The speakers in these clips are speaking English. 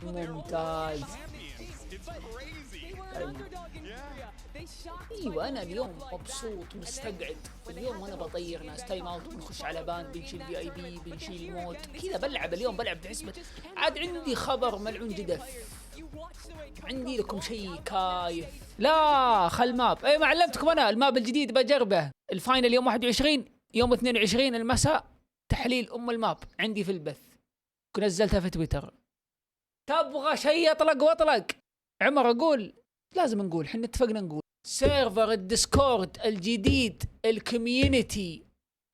ممتاز. ايوه انا اليوم مبسوط مستقعد اليوم، وانا بطير ناس تايم اوت، بنخش على بان، بنشيل في اي بي، بنشيل موت كذا، بلعب اليوم، بلعب بحسبة. عاد عندي خبر ملعون جدف، عندي لكم شيء كايف. لا خل ماب، اي ما علمتكم انا الماب الجديد بجربه. الفاينل يوم 21، يوم 22 المساء تحليل الماب عندي في البث، نزلتها في تويتر. تبغى شيء يطلق واطلق عمر؟ اقول لازم نقول، احنا اتفقنا نقول سيرفر الديسكورد الجديد الكوميونتي،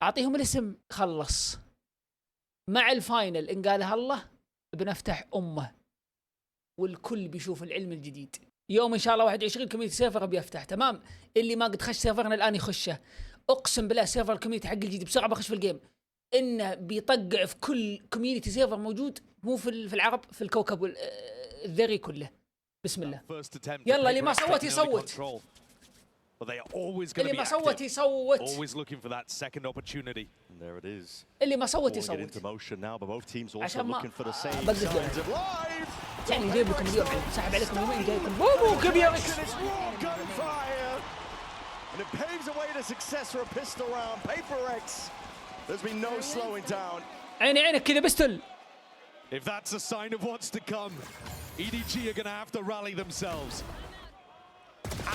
اعطيهم الاسم خلص. مع الفاينل ان قالها الله بنفتح امه والكل بيشوف العلم الجديد. يوم ان شاء الله 21 كوميونتي سيرفر بيفتح، تمام؟ اللي ما قد خش سيرفرنا الان يخشه، اقسم بالله سيرفر الكوميونتي حق الجديد بسرعه بخش في الجيم، انه بيطقع في كل كوميونتي سيرفر موجود، مو في العرب، في الكوكب الذري كله. بسم الله. يلا اللي ما صوت يصوت، اللي ما صوت يصوت، اللي ما صوت يصوت عشان ما بقدر يعني جايب لكم اليوم، سحب عليكم يومين جايبكم بوبو كبير. عيني عينك كذا بستل. If that's a sign of what's to come, EDG are going to have to rally themselves.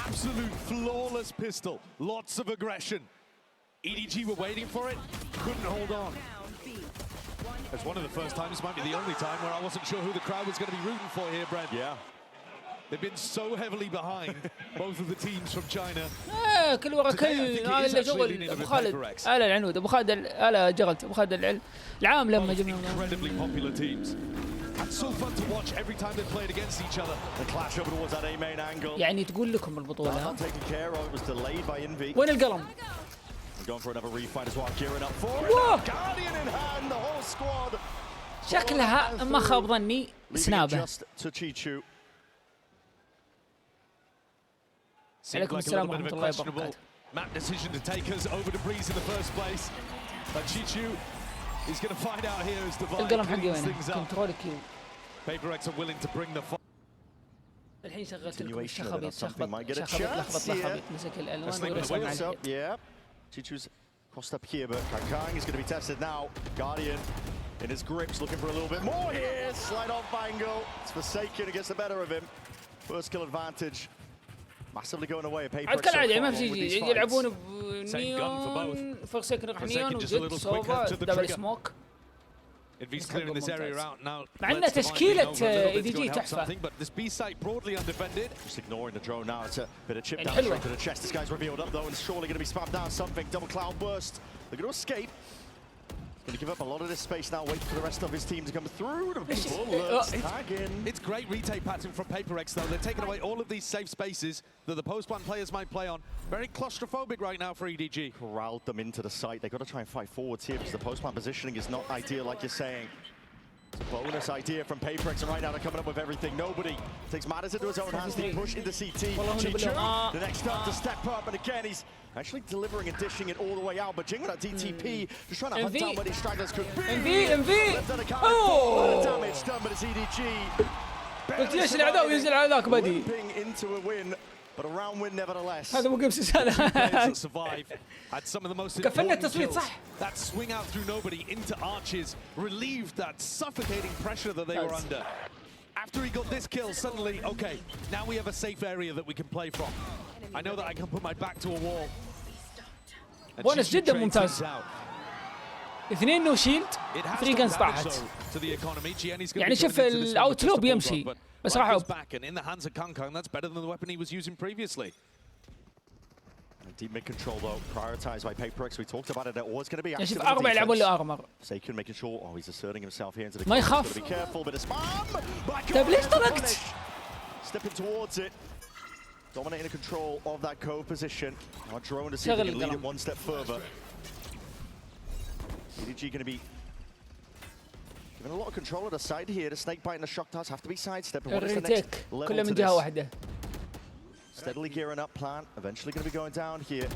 Absolute flawless pistol, lots of aggression. EDG were waiting for it, couldn't hold on. It's one of the first times, might be the only time, where I wasn't sure who the crowd was going to be rooting for here, Brent. Yeah. They've been so heavily behind, both of the teams from China. كل ورا كل هذا شغل ابو خالد آل العنود، ابو خالد آل جرلت، ابو خالد العام لما جبنا. Incredibly popular teams. It's so fun to watch every time they played against each other. The clash over towards that A main angle. يعني تقول لكم البطولة وين القلم؟ Going for another refight as well, gearing up for it. Guardian in hand, the whole squad. شكلها ما خاب ظني سنابه. عليكم السلام ورحمة الله وبركاته. Map decision to take us over to Breeze in the first place. But Chichu is going to find out here as the القلم حقي وينه؟ كنترول كيو. PaperX are willing to bring the fight. الحين شغلت لكم الشخبيط لخبط مسك الالوان ورسم عليه. Chichu's crossed up here, but Kang is going to be tested now. Guardian in his grips, looking for a little bit more here. Slide off angle. It's Forsaken who gets the better of him. First kill advantage. Massively going away. عاد كالعادة ما في شيء يلعبون بنيون. Forsaken راح نيون وجد سوفا دبل سموك. مع ان تشكيلة EDG تحفة. Just ignoring the drone now. It's a bit of chip down straight to the chest. This guy's revealed up though and surely going to be spammed down something. Double cloud burst. They're going to escape. Going to give up a lot of this space now, wait for the rest of his team to come through. It's great retake pattern from PaperX though. They're taking away all of these safe spaces that the post-ban players might play on. Very claustrophobic right now for EDG. Corralled them into the site. They've got to try and fight forwards here because the post-ban positioning is not ideal like you're saying. It's a bonus idea from PaperX and right now they're coming up with everything. Nobody takes matters into his own hands. They push into CT. Chichu, the next time to step up, and again he's actually delivering and dishing it all the way out. But Jing with that DTP, just trying to hunt down where these stragglers could be. MV. Oh! Damage done, but it's EDG. قلت ليش العداء ينزل على ذاك بدي. Into a win. But a round win nevertheless. هذا مو قبس سهل. كفلنا التصويت صح. That swing out through nobody into arches relieved that suffocating pressure that they were under. After he got this kill, suddenly, okay, now we have a safe area that we can play from. I know that I can put my back to a wall. بونس جدا ممتاز. 2 نو شيلد 3 جنز طاحت. يعني شوف الاوتلو بيمشي بس راح Deep mid control though, prioritized by PaperX. We talked about it. They're always going to be active. شوف 4 يلعبون له ارمر. Forsaken making sure. Oh, he's asserting himself here into the. ما يخاف. Be careful, but it's spam. طيب ليش طلقت؟ Stepping towards it. Dominating the control of that cove position. Our drone to see if they can lead it one step further. EDG going to be given a lot of control at the side here. The snake bite and the shock darts have to be sidestepping. What is the next level كله من جهة واحدة. Steadily gearing up plan. Eventually going to be going down here.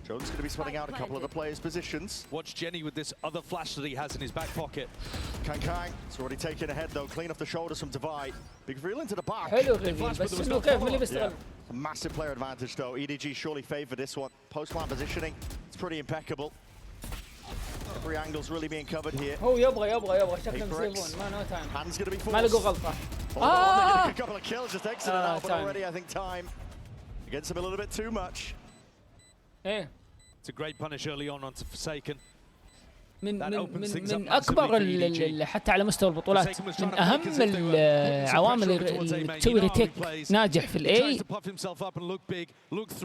Jones going to be sweating out a couple of the players' positions. Watch Jenny with this other flash that he has in his back pocket. Kang, it's already taken ahead though, clean off the shoulders from Divide. Big reel into the back. حلو غير بس انه كيف اللي بيستغل. A massive player advantage though. EDG surely favor this one. Post-plant positioning, it's pretty impeccable. Every angle's really being covered here. هو يبغى شكلهم يسيبون ما نو تايم. Hands going to be forced. ما لقوا غلطة. A couple of kills just exited out, but already I think time against him a little bit too much. ايه. It's a great punish early on onto Forsaken. من اكبر حتى على مستوى البطولات من اهم العوامل اللي تسوي ريتيك ناجح في الاي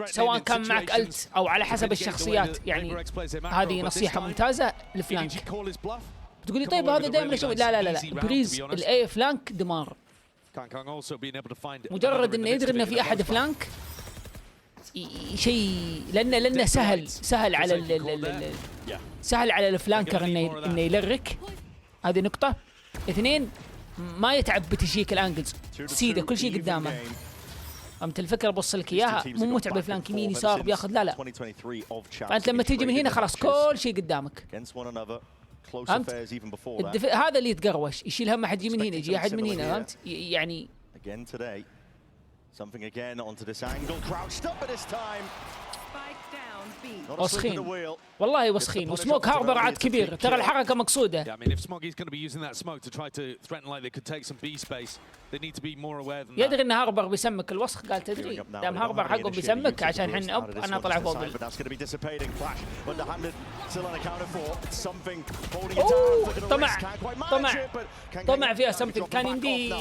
سواء كان معك الت او على حسب الشخصيات. يعني هذه نصيحه ممتازه الفلانك. تقولي طيب هذا دائما اشوف لا بريز الاي فلانك دمار. مجرد انه يدري انه في احد فلانك شيء لانه سهل على سهل على الفلانكر انه يلرك. هذه نقطة. اثنين ما يتعب بتشيك الانجلز سيده كل شيء قدامه. فهمت الفكرة؟ بوصل لك اياها مو متعب الفلانك يمين يسار بياخذ لا فانت لما تيجي من هنا خلاص كل شيء قدامك. فهمت؟ هذا اللي يتقروش يشيل هم احد يجي من هنا يجي احد من هنا. فهمت يعني Something again onto this angle, crouched up at this time. وسخين والله وسخين. وسموك هاربر عاد كبير ترى الحركة مقصودة. يدري ان هاربر بيسمك الوسخ قال تدري دام هاربر حقه بيسمك عشان حنا انا طلع فوق. طمع فيها سمثينج كان يمدي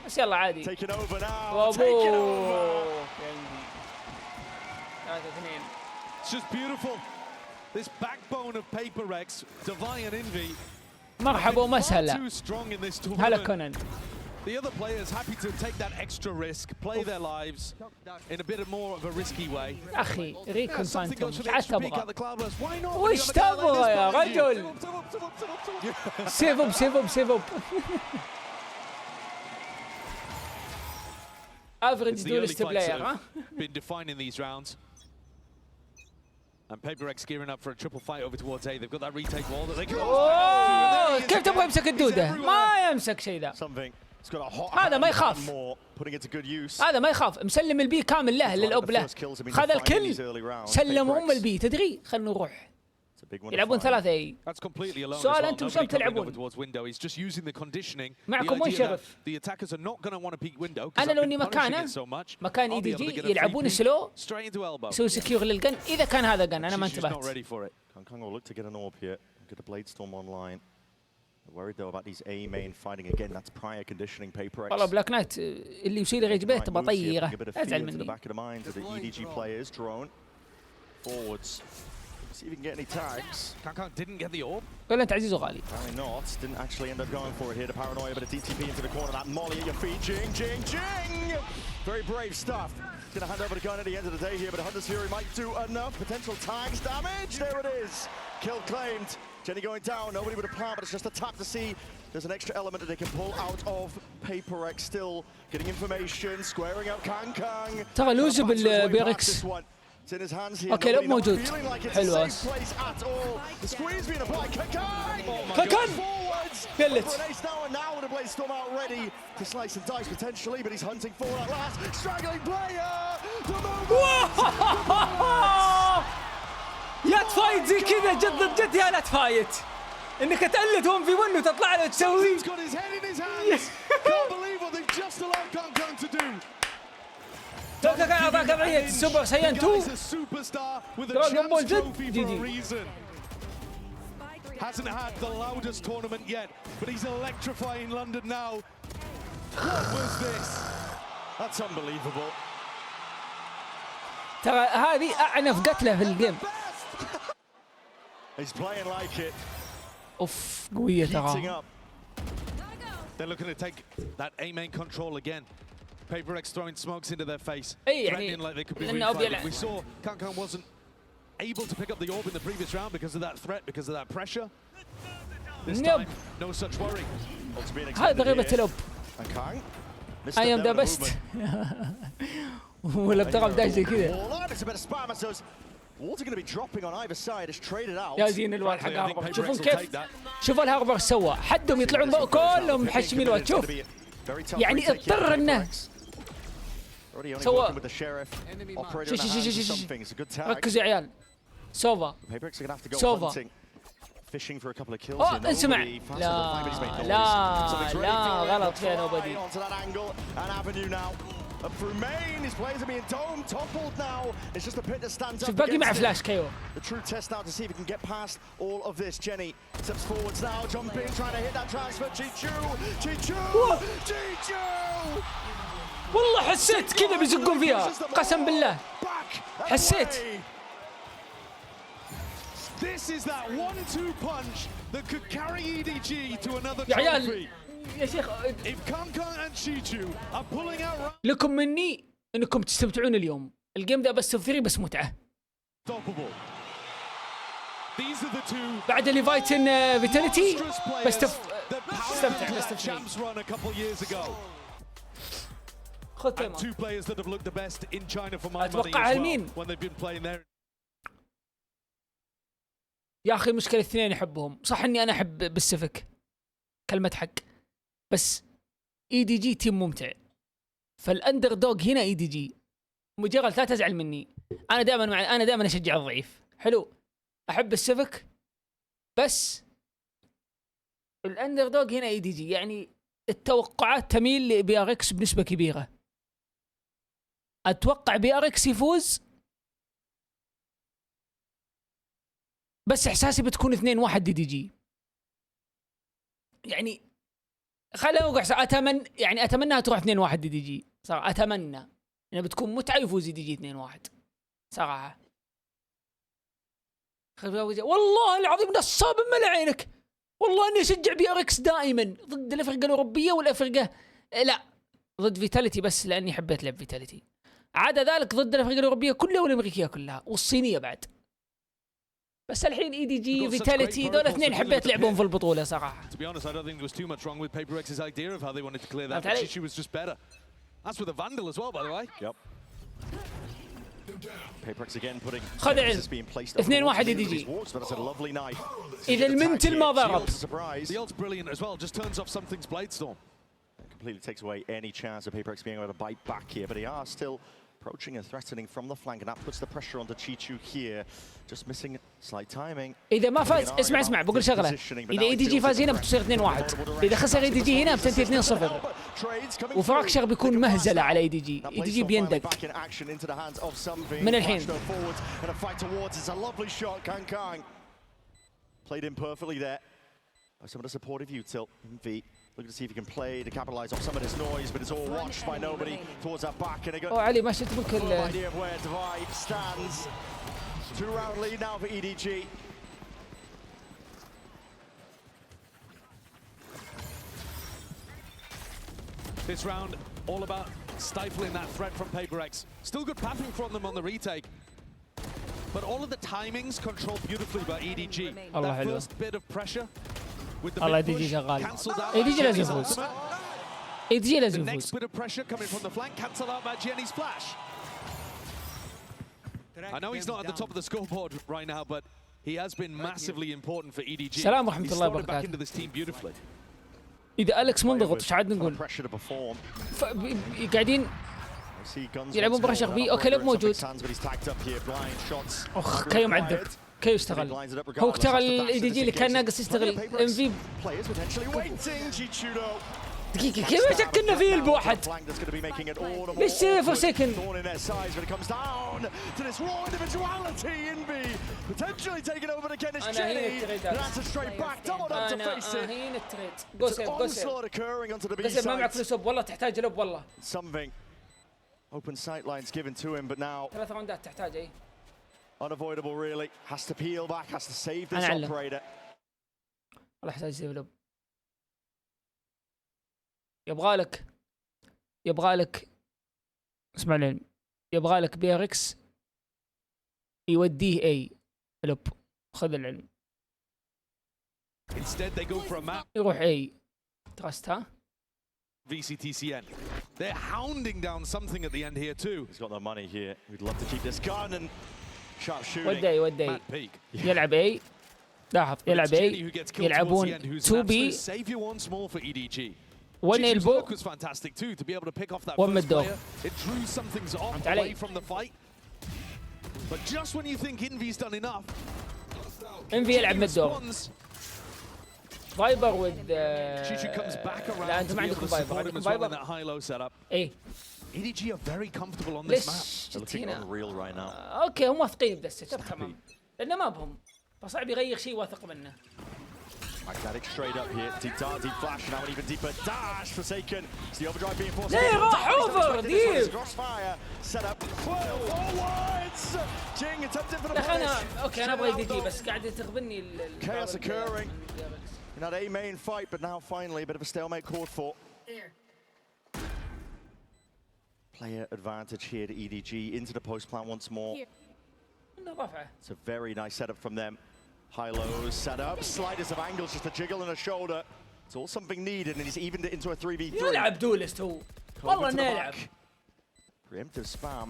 بس يلا عادي. It's just beautiful. This backbone of PaperX, Divine and Envy. مرحبا ومسهلا. هلا كونان. The other players happy to take that extra risk, play their lives in a bit more of a risky way. أخي ريكون فانتوم ايش تبغى؟ وش تبغى يا رجل؟ سيف اب. average duelist player, huh? Been defining these rounds. And PaperX gearing up for a triple fight over towards A. They've got that retake wall that they can. Oh! كيف تبغى يمسك الدودة؟ ما يمسك شيء ذا. هذا ما يخاف. هذا ما يخاف. مسلم البي كامل له للأب له. خذ الكل. سلم البي تدري؟ خلنا نروح. يلعبون ثلاثة اي. سؤال انتم شلون تلعبون؟ معكم وين شرف؟ انا لو اني مكانه مكان اي دي جي يلعبون سلو يسوي سكيور للجن اذا كان هذا جن انا ما انتبهت. والله بلاك نايت اللي يصير يغيج به تبى طيره ازعل مني. See if he can get any tags. Kang didn't get the orb. ولا انت عزيز وغالي. Apparently not. Didn't actually end up going for it here to Paranoia, but a DTP into the corner. That molly at your feet. Jing! Very brave stuff. Gonna hand over to gun at the end of the day here, but Hunter's Fury might do enough. Potential tags damage. There it is. Kill claimed. Jenny going down. Nobody with a plan, but it's just a tap to see. There's an extra element that they can pull out of PaperX. Still getting information. Squaring out Kang. ترى لوز بالبيركس. اوكي لو موجود حلوة كاكان قلت يا تفايت زي كذا جد يا لا تفايت انك تقلد 1v1 وتطلع له تسوي توقع كان أعطاك أضعية السوبر سايان 2 دراغون بول جد جي Hasn't had the loudest tournament yet, but he's electrifying London now. What was this? That's unbelievable. ترى هذه أعنف قتلة في الجيم. He's playing like it. أوف قوية ترى. They're looking to take that A main control again. PaperX throwing smokes into their face, threatening like they could be refighting. We saw Kang wasn't able to pick up the orb in the previous round because of that threat, because of that pressure. This time, no such worry. هذا غيبة الأب. I am the best. ولا بتغلب داش زي كذا. يا زين الوال حق هاربر، شوفون كيف، شوفوا الهاربر سوى، حدهم يطلعون كلهم محشمين الوال. شوف يعني اضطر انه سوى. ركزوا يا عيال. سوفا انسمع. لا غلط فيها نوبدي. شوف باقي مع فلاش كيو. والله حسيت كذا بيزقون فيها، قسم بالله حسيت. يا عيال يا شيخ، لكم مني انكم تستمتعون اليوم. الجيم ده بس 3 بس متعه. بعد ليفايتن فيتاليتي بس استمتع. خذ تايمر. اتوقع مين يا اخي؟ مشكلة الاثنين يحبهم، صح اني انا احب بالسفك كلمة حق، بس EDG تيم ممتع. فالاندر دوغ هنا EDG. مجرد لا تزعل مني، انا دائما اشجع الضعيف. حلو، احب السفك، بس الاندر دوغ هنا EDG. يعني التوقعات تميل لBRX بنسبة كبيرة. اتوقع BRX يفوز، بس احساسي بتكون 2-1 EDG. يعني خليني اوقع، اتمنى انها تروح 2-1 EDG صراحه. اتمنى انها بتكون متعه يفوز EDG 2-1 صراحه. والله العظيم نصاب ملع عينك. والله اني اشجع BRX دائما ضد الافرقه الاوروبيه والافرقه، لا ضد فيتاليتي بس لاني حبيت لعب فيتاليتي. عدا ذلك ضد الافرقه الاوروبيه كلها والامريكيه كلها والصينيه بعد. بس الحين EDG فيتاليتي دول اثنين حبيت لعبهم في البطوله صراحه. خذ علم 2-1 EDG. اذا المنتل ما ضرب. Completely takes away any chance of PaperX being able to bite back here, but they are still approaching and threatening from the flank, and that puts the pressure onto Chichu here. Just missing slight timing. إذا ما فاز اسمع بقول شغلة. إذا EDG فاز هنا بتصير 2-1. إذا خسر EDG هنا بتنتهي 2-0. وفراكشر بيكون مهزلة على EDG بيندق من الحين. Played in perfectly there. Some of the supportive util V. Looking to see if he can play to capitalize on some of this noise, but it's all watched by nobody towards that back. And علي ما شفت ممكن. No idea of where Divide stands. 2-round lead now for EDG. This round all about stifling that threat from PaperX. Still good pathing from them on the retake. But all of the timings controlled beautifully by EDG. That first bit of pressure with the الله EDG شغال. EDG لازم يفوز. EDG لازم يفوز. The next bit of pressure coming from the flank cancelled out by Jenny's flash. I know he's not at the top of the scoreboard right now, but he has been massively important for EDG. السلام ورحمة الله back وبركاته. into this team beautifully. إذا أليكس منضغط إيش عاد نقول؟ قاعدين يلعبون برشق بي. اوكي لب موجود. اخ كيو معذب. كيو استغل. هو اشتغل EDG اللي كان ناقص يستغل MV. دقيقة كيف شكلنا فيه بواحد؟ ليش فور سكند؟ أنا هين التريد. قوسيف ما معك فلوس والله تحتاج لب والله. Open sight lines given to him, but now 3 راوندات تحتاج اي. Unavoidable really. Has to peel back, has to save this operator. والله يحتاج ديفلوب. يبغى لك اسمع العلم. يبغى لك BRX يوديه اي لوب. خذ العلم. Instead they go for a map. يروح اي تراست ها. VCTCN. They're hounding down something at the end here too. He's got no money here. We'd love to keep this gun and sharp shooting. ودي Mad peak. يلعب اي لاحظ يلعب It's Jenny اي who gets killed towards the يلعبون end, who's 2 an بي absolute savior once more for EDG. one Chichi's elbow work was fantastic too to be able to pick off that one first mid door. player. It drew some things off فهمت away علي؟ from the fight. But just when you think Envy's done enough, انفي يلعب ميد دور responds. فايبر with Chichi comes back لا around انتم to ما be able عندكم to فايبر support him عندكم as well in فايبر that high-low setup. اي EDG are very comfortable on this map. ليش They're جيت looking هنا unreal right now. اوكي هم واثقين بالست تمام لانه ما بهم فصعب يغير شيء واثق منه Magnetic straight up here. Deep dart, deep flash, now an even deeper dash. Forsaken. It's the overdrive being forced. ليه راح اوفر ديب Crossfire set up. Forwards. Jing attempted for the يا اخي punish. انا اوكي انا ابغى دي بس قاعد تغبني Chaos occurring in that A main fight, but now finally a bit of a stalemate called for. Player advantage here to EDG into the post plant once more. رفعه It's a very nice setup from them. High lows set up, slightest of angles, just a jiggle and a shoulder. It's all something needed, and he's evened it into a 3v3. يلعب دولست هو والله انه يلعب Preemptive spam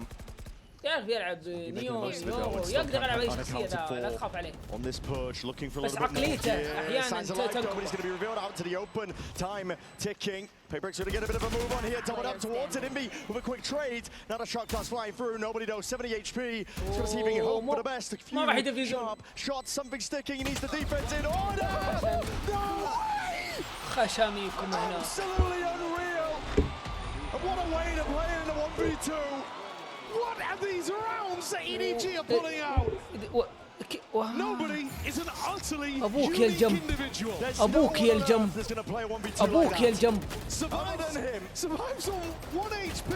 يعرف يلعب نيو يقدر يلعب اي شخصيه ذا لا تخاف عليه on this push, looking for a بس little bit more عقليته here. احيانا Signs of life, تنكر nobody's going to be revealed out to the open. Time ticking. Paper's going to get a bit of a move on here, doubled up towards it. Inby with a quick trade. Now the shot class flying through. Nobody knows. 70 HP. He's receiving hope for the best. A few sharp shots, something sticking. He needs the defense in order. No way! خشاميكم هنا Absolutely unreal. And what a way to play in the 1v2. What are these rounds that EDG are pulling out? Nobody is an utterly أبوك يا unique الجنب. individual. أبوك يا الجنب. أبوك يا الجنب. Survives on 1 HP.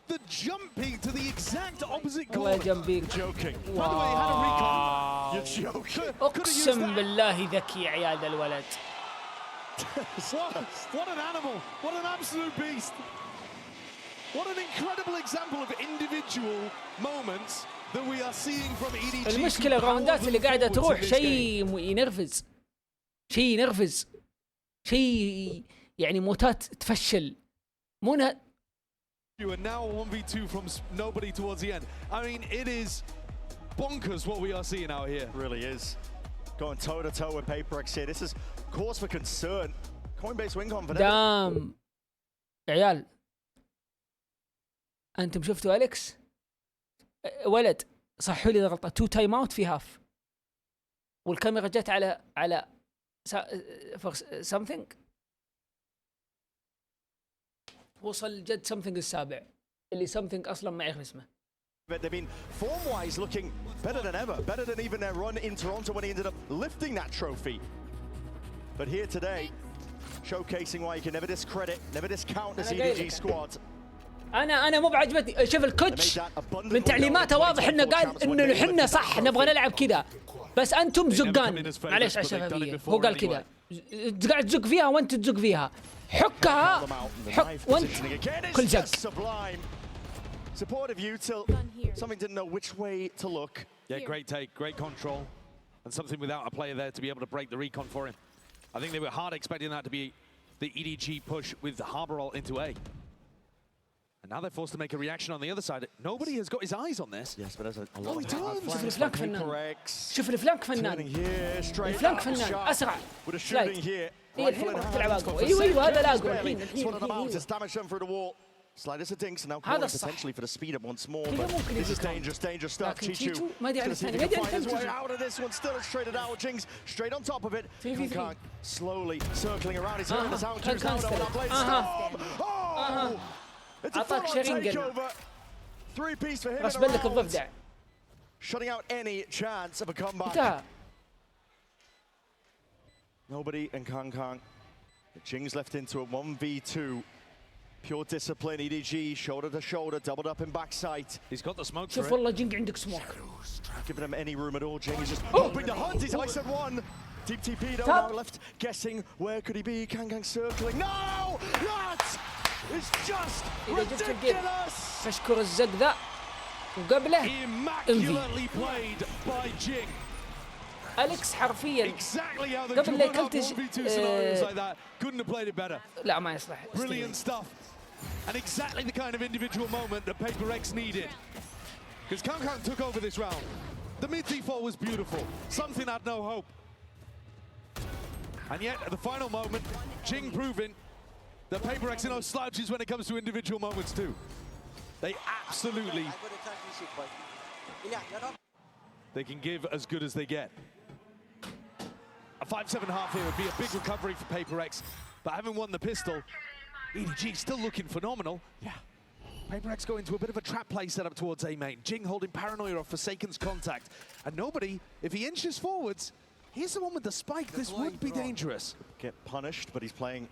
The jumping to the exact opposite الله يا corner. جنبيك Joking. By the way, he had a recon. You're joking. اقسم بالله ذكي يا عيال ذا الولد What an animal. What an absolute beast. What an incredible example of individual moments that we are seeing from EDG. المشكلة الراوندات اللي قاعدة تروح شيء ينرفز شيء ينرفز شيء يعني موتات تفشل مو And now 1v2 from nobody towards the end. I mean, it is bonkers what we are seeing out here. It really is. Going toe to toe with PaperX here. This is cause for concern. Coinbase win confidence. دام يا عيال انتم شفتوا اليكس ولد صحوا لي اذا غلطت 2 تايم اوت في هاف والكاميرا جت على something وصل جد something السابع اللي something اصلا ما يعرف اسمه. But they've been form-wise looking better than ever, better than even their run in Toronto when he ended up lifting that trophy. But here today, showcasing why you can never discredit, never discount this EDG squad. انا مو بعجبتني شوف الكوتش من تعليماته واضح انه قال انه احنا صح نبغى نلعب كذا بس انتم زقان معليش على الشفافيه هو قال كذا قاعد تزق فيها وانت تزق فيها حكها حك وانت كل زق. Supportive util, something didn't know which way to look. Yeah, great take, great control, and something without a player there to be able to break the recon for him. I think they were hard expecting that to be the EDG push with the Harbor ult into A. And now they're forced to make a reaction on the other side. Nobody has got his eyes on this. Yes, but there's a lot of شوف الفلانك فنان شوف الفلانك فنان الفلانك فنان اسرع سلايد اي الحين تلعب اقوى ايوه هذا لاقو الحين Sliders a dinks and now هذا potentially for the speed up once more. كذا ممكن This is dangerous stuff. لكن Chichu تشيتشو ما ادري عن الثاني ما ادري عن his way الثاني out of this one, still straight out. Jinx straight on top of it. في Kang slowly circling around. He's hearing the sound كان cues now. كانسل. Now plays storm. Oh! It's a أعطاك full-on شرينجن. takeover. 3-piece for him in راس a بلك round. الضفدع Shutting out any chance of a comeback. انتهى Nobody and Kang. Jing's left into a 1v2. Pure discipline, EDG, shoulder to shoulder, doubled up in backside. He's got the smoke for شوف it. والله جنق عندك سموك Giving him any room at all. Jing is just hoping to hunt. He's ice at one. Deep TP though, now left guessing where could he be. Kang circling. No! That is just ridiculous! فاشكر الزق ذا وقبله Immaculately played by Jing. أليكس حرفيا Exactly how they قبل لا could have يكلتش 1v2 scenarios like that. Couldn't have played it better. لا ما يصلح Brilliant stuff And exactly the kind of individual moment that PaperX needed. Because Kang took over this round. The mid T4 was beautiful. Something had no hope. And yet, at the final moment, Jing proving that PaperX are no slouches when it comes to individual moments too. They absolutely... They can give as good as they get. A 5-7 half here would be a big recovery for PaperX, but having won the pistol, EDG still looking phenomenal. Yeah. PaperX go into a bit of a trap play set up towards A main. Jing holding Paranoia off Forsaken's contact. And nobody, if he inches forwards, here's the one with the spike. This would be dangerous. Get punished, but he's playing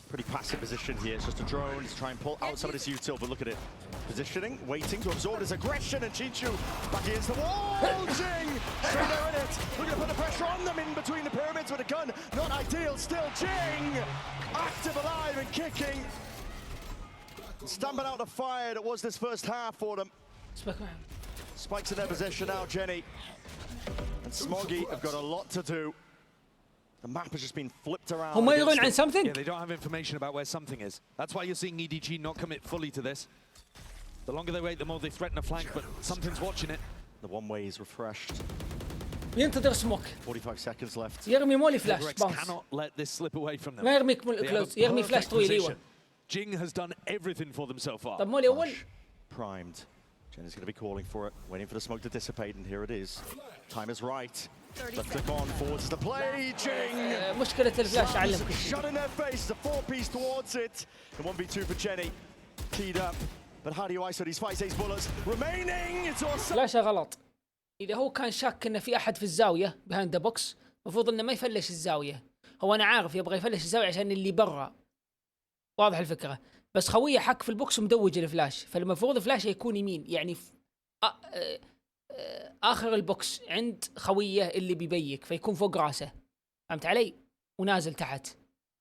pretty passive position here. It's just a drone to try and pull out some of this util, but look at it. Positioning, waiting to absorb his aggression, and Chichu back against the wall. Jing straight there in it. Looking to put the pressure on them in between the pyramids with a gun. Not ideal. Still Jing active, alive, and kicking. Stamping out the fire that was this first half for them. Spikes in their possession now, Jenny. And Smoggy have got a lot to do. The map has just been flipped around. هم يدرون عن something? Yeah, they don't have information about where something is. That's why you're seeing EDG not commit fully to this. The longer they wait, the more they threaten a flank, but something's watching it. The one way is refreshed. ينتظر سموك. 45 seconds left. يرمي مولي فلاش. Cannot let this slip away from them. ما يرمي كلوز، يرمي فلاش طويل ايوه. Jing has done everything for them so far. طب مولي أول. Primed. Jen is going to be calling for it, waiting for the smoke to dissipate, and here it is. Time is right. Let's click on forwards the play. Jing! مشكلة الفلاش أعلمك. Shut in their face, the 4-piece towards it. The 1v2 for Jenny. Keyed up. But how do you iso these 5-6 bullets? Remaining! It's all... فلاشة غلط. إذا هو كان شاك إن في أحد في الزاوية behind the box، المفروض إنه ما يفلش الزاوية. هو أنا عارف يبغى يفلش الزاوية عشان اللي برا. واضح الفكرة. بس خويه حك في البوكس ومدوج الفلاش، فالمفروض الفلاش يكون يمين، يعني آخر البوكس عند خويه اللي بيبيك، فيكون فوق راسه. فهمت علي؟ ونازل تحت.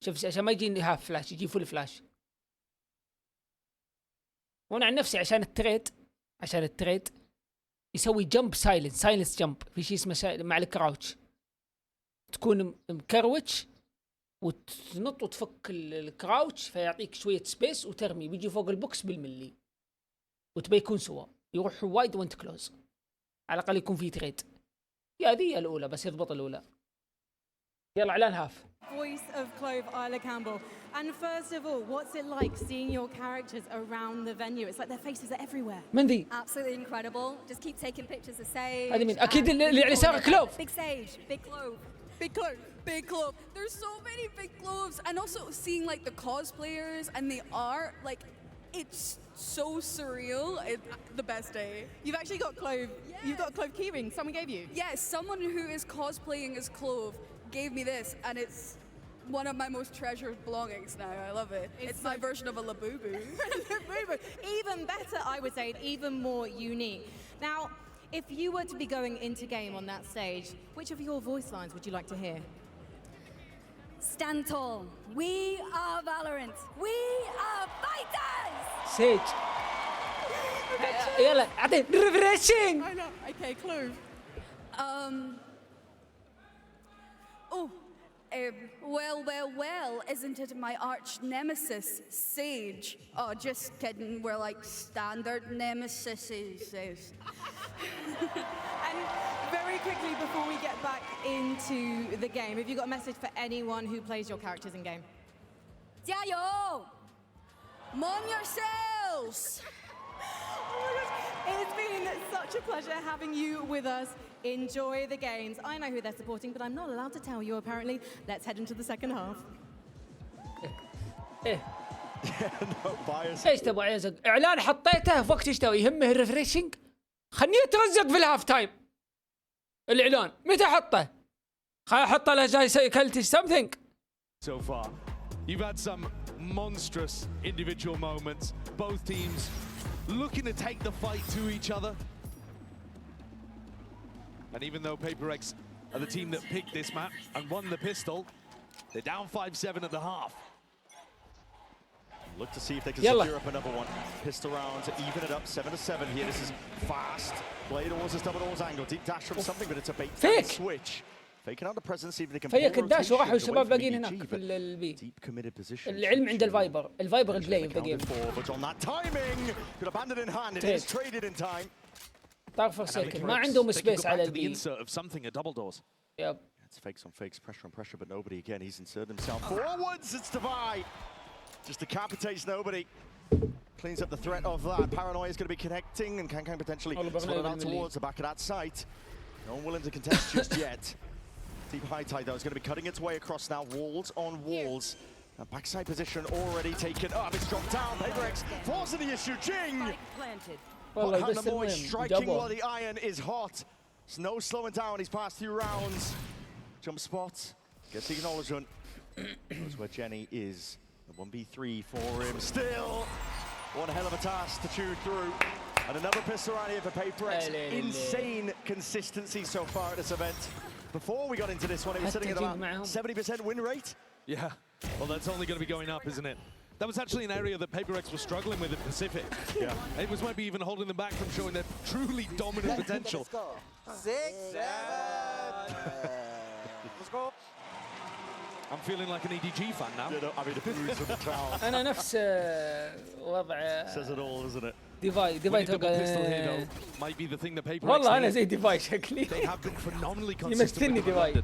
شوف عشان ما يجي هاف فلاش، يجي فول فلاش. وانا عن نفسي عشان التريد يسوي جمب سايلنس جمب، في شيء اسمه مع الكراوتش. تكون مكروتش وتنط وتفك الكراوتش فيعطيك شويه سبيس وترمي، بيجي فوق البوكس بالملي وتبي يكون سوا، يروح وايد وانت كلوز، على الاقل يكون في تريد. يا ذي الاولى بس يضبط الاولى. يلا اعلان هاف. Voice of Clove, Isla Campbell. And first of all, what's it like seeing your characters around the venue? It's like their faces are everywhere. من ذي؟ Absolutely incredible. Just keep taking pictures of Sage. هذه مين؟ اكيد اللي على يسار كلوف. Big Sage, big Clove. Big Clove, big Clove. There's so many big Cloves, and also seeing like the cosplayers and the art, like it's so surreal. The best day. You've actually got Clove. Yes. You've got a Clove keyring. Someone gave you. Yes, someone who is cosplaying as Clove gave me this, and it's one of my most treasured belongings now. I love it. It's my version of a Labubu. Even better, I would say, and even more unique. Now, if you were to be going into game on that stage, which of your voice lines would you like to hear? Stand tall. We are Valorant. We are fighters. Sage. يلا اعطيه ريفريشنج. I know. Okay, Clove. Well, isn't it my arch nemesis, Sage? Oh, just kidding, we're like standard nemesises. And very quickly, before we get back into the game, have you got a message for anyone who plays your characters in game? 加油! Mon yourselves! Oh my gosh, it's been such a pleasure having you with us. Enjoy the games. I know who they're supporting, but I'm not allowed to tell you apparently. Let's head into the second half. No bias. ايش تبغى عزق؟ اعلان حطيته في وقت ايش تسوي؟ يهمه الريفريشنج؟ خلني اترزق في الهاف تايم. الاعلان متى حطه؟ احطه له زي كلتش something. So far, you've had some monstrous individual moments. Both teams looking to take the fight to each other. And even though PaperX are the team that picked this map and won the pistol, they're down 5-7 at the half. Look to see if they can secure up another one. Pistol round to even it up, 7-7 here. This is fast. Play towards this double doors angle. Deep dash from something, but it's a bait switch. فيك الداش وراحوا الشباب باقيين هناك في البي. العلم عند الفايبر البلاي اوف ذا جيم. طرف سيكل ما عندهم سبيس على البي. يب. It's fakes on fakes, pressure on pressure, but nobody again. He's inserted himself forwards. It's Divide. Just decapitates nobody. Cleans up the threat of that. Paranoia is going to be connecting, and Kankang potentially spotted out towards the back of that site. No one willing to contest just yet. Deep high tide though is going to be cutting its way across now. Walls on walls. A backside position already taken up. It's dropped down. PaperX forcing the issue. Jing! Well, Hanamoy striking while the iron is hot. There's no slowing down. He's passed 2 rounds. Jump spot. Gets the acknowledgement. That's where Jenny is. A 1v3 for him. Still, one hell of a task to chew through. And another pistol round here for PaperX. Insane consistency so far at this event. Before we got into this one, it was sitting at about 70% win rate. Yeah, well, that's only going to be going up, isn't it? That was actually an area that PaperX was struggling with in Pacific. Yeah. It was maybe even holding them back from showing their truly dominant potential. 6, 7. Let's go. I'm feeling like an EDG fan now. I mean, the blues of the crowd. أنا نفس وضع. Says it all, doesn't it? ديفاي double pistol here though might be the thing that PaperX. والله أنا زي ديفاي شكلي. They have been phenomenally consistent with ديفاي.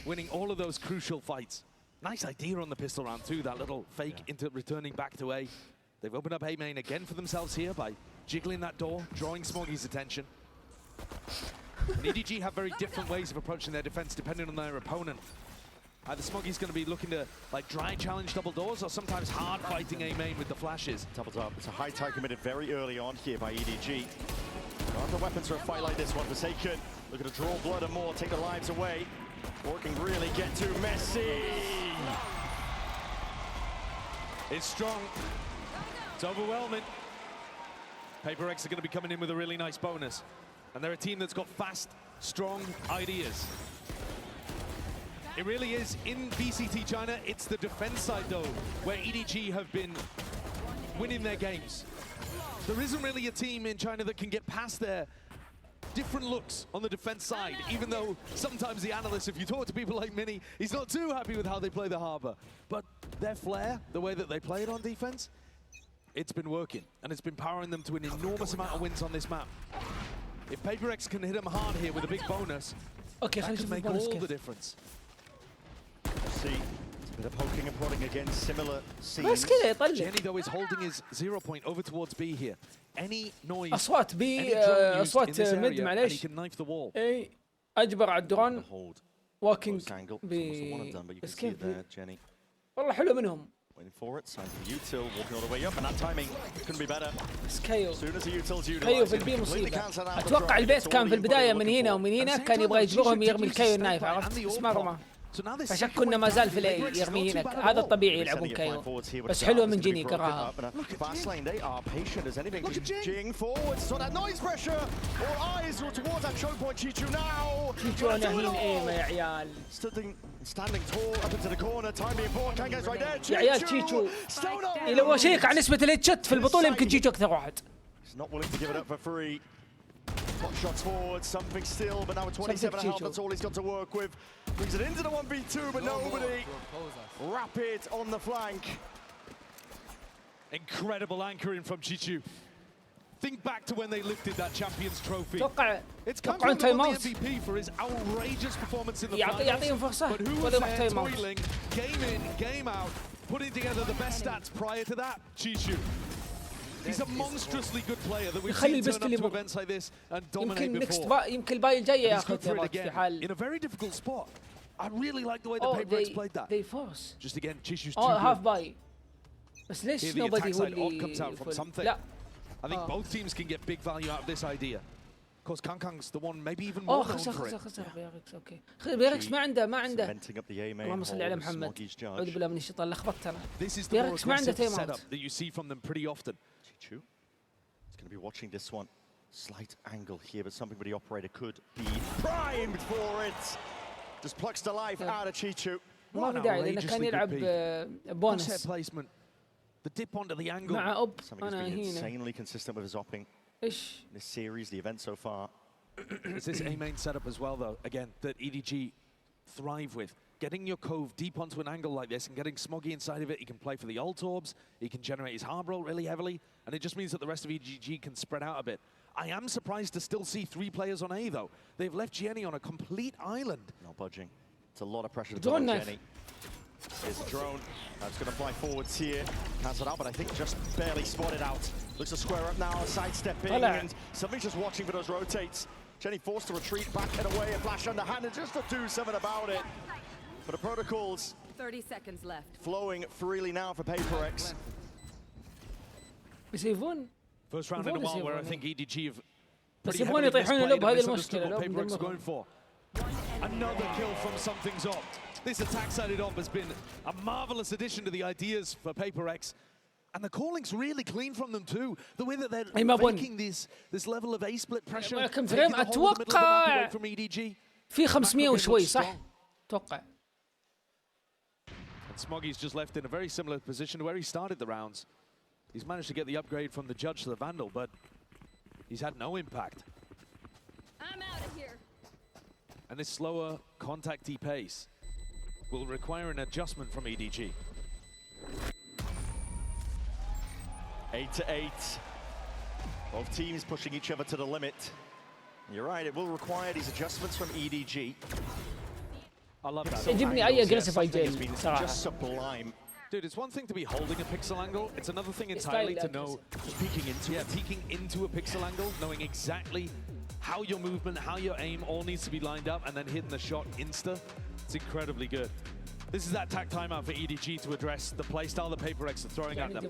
winning all of those crucial fights. Nice idea on the pistol round too, that little fake into returning back to A. They've opened up A main again for themselves here by jiggling that door, drawing Smoggy's attention. And EDG have very different ways of approaching their defense depending on their opponent. Either Smoggy's going to be looking to like dry challenge double doors or sometimes hard fighting A main with the flashes. Doubles up. It's a high tide committed very early on here by EDG. Got the weapons for a fight like this one. Forsaken looking to draw blood and more, take the lives away. Working really get too messy. It's strong. It's overwhelming. PaperX are going to be coming in with a really nice bonus. And they're a team that's got fast, strong ideas. It really is. In VCT China, it's the defense side, though, where EDG have been winning their games. There isn't really a team in China that can get past their different looks on the defense side, even though sometimes the analysts, if you talk to people like Mini, he's not too happy with how they play the Harbor. But their flair, the way that they play it on defense, it's been working, and it's been powering them to an enormous amount of wins on this map. If PaperX can hit them hard here with a big bonus, that can make all the difference. See, it's a bit of poking and prodding again, similar scenes. بس كذا يطلع. Jenny though is holding his 0 point over towards B here. Any noise, أصوات بي أصوات مد معليش. إيه أجبر على الدرون. walking بي. بس كيف والله حلو منهم. Waiting for it, signs of util, walking all the way up, and that timing couldn't be better. كيو. As soon as the util's utilized, كيو في البي مصيبة. أتوقع البيت كان في البداية من هنا ومن هنا كان يبغى يجبرهم يرمي الكيو النايف عرفت؟ بس ما رمى. فشكنا ما زال في الاي يرمي هناك هذا الطبيعي يلعبون كايو بس حلوه من جيني كراها تشيتشو انا هين ايمه يا عيال يا عيال تشيتشو اذا هو شيك على نسبه الهيتشوت في البطوله يمكن تشيتشو اكثر واحد. Top shots forward, something still, but now a 27 health, that's all he's got to work with. Brings it into the 1v2, but nobody. Rapid on the flank. Incredible anchoring from Chichu. Think back to when they lifted that Champions Trophy. It's come from the MVP for his outrageous performance in the finals. But who was there toiling, game in, game out, putting together the best stats prior to that? Chichu. He's a monstrously good player that we've seen turn up to events like this and dominate before. يمكن الباي الجاية ياخذ في حال. In a very difficult spot. I really like the way the PaperX played that. They force. Just again, Chishu's too good. half buy. بس ليش nobody هو اللي لا. I think both teams can get big value out of this idea. Of course, Kangkang's the one maybe even more known for it. خسر بيركس اوكي. بيركس ما عنده اللهم صل على محمد. أعوذ بالله من الشيطان لخبطت أنا. بيركس ما عنده تايم اوت. That you see from them pretty often. Chichu is going to be watching this one. Slight angle here, but something where the operator could be primed for it. Just plucks the life out of Chichu. ما في داعي لأنه كان يلعب بونس. The dip onto the angle. مع أوب أنا هنا. Insanely consistent with his opping. إيش؟ This series, the event so far. It's this A main setup as well, though. Again, that EDG thrive with. Getting your cove deep onto an angle like this and getting Smoggy inside of it, he can play for the ult orbs, he can generate his hard roll really heavily, and it just means that the rest of EDG can spread out a bit. I am surprised to still see 3 players on A, though. They've left Jenny on a complete island. Not budging. It's a lot of pressure to put on Jenny. Here's a drone. That's going to fly forwards here. Cancelled out, but I think just barely spotted out. Looks to square up now, sidestepping, and somebody's just watching for those rotates. Jenny forced to retreat back and away, a flash underhand, and just to do something about it. For the protocols, 30 seconds left. Flowing freely now for PaperX. يسيفون First round in a while where I think EDG have بس pretty يبغون heavily يطيحون misplayed اللب، هذه and misunderstood المشكلة. what لو PaperX مدمرهم. going for. Another kill from Something's Up. This attack-sided op has been a marvelous addition to the ideas for PaperX. And the calling's really clean from them too. The way that they're making this level of A-split pressure. ولكن taking فريم the whole of the middle of the map away أتوقع from EDG. في 500 وشوي صح؟ أتوقع. And Smoggy's just left in a very similar position to where he started the rounds. He's managed to get the upgrade from the Judge to the Vandal, but he's had no impact. I'm out of here. And this slower, contact-y pace will require an adjustment from EDG. 8-8. Both teams pushing each other to the limit. You're right, it will require these adjustments from EDG. I love that. يعجبني أي aggressive It's idea been صراحة. just sublime. Dude, it's one thing to be holding a pixel angle. It's another thing entirely to know peeking into a pixel angle, knowing exactly how your movement, how your aim all needs to be lined up, and then hitting the shot insta. It's incredibly good. This is that tack timeout for EDG to address the playstyle that PaperX are throwing at them.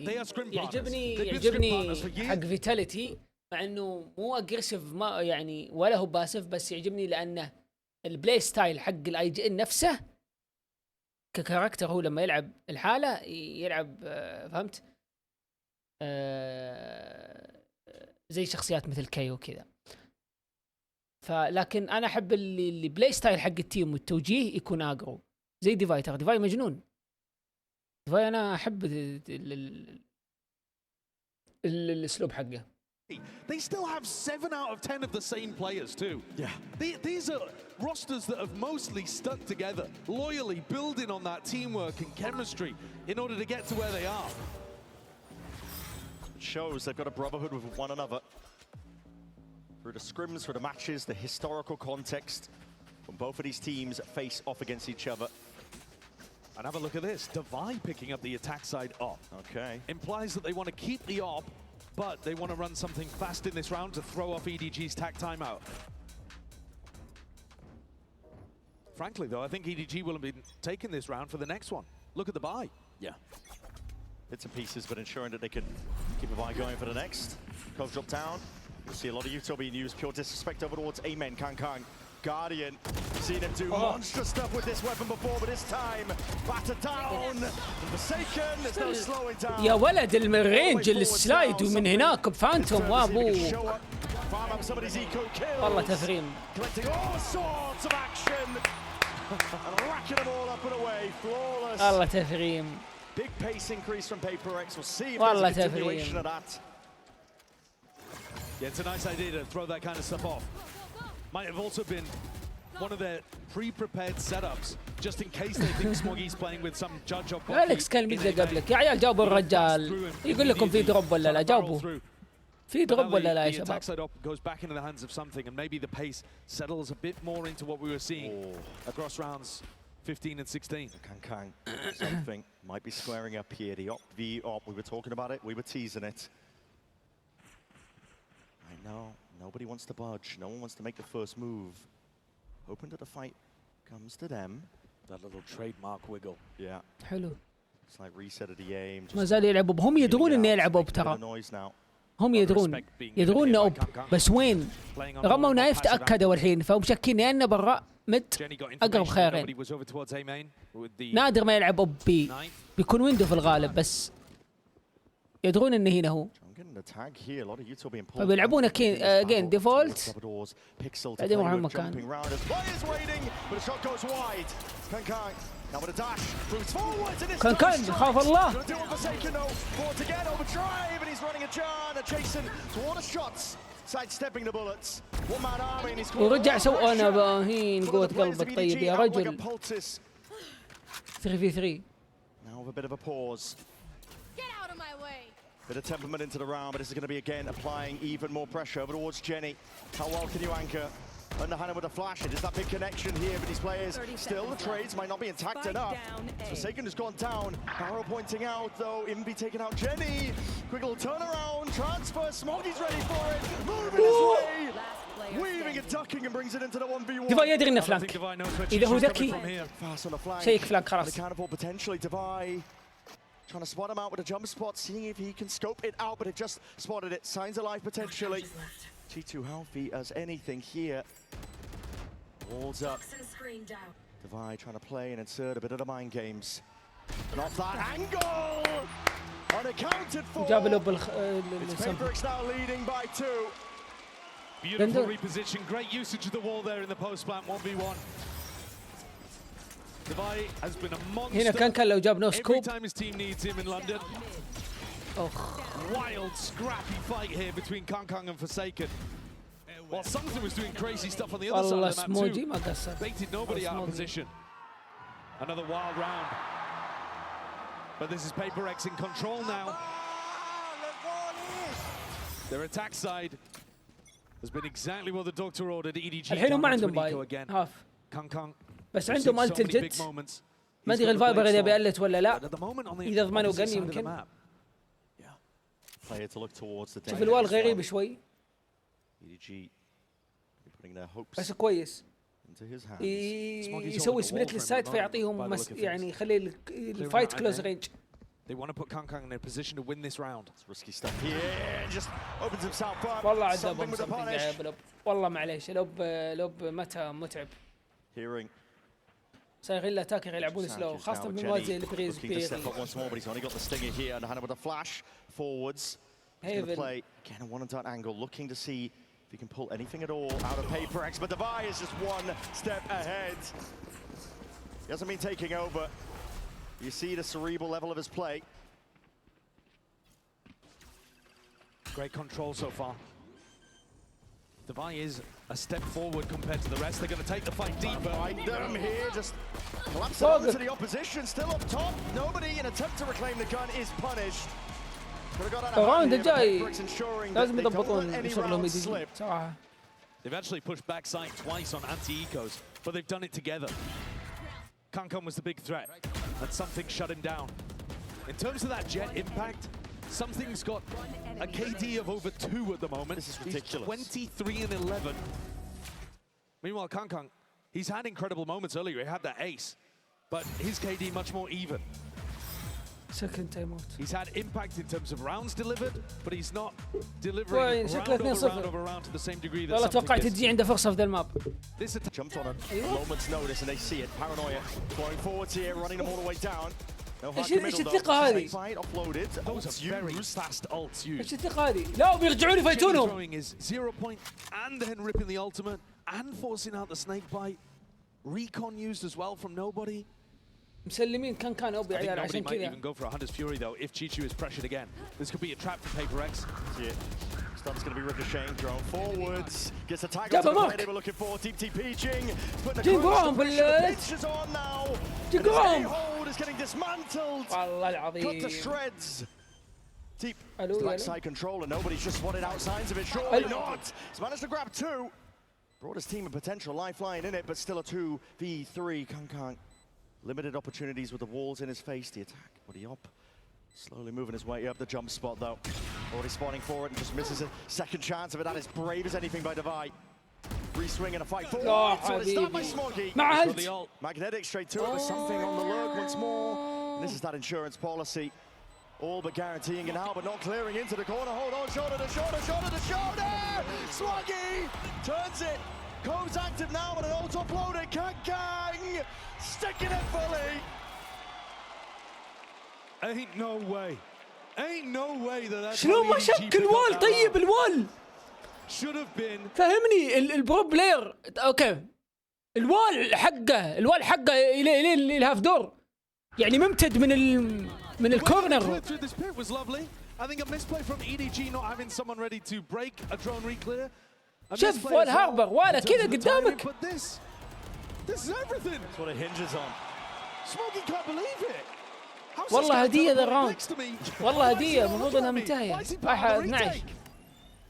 They are scrim partners. يعجبني حق فيتاليتي مع انه مو اجريسيف ما يعني ولا هو باسف، بس يعجبني لانه البلاي ستايل حق الاي جي ان نفسه ككاركتر. هو لما يلعب الحالة يلعب فهمت زي شخصيات مثل كيو وكذا. فلكن انا احب اللي بلاي ستايل حق التيم والتوجيه يكون اجرو زي ديفاي. ترى ديفاي مجنون. ديفاي انا احب الاسلوب حقه. They still have 7 out of 10 of the same players too. Yeah. These are rosters that have mostly stuck together, loyally building on that teamwork and chemistry in order to get to where they are. It shows they've got a brotherhood with one another. Through the scrims, through the matches, the historical context, when both of these teams face off against each other. And have a look at this. Divide picking up the attack side op. Okay. Implies that they want to keep the op, but they want to run something fast in this round to throw off EDG's tack timeout. Frankly, though, I think EDG will have been taking this round for the next one. Look at the buy. Yeah. Bits and pieces, but ensuring that they can keep a buy going for the next. Cove drop down. You'll see a lot of Utah being used. Pure disrespect over towards Amen, Kang. Guardian, seen him do monstrous stuff with this weapon before, but this time, battered down. Forsaken, there's no slowing down. يا ولد الرينج السلايد ومن هناك بفانتوم وابو والله تفريم. Collecting all sorts of action and racking them all up and away. Flawless. والله تفريم. Big pace increase from PaperX. We'll see if والله there's a continuation تفريم. of that. Yeah, it's a nice idea to throw that kind of stuff off. Might have also been one of their pre-prepared setups, just in case they think Smoggy's playing with some judge or أليكس كان ميزة قبلك يا عيال. جاوبوا الرجال. يقول لكم في دروب ولا لا؟ جاوبوا. في دروب ولا لا يا شباب؟ attack side op goes back into the hands of Something, and maybe the pace settles a bit more into what we were seeing across rounds 15 and 16. Kang, Something might be squaring up here. The op, we were talking about it, we were teasing it. I know, nobody wants to budge, no one wants to make the first move. Hoping that the fight comes to them. That little trademark wiggle. Yeah. حلو. It's like reset of the aim. ما زال يلعبوا. هم يدرون إنه يلعبوا ترى. هم يدرون إنه أوب. بس وين؟ رموا نايف تأكدوا الحين، فهم شاكين يا إنه برا مت أقرب خيارين. نادر ما يلعب أوب بي. بيكون ويندو في الغالب، بس يدرون إنه هنا هو. فبيلعبون اجين ديفولت بعدين يروحون مكان. كان يخاف الله. sidestepping the bullets. One man army and he's ورجع سوى انا باهين قوة قلبك طيب يا رجل. 3v3. Now with a bit of a pause. Get out of my way. Bit of temperament into the round, but this is going to be again applying even more pressure over towards Jenny. How well can you anchor? Underhanded with a flash. It is that big connection here, but these players still the trades might not be intact enough. Forsaken has gone down. Barrow pointing out though, Invi taking out Jenny. Quick little turnaround, transfer. Smoggy's ready for it. Moving his way. Weaving and ducking and brings it into the 1v1. ديفاي يدري انه فلانك. اذا هو ذكي شيك فلانك خلاص. Cannibal potentially Divide. Trying to spot him out with a jump spot, seeing if he can scope it out, but it just spotted it. Signs of life potentially. G2 healthy as anything here. Walls up. Divide trying to play and insert a bit of the mind games. And off that angle! Unaccounted for. It's PaperX now leading by 2. Beautiful reposition, great usage of the wall there in the post plant 1v1. Divide has been a monster. هنا كان لو جاب نو سكوب. Every time his team needs him in London. Wild, scrappy fight here between Kang and Forsaken. While Sungton was doing crazy stuff on the other side of the map too. Baited nobody out of position. Another wild round. But this is PaperX in control now. Their attack side has been exactly what the doctor ordered. EDG الحين ما عندهم باي هاف. Kang بس عندهم الت الجت. ما ادري الفايبر اذا بيألت ولا لا. اذا ضمنوا قن يمكن. شوف الوال غريب شوي. بس كويس. يسوي سبليت للسايد فيعطيهم يعني يخلي الفايت كلوز رينج. They want to put Kang in a position to win this round. It's risky stuff here. Just opens himself up. والله عنده بوم والله معليش لوب متى متعب. Hearing. سيغيل اتاكر يلعبون سلو خاصة من موازي البريز بيري. Once more, but he's only got the stinger here and Hannah with a flash forwards. He's going to play again a one-and-done angle, looking to see if he can pull anything at all out of PaperX. But Divide is just one step ahead. He hasn't been taking over. You see the cerebral level of his play. Great control so far. Divide is a step forward compared to the rest. They're going to take the fight deeper. Find them here, just collapse over to the opposition. Still up top. Nobody in attempt to reclaim the gun is punished. الراوند الجاي لازم يضبطون شغلهم يدي صراحة. They've actually pushed backside twice on anti-ecos, but they've done it together. Kang was the big threat, and something shut him down. In terms of that jet impact, something's got a KD of over 2 at the moment. This is ridiculous. He's 23 and 11. Meanwhile, Kang, he's had incredible moments earlier. He had that ace, but his KD much more even. Second time out. He's had impact in terms of rounds delivered, but he's not delivering round over round to the same degree that والله توقعت تجي عنده فرصة في ذا الماب. This jumped on a moment's notice and they see it. Paranoia flowing forwards here, running them all the way down. ايش الثقة هذه؟ Those are very fast ults used. ايش الثقة هذه؟ لا بيرجعون يفايتونهم. Throwing his 0 point and then ripping the ultimate and forcing out the snake bite. Recon used as well from nobody. مسلمين كان اوبي عيال عشان كذا. Nobody might even go for a Hunter's Fury though if Chi-Chu is pressured again. This could be a trap for PaperX. Yeah. Stun's going to be ricocheting, drone forwards. Gets a tag onto the play they were looking for. Deep TP-ching. جيبهم بالله. Pitch is on now. جيبهم. Hold is getting dismantled. والله العظيم. Cut to shreds. Deep. Black side control and nobody's just spotted out signs of it. Surely not. He's managed to grab 2. Brought his team a potential lifeline in it, but still a 2v3. Kang. Limited opportunities with the walls in his face. The attack, body up. Slowly moving his way up the jump spot though. Already spawning for it and just misses a second chance of it. That is brave as anything by Divide. Re-swing and a fight forward. So it's stopped by Smoggy. Magnetic straight to it. There's something on the lurk once more. And this is that insurance policy. All but guaranteeing it now, but not clearing into the corner. Hold on, shoulder to shoulder, shoulder to shoulder. Smoggy turns it. Code's active now and an ult uploaded. Kang sticking it fully. Ain't no way. Ain't no way that شلون ما شك الوال طيب الوال. Should have been. فهمني البرو بلاير اوكي. الوال حقه الى الهاف دور. يعني ممتد من الكورنر. I think a misplay from EDG not having someone ready to break a drone reclear. A شوف misplay as well والهاربر وانا in terms كذا of the timing, قدامك. But this is everything. That's what it hinges on. Smokey can't believe it. How's والله this guy هدية ذا right الراوند. next to me? والله Why is he هدية all المفروض looking انها at me? منتهية. Why is he part of رايحة the 12. retake?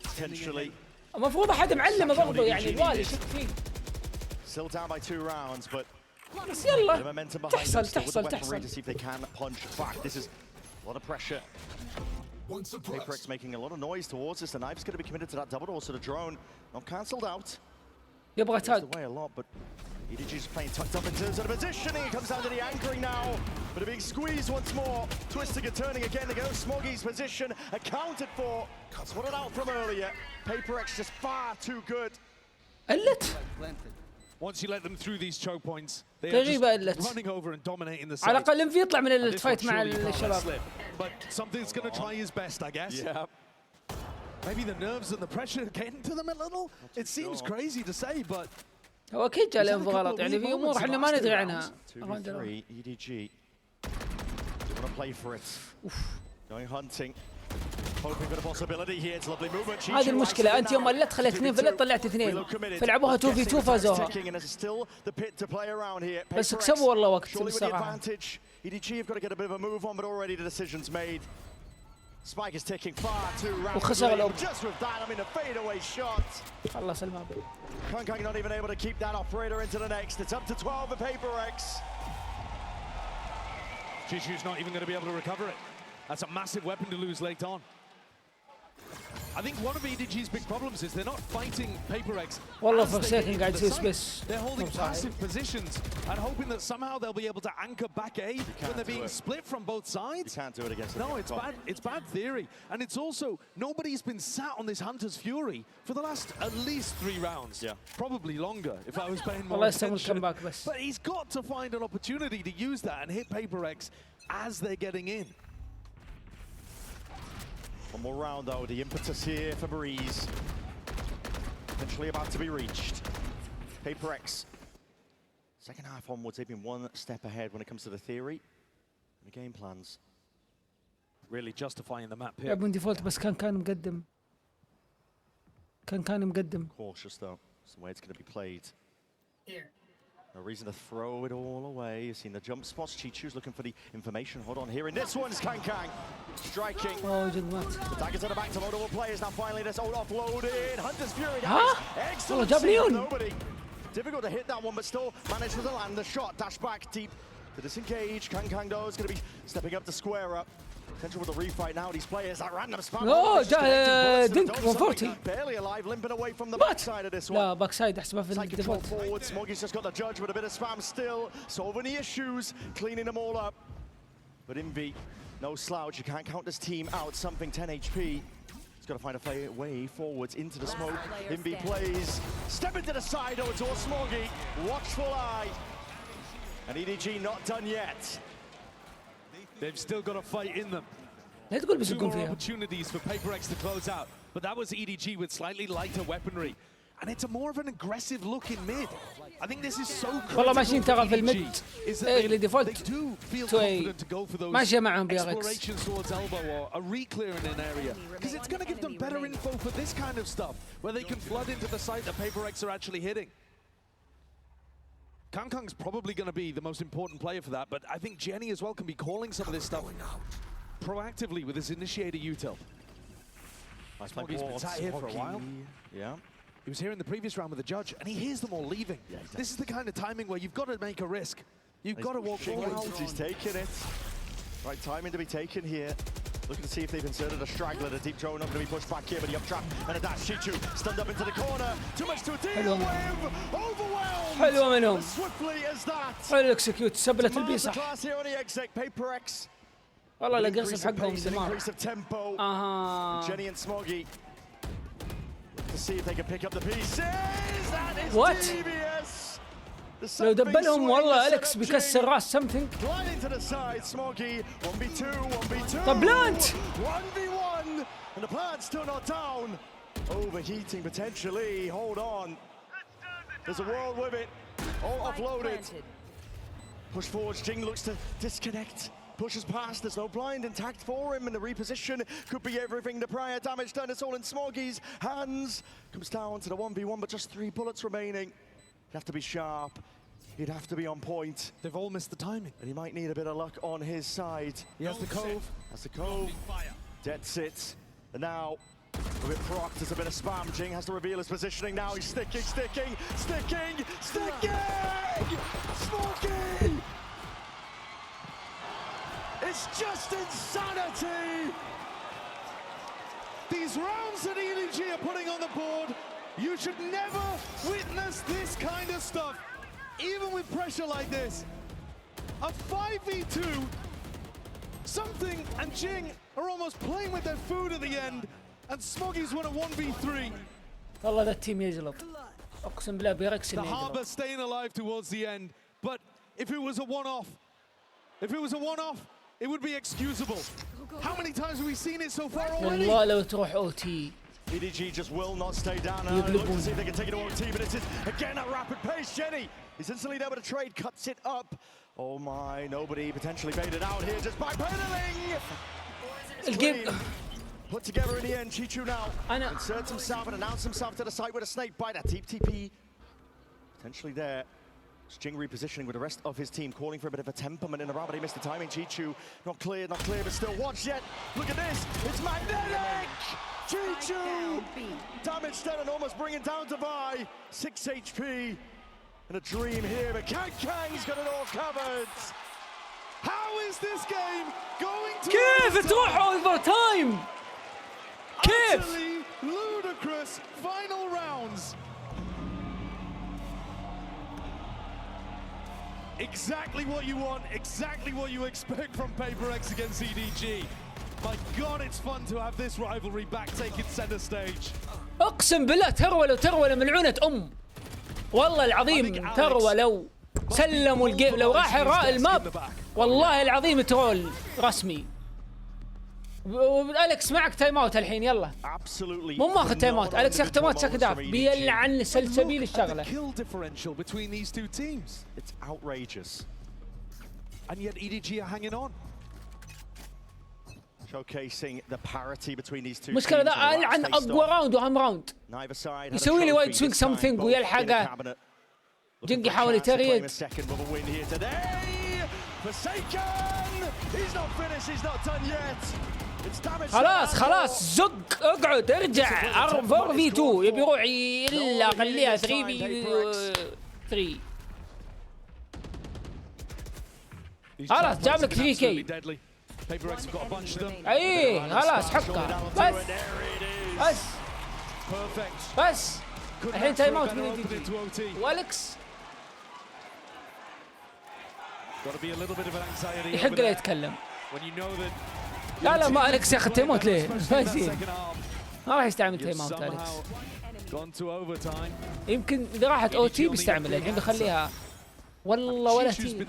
Potentially المفروض احد معلمه برضه يعني الوالي شك فيه. still down by 2 rounds, but بس the يلا momentum behind تحصل them still with the weaponry تحصل. to see if they can punch back. This is a lot of pressure. PaperX making a lot of noise towards us. The knife's going to be committed to that double door, so the drone not cancelled out. يبغى Goes تاج. away a lot, but EDG's playing tucked up in terms of the positioning. It comes down to the anchoring now, but being squeezed once more. Twisting and turning again to go. Smoggy's position accounted for. Spotted out from earlier. PaperX just far too good. قلت Once you let them through these choke points, they are تقريبا قلت. just running over and dominating the side. على الاقل انفي يطلع من And this one الفايت مع surely you can't let الشباب. slip. But something's going to try his best, I guess. Yeah. Maybe the nerves and the pressure getting to them a little. It seems crazy to say, but هو اكيد جاء He's had a الانف couple غلط of يعني weak في امور moments in احنا the ما last ندري 2 عنها. 2v3, EDG. Want to play for it. Going hunting. Hoping for the possibility here. It's a lovely movement. هذه المشكلة أنت يوم قلت خليت اثنين فلت طلعت اثنين فلعبوها 2v2 فازوها بس كسبوا والله وقت الصراحة. EDG have got to get a bit of a move on, but already the decision's made. Spike is taking far too rapidly. وخسر الأوب. Just with that, I mean, a fadeaway shot. خلص الماب. Kang not even able to keep that operator into the next. It's up to 12 for PaperX. Jishu's not even going to be able to recover it. That's a massive weapon to lose late on. I think one of EDG's big problems is they're not fighting PaperX. والله as they فرسيكن get قاعد into the يسوي site. سبيس. They're holding مو صحيح. passive positions and hoping that somehow they'll be able to anchor back A when they're do being it. split from both You sides. can't do it against No, it's bad theory. And it's also, nobody's been sat on this Hunter's Fury for the last at least 3 rounds. Yeah. Probably longer if I was paying more والله يستاهل attention. الكمباك بس. But he's got to find an opportunity to use that and hit PaperX as they're getting in. One more round though, the impetus here for Breeze. Potentially about to be reached. PaperX. Second half onwards, they've been one step ahead when it comes to the theory and the game plans. Really justifying the map here. يلعبون ديفولت بس كان مقدم. كان مقدم. Cautious though, it's the way it's going to be played. No reason to throw it all away. You've seen the jump spots. Chichu's looking for the information. Hold on here. And this one's Kang. Striking. اوه جد مات. Daggers at the back to multiple players. Now finally this old offloaded. Hunter's Fury. Huh? Excellent. والله جاب ليون. Nobody. Difficult to hit that one, but still managed to land the shot. Dash back deep to disengage. Kang though is going to be stepping up to square up. Potential with the refight now. These players, that random spam. Oh, Just connecting bullets to the Dink dome. 140. Something barely alive, limping away from the What? backside of this one. لا باك سايد احسبها في Tight control الديفولت. forward. Smoggy's just got the judge with a bit of spam still. Solving the issues, cleaning them all up. But Envy, no slouch. You can't count this team out. Something 10 HP. He's got to find a way forwards into the smoke. Envy plays. Step into the side. Oh, it's all Smoggy. Watchful eye. And EDG not done yet. They've still got a fight in them. لا تقول 2 بيسقون more فيها. opportunities for PaperX to close out, but that was EDG with slightly lighter weaponry. And it's a more of an aggressive look in mid. I think this is so critical والله ماشيين for ترى في EDG, الميد. is that إيه they اللي ديفولت. do feel to a- confident to go for those ماشية معهم بياركس. explorations towards elbow or a re-clear in an area. Because it's going to give them better info for this kind of stuff, where they can flood into the site that PaperX are actually hitting. Kang's probably going to be the most important player for that, but I think Jenny as well can be calling some of this stuff proactively with his initiator util. Nice Smoggy's been sat here for a while. Yeah. He was here in the previous round with the judge, and he hears them all leaving. Yeah, he This is the kind of timing where you've got to make a risk. You've got to walk pushing forward. out. He's taking it. Right timing to be taken here. Looking to see if they've inserted a straggler. The deep drone not going to be pushed back here, but the up trap and a dash. Chichu stunned up into the corner. Too much to deal with. Overwhelmed. حلوة منهم. As swiftly as that. حلو الاكسكيوت سبلت البي Master صح. class here on the exec. PaperX. والله Increase الاجريسيف of حقهم pace and دمار. increase of tempo. اها. Jenny and Smoggy. To see if they can pick up the pieces. That is What? devious. The لو something دبلهم swing, والله the اليكس setup بيكسر change. راس سمثينج. Gliding to the side, Smoggy. 1v2, 1v2. طب بلانت. 1v1. And the plant's still not down. Overheating potentially. Hold on. There's a world with it. All offloaded. Push forward. Jing looks to disconnect. Pushes past, there's no blind intact for him, and the reposition could be everything. The prior damage done, it's all in Smoggy's hands. Comes down to the 1v1, but just 3 bullets remaining. He'd have to be sharp. He'd have to be on point. They've all missed the timing. And he might need a bit of luck on his side. He has the cove. That's the cove. Dead sits. And now, a bit proc, there's a bit of spam. Jing has to reveal his positioning now. He's sticking! Smoky! It's just insanity! These rounds that EDG are putting on the board, you should never witness this kind of stuff. Even with pressure like this. A 5v2, something and Jing are almost playing with their food at the end, and Smoggy's won a 1v3. والله ذا التيم يجلط. اقسم بالله بيركس The Harbour staying alive towards the end, but if it was a one-off, it would be excusable. How many times have we seen it so far already? والله لو تروح OT. EDG just will not stay down now. Look to see if they can take it to OT, but it's again at rapid pace. Jenny is instantly there with a trade, cuts it up. Oh my, nobody potentially baited out here, just backpedaling. الجيم Put together in the end, Chichu now inserts himself and announces himself to the side with a snake bite. That deep TP potentially there. Jing repositioning with the rest of his team, calling for a bit of a temperament in the round, but he missed the timing. Chichu not clear, but still watch yet. Look at this, it's magnetic! Chichu! Damage done and almost bringing down to Vi. 6 HP and a dream here, but Kang's got it all covered. How is this game going to كيف تروح اوفر تايم؟ كيف؟ Utterly ludicrous final rounds. Exactly what you want, exactly what you expect from PaperX against EDG. My God, it's fun to have this rivalry back taking center stage. اقسم بالله ترولة ملعونة والله العظيم تروى لو سلموا الجيم لو راح الماب والله العظيم ترول رسمي. أليكس معك تايم اوت الحين يلا. مو ماخذ تايم اوت، أليكس ياخذ تايم اوت سكند هاف بيلعن سلسبيل الشغلة. Kill differential between these two teams. It's outrageous. And yet EDG are hanging on. Showcasing the parity between these two مشكلة ذا teams. ألعن أقوى راوند وأهم راوند. يسوي لي وايد سوينج سمثينج ويلحقه. جنج يحاول يتريد. خلاص زق اقعد ارجع 4v2 يبي يروح الا خليها 3v3. خلاص جاب لك 3k. اي خلاص حقها بس الحين تايم اوت من EDG والكس يحق له يتكلم. لا ما أليكس ياخذ تايم اوت ليه؟ ما يصير ما راح يستعمل تايم اوت أليكس. يمكن إذا راحت OT بيستعملها الحين بخليها والله ولا تي.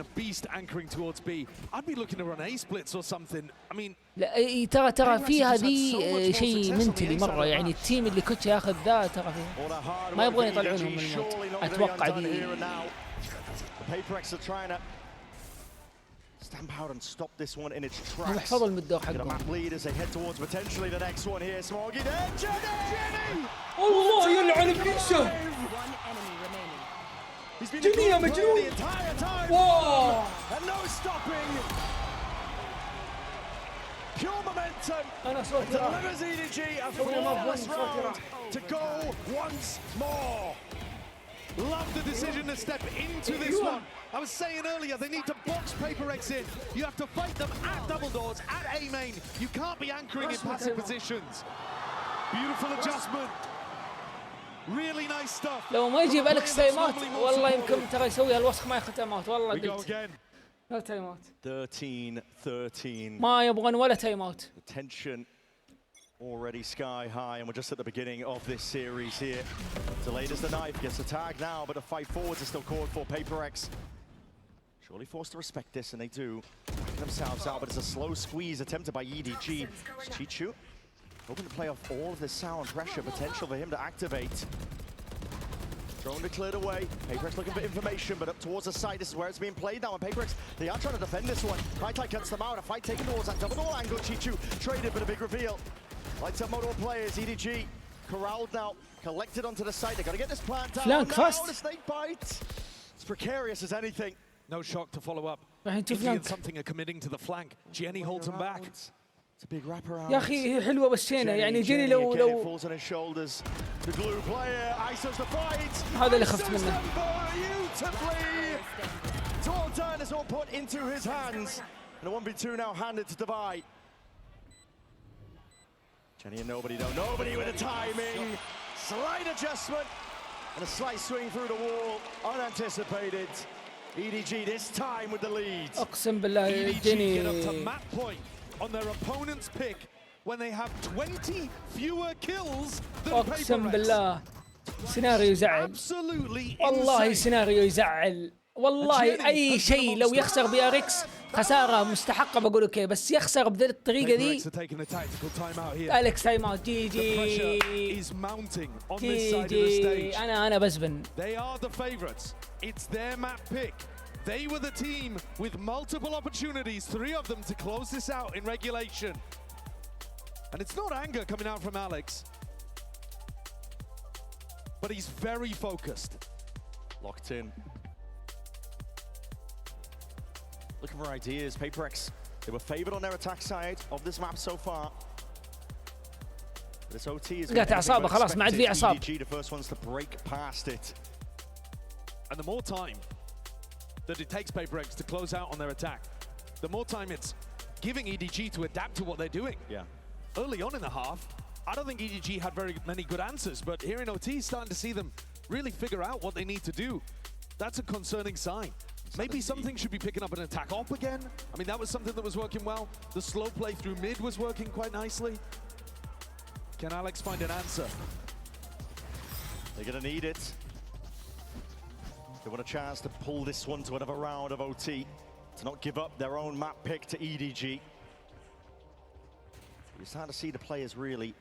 لا ترى فيها ذي شيء منتلي مرة يعني التيم اللي كنت ياخذ ذا ترى فيها ما يبغون يطلعونهم من الموت أتوقع ذي. Stamp out and stop this one in its tracks. هم يحفظوا المدة حقهم. Map lead as they head towards potentially the next one here. Smoggy there, Jenny! الله يلعن بيشه. جيني يا مجنون. واو. And no stopping. Pure momentum. أنا صوتي راح. Delivers EDG a flawless round to go once more. Love the decision to step into this one. I was saying earlier, they need to box PaperX in. You have to fight them at double doors, at A main. You can't be anchoring in passive positions. Beautiful adjustment. Really nice stuff. لو ما يجيب أليكس تايمات والله يمكن ترى يسويها الوسخ ما ياخذ تايمات والله قلت. لا تايمات. 13-13. ما يبغون ولا تايمات. Tension already sky high, and we're just at the beginning of this series here. Delayed as the knife gets a tag now, but the fight forwards is still called for PaperX. Surely forced to respect this, and they do. Backing themselves out, but it's a slow squeeze attempted by EDG. Chichu hoping to play off all of this sound pressure potential for him to activate. Drone declared away. PaperX looking for information, but up towards the side, this is where it's being played now. And PaperX, they are trying to defend this one. Right cuts them out. A fight taken towards that double door angle. Chichu traded for the big reveal. Lights up Motor players. EDG corralled now, collected onto the side. They got to get this plant down. Flank now fast. the snake bite. It's precarious as anything. No shock to follow up. رايحين تو Izzy and فلانك. something are committing to the flank. Jenny holds him back. It's a big wraparound. يا اخي هي حلوه بس هنا يعني جيني Jenny again, it لو falls on his shoulders. The glue player, ISOs the fight. هذا اللي خفت منه. Beautifully. So all done is all put into his hands. And a 1v2 now handed to Divide. Jenny and nobody though. Nobody with the timing. Slight adjustment. And a slight swing through the wall. Unanticipated. EDG this time with the lead. اقسم بالله EDG جيني get up to map point on their opponent's pick when they have 20 fewer kills than اقسم PaperX. بالله سيناريو يزعل Absolutely والله insane. سيناريو يزعل والله اي شيء لو يخسر باركس خساره مستحقه بقول اوكي بس يخسر بذي الطريقه ذي PaperX are taking a tactical timeout here. اليكس تايم اوت جي The pressure جي is mounting on this جي side of the جي stage. انا بزبن They are the favorites. It's their map pick. They were the team with multiple opportunities, 3 of them to close this out in regulation. And it's not anger coming out from Alex, but he's very focused. Locked in. Looking for ideas. PaperX, they were favored on their attack side of this map so far. This OT is قاعد اعصابه خلاص ما عاد في اعصاب. EDG, the first ones to break past it. And the more time that it takes PaperX to close out on their attack, the more time it's giving EDG to adapt to what they're doing. Yeah. Early on in the half, I don't think EDG had very many good answers, but here in OT, starting to see them really figure out what they need to do. That's a concerning sign. Maybe something should be picking up an attack op again. I mean, that was something that was working well. The slow play through mid was working quite nicely. Can Alex find an answer? They're going to need it. They want a chance to pull this one to another round of OT, to not give up their own map pick to EDG. We're starting to see the players really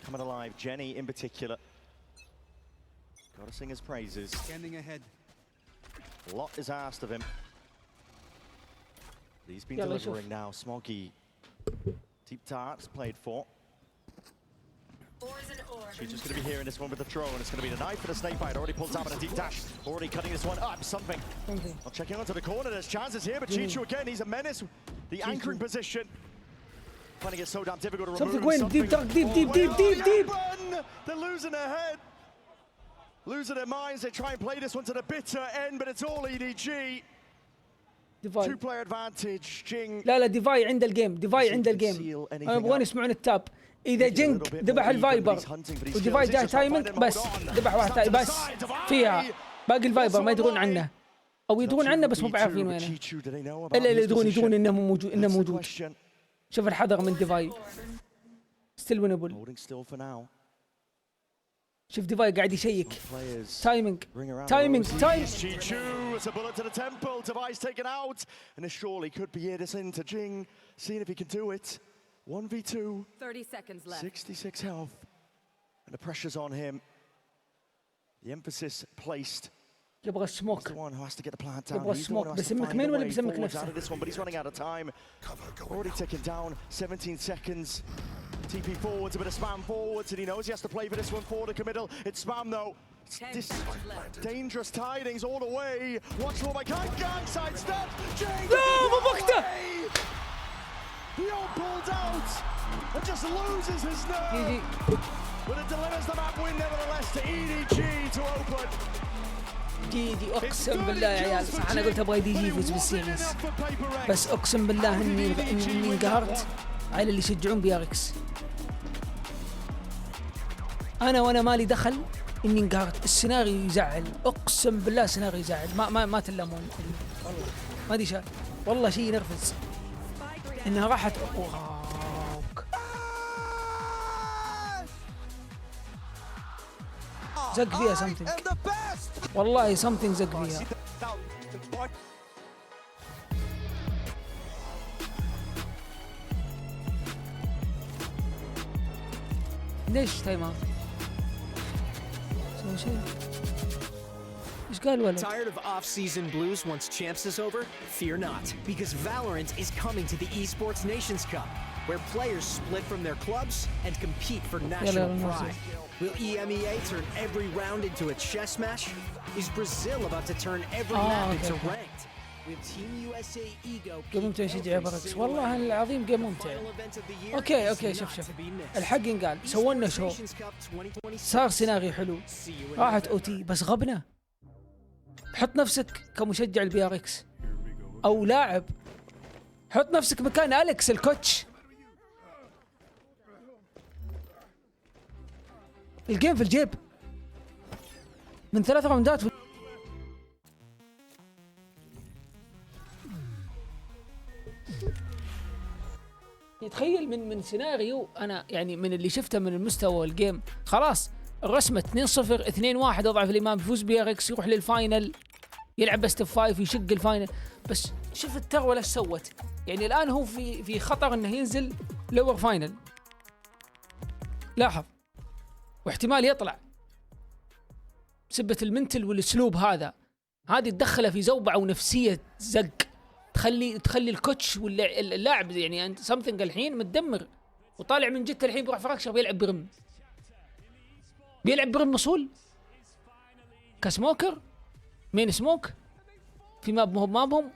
coming alive. Jenny in particular. Got to sing his praises. Standing ahead. A lot is asked of him. He's been يلا delivering now. Smoggy. Deep darts played for. She's just going to be here in this one with the drone. It's going to be the knife for the snake bite. Already pulls out on a deep dash. Already cutting this one up. Something. Not checking onto the corner. There's chances here, but Chichu again. He's a menace. The anchoring position. Finding it so damn difficult to remove. Something went deep, deep. They're losing their head. Losing their minds. They try and play this one to the bitter end, but it's all EDG. ديفاي Two-player advantage. Jing. لا ديفاي عند الجيم ديفاي عند الجيم انا ابغون يسمعون التاب اذا جنك ذبح الفايبر وديفاي جاي تايمنج بس ذبح واحد بس فيها باقي الفايبر ما يدرون عنه او يدرون عنه بس مو بعارفين وينه الا اللي يدرون انه موجود انه موجود شوف الحذر من ديفاي ستيل وينبل شوف ديفاي قاعد يشيك تايمينج Chichu, it's a bullet to the temple. Device taken out, and this surely could be it. It's into Jing, seeing if he can do it. 1v2. 30 seconds left. 66 health, and the pressure's on him. The emphasis placed. يبغى السموك He's the one who has to get the plant down. يبغى He's the one السموك who has to بسمك find مين a ولا way بسمك forwards out نفسه of this one, but he's running out of time. Already taken down. 17 seconds. TP forwards, a bit of spam forwards, and he knows he has to play for this one for the committal. It's spam though. This dangerous tidings all the way. Watch for my gang sidestep. He all pulled out and just loses his nerve. But it delivers the map win nevertheless to EDG to open. دي اقسم بالله يا عيال صح انا قلت ابغى دي جي يفوز بالسيريز بس اقسم بالله اني انقهرت على اللي يشجعون بياركس انا وانا مالي دخل اني انقهرت السيناريو يزعل اقسم بالله سيناريو يزعل ما تلمون والله ما ادري شا والله شيء ينرفز انها راحت زق فيها something والله something زق فيها ليش تايم اوت؟ سوي شيء قال ولد؟ Tired of off-season blues once champs is over? Fear not, because Valorant is coming to the Esports Nations Cup, where players split from their clubs and compete for national pride. Will EMEA turn every round into a chess match? Is Brazil about to turn every map into ranked? Will Team USA Ego جيم ممتع يشجع بركس، والله العظيم جيم ممتع. اوكي شوف الحق ينقال، سوينا شو، صار سيناريو حلو، راحت او تي، بس غبنا. حط نفسك كمشجع البي ار اكس او لاعب، حط نفسك مكان اليكس الكوتش. الجيم في الجيب من 3 راوندات. يتخيل من سيناريو انا يعني من اللي شفته من المستوى الجيم، خلاص الرسمة 2-0 2-1، اضعف الامام، يفوز بي ار اكس، يروح للفاينل، يلعب بست اوف 5 ويشق الفاينل. بس شوف التروة ايش سوت، يعني الان هو في خطر انه ينزل لور فاينل، لاحظ، واحتمال يطلع بسبة المنتل والاسلوب هذا. هذه تدخله في زوبعة ونفسية زق، تخلي الكوتش واللاعب يعني انت سمثينج الحين متدمر، وطالع من جدة الحين بيروح فراكشر بيلعب برم مصول كسموكر مين سموك في مابهم.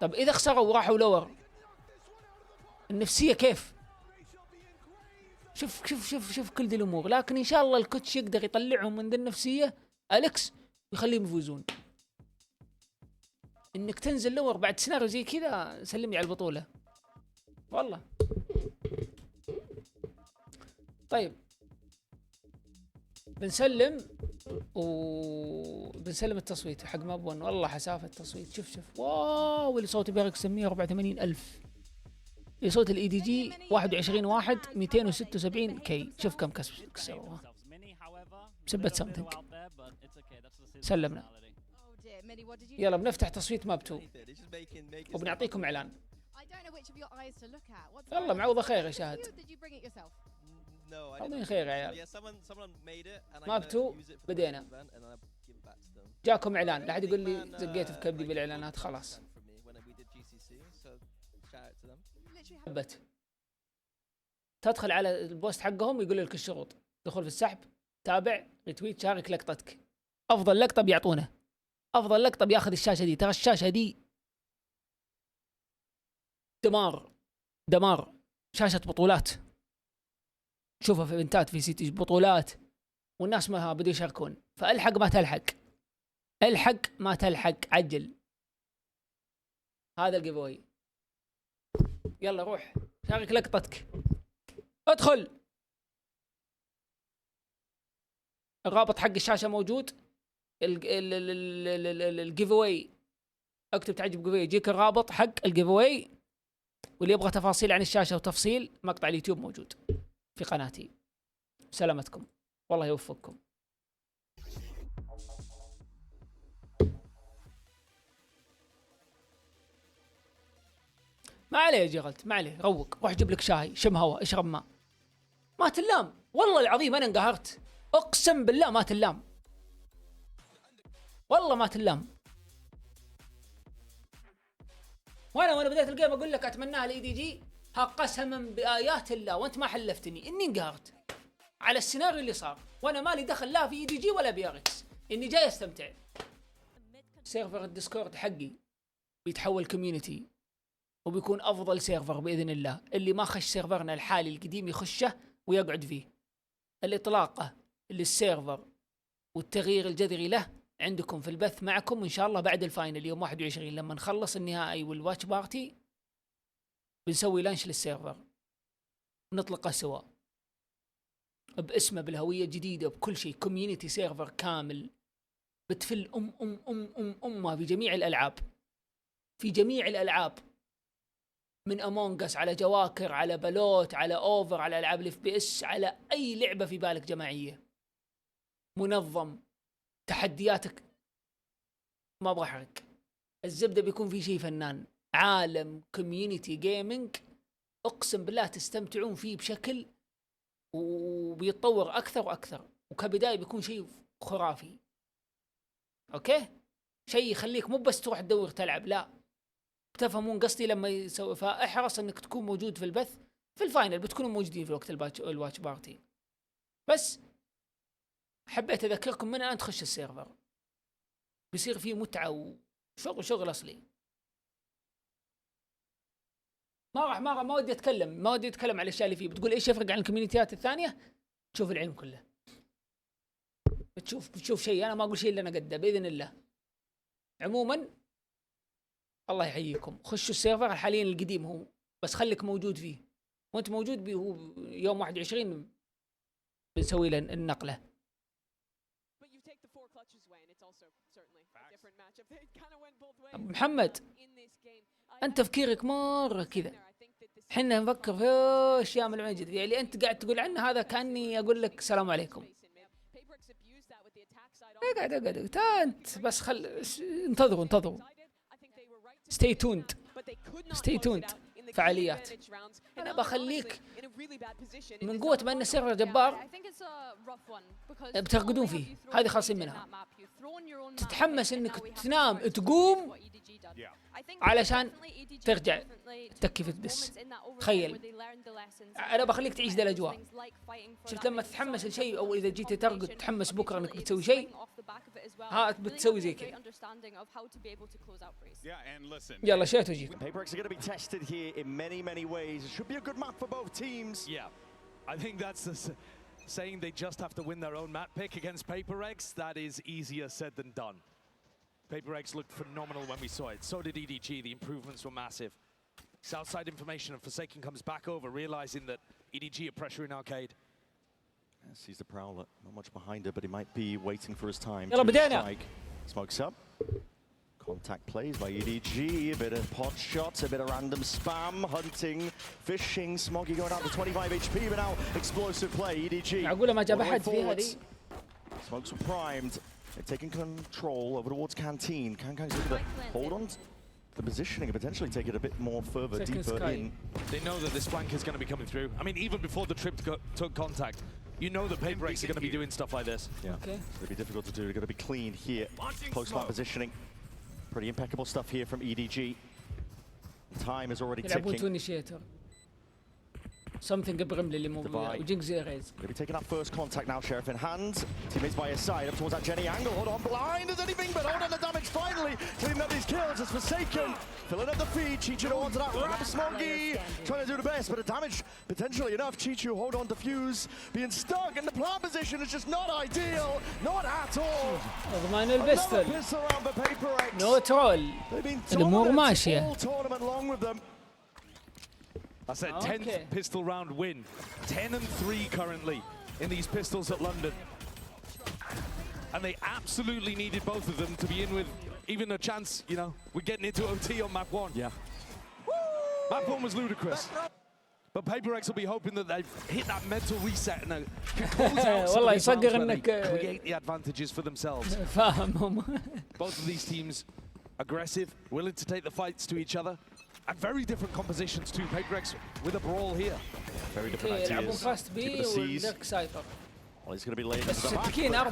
طب اذا خسروا وراحوا لور، النفسية كيف؟ شوف كل ذي الامور. لكن ان شاء الله الكوتش يقدر يطلعهم من ذي النفسية اليكس ويخليهم يفوزون. انك تنزل لور بعد سيناريو زي كذا، سلمني على البطولة والله. طيب بنسلم التصويت حق مابون. والله حسافة التصويت، شوف واو، اللي صوت بيركس 184,000، اللي صوت الاي دي جي 21 276 كي. شوف كم كسروها بسبة سمثينج. سلمنا. يلا بنفتح تصويت ماب 2 وبنعطيكم اعلان. يلا معوضة خير يا شاهد. الله خير يا عيال. ماب 2 بدينا. جاكم اعلان، لا احد يقول لي زقيت في كبدي بالاعلانات، خلاص. حبت تدخل على البوست حقهم يقول لك الشروط: دخول في السحب، تابع، ريتويت، شارك لقطتك. افضل لقطة بيعطونه، افضل لقطة بياخذ الشاشة دي. ترى الشاشة دي دمار، شاشة بطولات. شوفها في ايفنتات، في سيتي بطولات، والناس ما بدوا يشاركون. فالحق ما تلحق، عجل. هذا الجيف اواي. يلا روح شارك لقطتك، ادخل. الرابط حق الشاشة موجود. الجيف اواي، اكتب تعجب جيف اواي، يجيك الرابط حق الجيف اواي. واللي يبغى تفاصيل عن الشاشة وتفصيل، مقطع اليوتيوب موجود في قناتي. سلامتكم، والله يوفقكم. ما عليه يا جغلت، ما عليه، روق، روح جيب لك شاي، شم هوا، اشرب ماء. ما تلام، والله العظيم انا انقهرت، اقسم بالله ما تلام، والله ما تلام. وانا بديت الجيم اقول لك اتمناها الاي دي جي، ها قسما بايات الله وانت ما حلفتني اني انقهرت على السيناريو اللي صار، وانا مالي دخل لا في اي دي جي ولا بي ار اكس، اني جاي استمتع. سيرفر الديسكورد حقي بيتحول كوميونتي، وبيكون افضل سيرفر باذن الله. اللي ما خش سيرفرنا الحالي القديم يخشه ويقعد فيه. الاطلاقه للسيرفر والتغيير الجذري له عندكم في البث معكم ان شاء الله بعد الفاينل يوم 21 لما نخلص النهائي والواتش بارتي، بنسوي لانش للسيرفر، نطلقه سوا باسمه بالهوية الجديدة بكل شيء، كوميونيتي سيرفر كامل بتفل أمها في جميع الألعاب، في جميع الألعاب، من أمونج أس على جواكر على بلوت على أوفر على ألعاب الاف بي اس، على أي لعبة في بالك جماعية، منظم، تحدياتك. ما أبغى أحرق، الزبدة بيكون في شيء فنان، عالم كوميونيتي جيمنج أقسم بالله تستمتعون فيه بشكل، وبيتطور أكثر وأكثر، وكبداية بيكون شيء خرافي. اوكي، شيء يخليك مو بس تروح تدور تلعب، لا تفهمون قصدي لما يسوي. فاحرص انك تكون موجود في البث. في الفاينل بتكونوا موجودين في وقت الواتش بارتي. بس حبيت اذكركم من الان تخش السيرفر، بيصير فيه متعة وشغل اصلي. ما ودي اتكلم على الاشياء اللي فيه. بتقول ايش يفرق عن الكوميونيتيات الثانيه؟ تشوف العلم كله، بتشوف شيء. انا ما اقول شيء اللي انا قده باذن الله. عموما الله يحييكم، خشوا السيرفر حاليا القديم هو، بس خليك موجود فيه، وانت موجود به. هو يوم 21 بنسوي له النقله. أبو محمد انت تفكيرك مره كذا، حنا نفكر في اشياء من العجد اللي انت قاعد تقول عنه. هذا كاني اقول لك السلام عليكم. اقعد انت بس انتظروا stay tuned فعاليات. انا بخليك من قوة ما ان السيرفر جبار بترقدون فيه، هذه خاصين منها. تتحمس انك تنام تقوم علشان ترجع تكي في الدس. تخيل، انا بخليك تعيش ذا الاجواء. شفت لما تتحمس لشيء او اذا جيت ترقد تتحمس بكره انك بتسوي شيء، ها بتسوي زي كذا. يلا شيت وجيك. PaperX are going to be tested here in many ways. It should be a good map for both teams. Yeah, I think that's saying they just have to win their own map pick against PaperX. That is easier said than done. PaperX looked phenomenal when we saw it. So did EDG. The improvements were massive. Southside information, and Forsaken comes back over, realizing that EDG are pressuring Arcade. Sees the Prowler, not much behind it, but he might be waiting for his time to strike. Smokes up. Contact plays by EDG, a bit of pot shots, a bit of random spam, hunting, fishing. Smoggy going out to 25 HP, but now explosive play. EDG. Smokes were primed. They're taking control over towards Canteen. Kankang's looking to hold on to the positioning and potentially take it a bit more further, deeper in. They know that this flank is going to be coming through. I mean, even before the trip took contact, you know that PaperX are going to be doing stuff like this. Yeah, okay. It's going to be difficult to do. They're going to be clean here. Post-plant positioning. Pretty impeccable stuff here from EDG. Time is already ticking. Something Brimley اللي مو وجينك زي ريز. Gonna be taking that first contact now, Sheriff in hand. Teammates by his side up towards that Jenny angle. Hold on, blind as anything, but hold on, the damage finally cleaning up these kills. It's Forsaken filling up the feed. Chichu onto that wrap. Smoggy trying to do the best, but the damage potentially enough. Chichu hold on to Fuse, being stuck in the plant position is just not ideal, not at all. Another pistol round for PaperX. No troll. They've been all tournament long with them. That's a 10th pistol round win. 10-3 currently in these pistols at London. And they absolutely needed both of them to be in with even a chance, you know. We're getting into OT on map 1. Yeah. Map 1 was ludicrous. But PaperX will be hoping that they've hit that mental reset and can close out some of these rounds where they create the advantages for themselves. Both of these teams aggressive, willing to take the fights to each other. And very different compositions too. PaperX with a brawl here. Very different ideas. Well, he's going to be laying into the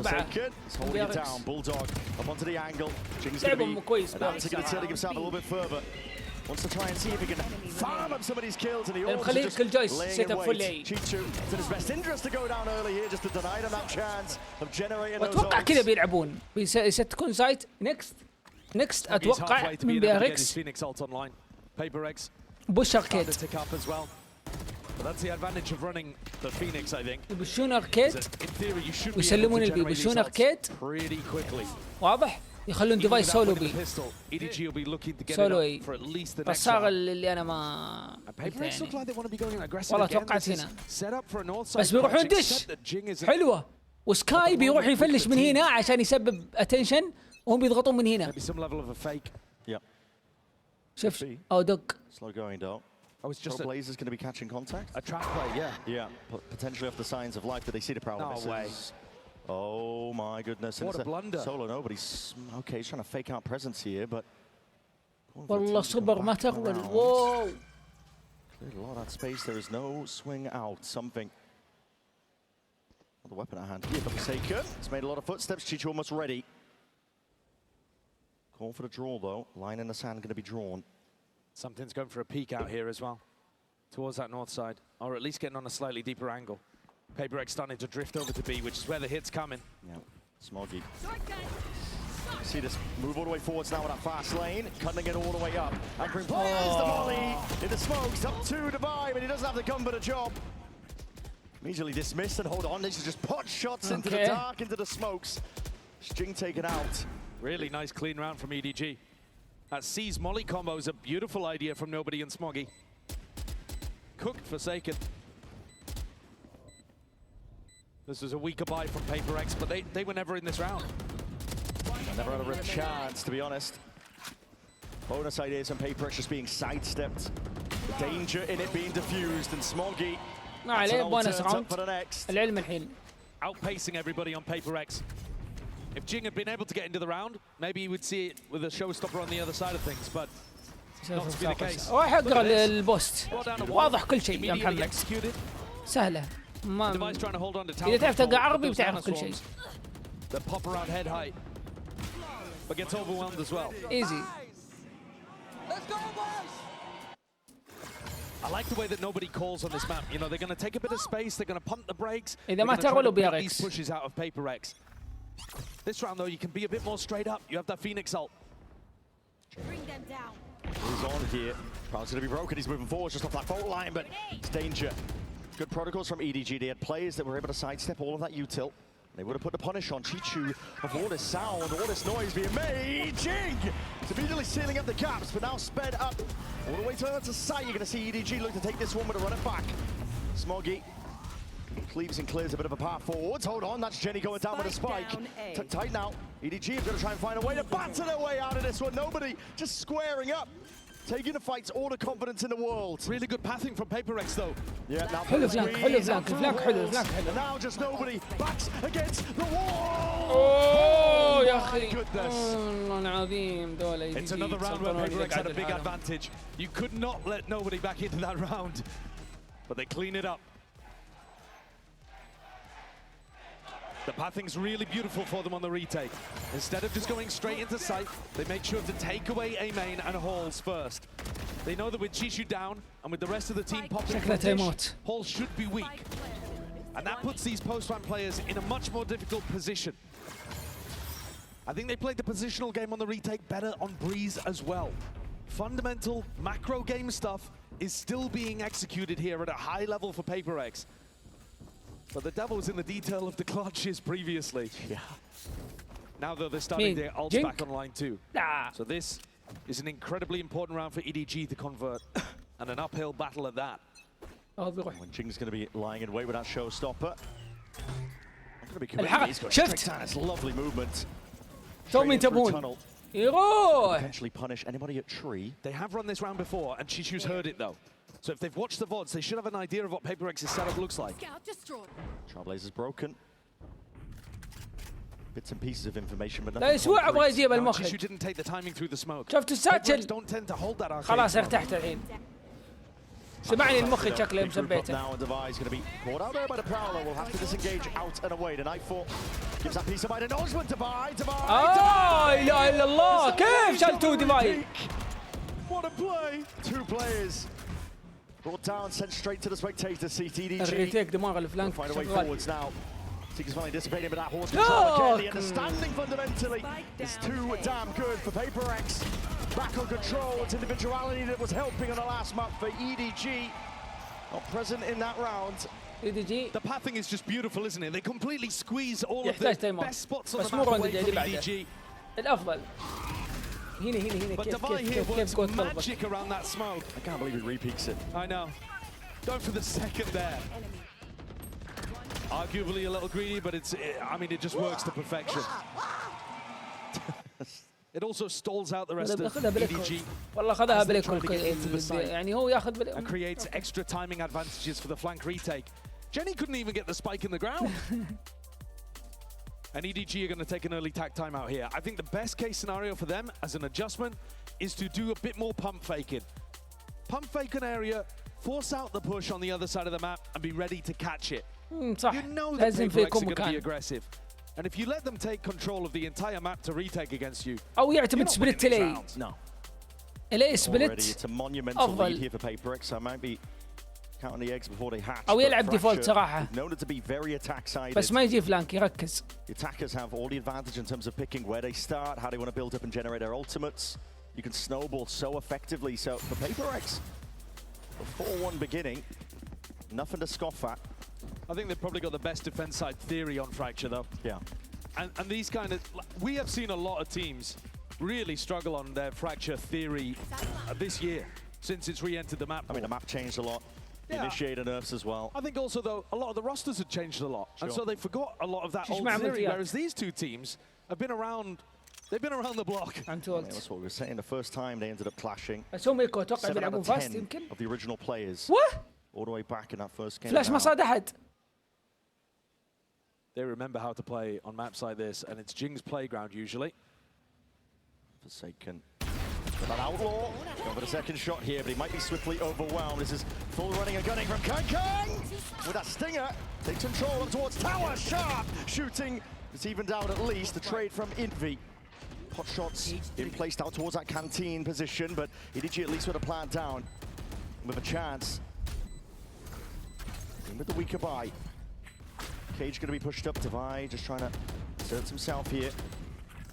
back. He's holding it down. Bulldog up onto the angle. Jing's going to be adapting and turning himself a little bit further. Wants to try and see if he can farm up some of these kills, and he also just laying in wait. Chichu, it's in his best interest to go down early here, just to deny them that chance of generating those. اتوقع كذا بيلعبون. تكون سايت next اتوقع من بياركس. PaperX بوش اركيد. as well. But that's the advantage of running the Phoenix, I think. يبشون اركيد ويسلمون البي. يبشون اركيد واضح. يخلون ديفايس سولو بي. سولو اي. الصاغة اللي انا ما والله توقعت هنا. بس بيروحون دش. حلوة. وسكاي بيروح يفلش من هنا عشان يسبب اتنشن وهم بيضغطون من هنا. شوف او دق. Slow going though. Oh, it's just Blaze is going to be catching contact. A trap play, yeah. Yeah, potentially off the signs of life. Did they see the Prowler? No way. Oh my goodness. What a blunder. Solo, no, but he's okay. He's trying to fake out presence here, but. والله صبر ما تغول. Whoa. Cleared a lot of that space. There is no swing out. Something. The weapon at hand here, but Forsaken. It's made a lot of footsteps. Chichu almost ready. Call for the draw, though. Line in the sand going to be drawn. Something's going for a peek out here as well, towards that north side, or at least getting on a slightly deeper angle. Paper X starting to drift over to B, which is where the hit's coming. Yeah, Smoggy. See this move all the way forwards now with that fast lane, cutting it all the way up. Anchoring plays the volley in the smokes, up to Dubai, but he doesn't have the gun for the job. Immediately dismissed, and hold on, this is just pot shots into the dark, into the smokes. String taken out. Really nice clean round from EDG. That C's Molly combo is a beautiful idea from Nobody and Smoggy. Cooked Forsaken. This was a weaker buy from Paper X, but they were never in this round. Never had a real chance, to be honest. Bonus ideas from Paper X just being sidestepped. The danger in it being diffused, and Smoggy. ما عليه بونس راوند. العلم الحين. Outpacing everybody on Paper X. If Jing had been able to get into the round, maybe you would see it with a showstopper on the other side of things, but not to be the case. راح يقرا البوست. واضح كل شيء يا محمد. سهلة. ما إذا تعرف تلقى عربي بتعرف كل شيء. The pop around head height, but gets overwhelmed as well. Easy. Let's go, boys! I like the way that Nobody calls on this map. You know, they're going to take a bit of space, they're going to pump the brakes. إذا ما ترولوا BRX. These pushes out of Paper X. This round, though, you can be a bit more straight up. You have that Phoenix ult. Bring them down. He's on here. Crowd's going to be broken. He's moving forward just off that fault line, but it's danger. Good protocols from EDG. They had players that were able to sidestep all of that U-tilt. They would have put the punish on Chichu of all this sound, all this noise being made. Jing! It's immediately sealing up the gaps, but now sped up all the way to sight. You're going to see EDG look to take this one, but to run it back. Smoggy cleaves and clears a bit of a path forwards. Hold on, that's Jenny going down with a spike. Tight now. EDG is going to try and find a way to batter their way out of this one. Nobody just squaring up. Taking the fights, all the confidence in the world. Really good pathing from Paper X, though. Yeah, now حلو فلانك حلو. Now just Nobody backs against the wall. Oh يا أخي. Goodness. والله العظيم دولة. It's another round where Paper X had a big advantage. You could not let Nobody back into that round, but they clean it up. The pathing's really beautiful for them on the retake. Instead of just going straight into sight, they make sure to take away A main and Halls first. They know that with Chishu down and with the rest of the team popping from dish, Halls should be weak. And that puts these post-round players in a much more difficult position. I think they played the positional game on the retake better on Breeze as well. Fundamental macro game stuff is still being executed here at a high level for Paper X. But the devil's in the detail of the clutches previously. Yeah. Now though, they're starting their ults back online too. So this is an incredibly important round for EDG to convert. And an uphill battle at that. When Jing's going to be lying in wait with that showstopper. I'm going to be committed. He's got شفت. It's lovely movement. تو مين تبون؟ يروح. Potentially punish anybody at tree. They have run this round before, and Chishu's heard it though. So if they've watched the VODs, they should have an idea of what Paper X's setup looks like. Scout destroyed. Trailblazer's broken. Bits and pieces of information, but لا nothing يسوع أبغى يجيب Chishu المخرج. didn't take the timing through the smoke. شفت الساتشل. Don't tend to hold that arcade. خلاص ارتحت الحين. سمعني المخرج شكله مسبيته. Now and Device going to be caught out there by the Prowler. Will have to disengage out and away. The Nightfall gives that piece of mind. Acknowledgement to Device. لا إله إلا الله كيف شالتوا ديفاي؟ What a play! Two players brought down, sent straight to the spectator seat. EDG الريتيك دماغ الفلانك. find a way forwards now. Seekers finally dissipating, but that horse control again. The understanding fundamentally is too damn good for Paper X. Back on control. It's individuality that was helping on the last map for EDG. Not present in that round. EDG. The pathing is just beautiful, isn't it? They completely squeeze all of يحتاج the تايم best spots on بس the مو map راوند away اللي from بعده. EDG. الأفضل. هنا But كيف Devi here كيف works قوة ضربك. magic around that smoke. I can't believe he repeats it. I know. Going for the second there. Arguably a little greedy, but I mean, it just works to perfection. It also stalls out the rest of EDG. والله خذها بالكل يعني هو ياخذ and creates extra timing advantages for the flank retake. Jenny couldn't even get the spike in the ground. And EDG are going to take an early tack time out here. I think the best case scenario for them as an adjustment is to do a bit more pump faking. Pump fake an area, force out the push on the other side of the map and be ready to catch it. صح. You know that لازم Paper X are فيكم going to be مكان. aggressive. And if you let them take control of the entire map to retake against you, او you're يعتمد not winning سبليت these لي. rounds. No. ليه Already, سبليت it's a monumental أفضل. lead here for PaperX. I might be counting the eggs before they hatch. او but يلعب ديفولت Fracture صراحه is known to be very attack-sided. بس ما يجي فلانك يركز. The attackers have all the advantage in terms of picking where they start, how they want to build up and generate their ultimates. You can snowball so effectively. So for PaperX, a 4-1 beginning, nothing to scoff at. I think they've probably got the best defense side theory on Fracture though. Yeah. And these kind of, we have seen a lot of teams really struggle on their Fracture theory this year since it's re-entered the map. I mean, the map changed a lot. The Yeah. initiator nerfs as well. I think also though, a lot of the rosters had changed a lot. And Sure. so they forgot a lot of that She's old mad with theory, you. whereas these two teams have been around, they've been around the block. عم Yeah, تولد. that's what we were saying. The first time they ended up clashing. بس هم يكون اتوقع 7 out بيلعبون of فاست 10 يمكن. of the original players واه all the way back in that first game. فلاش ما Now, صاد احد. They remember how to play on maps like this, and it's Jing's playground usually. Forsaken. Got that outlaw. Going for the second shot here, but he might be swiftly overwhelmed. This is full running and gunning from Kang. With that stinger, takes control up towards tower. Sharp shooting. It's evened out at least. The trade from Invi. Pot shots being placed out towards that canteen position, but EDG at least with a plan down. With a chance. In with the weaker buy. Cage going to be pushed up. Divide just trying to assert himself here.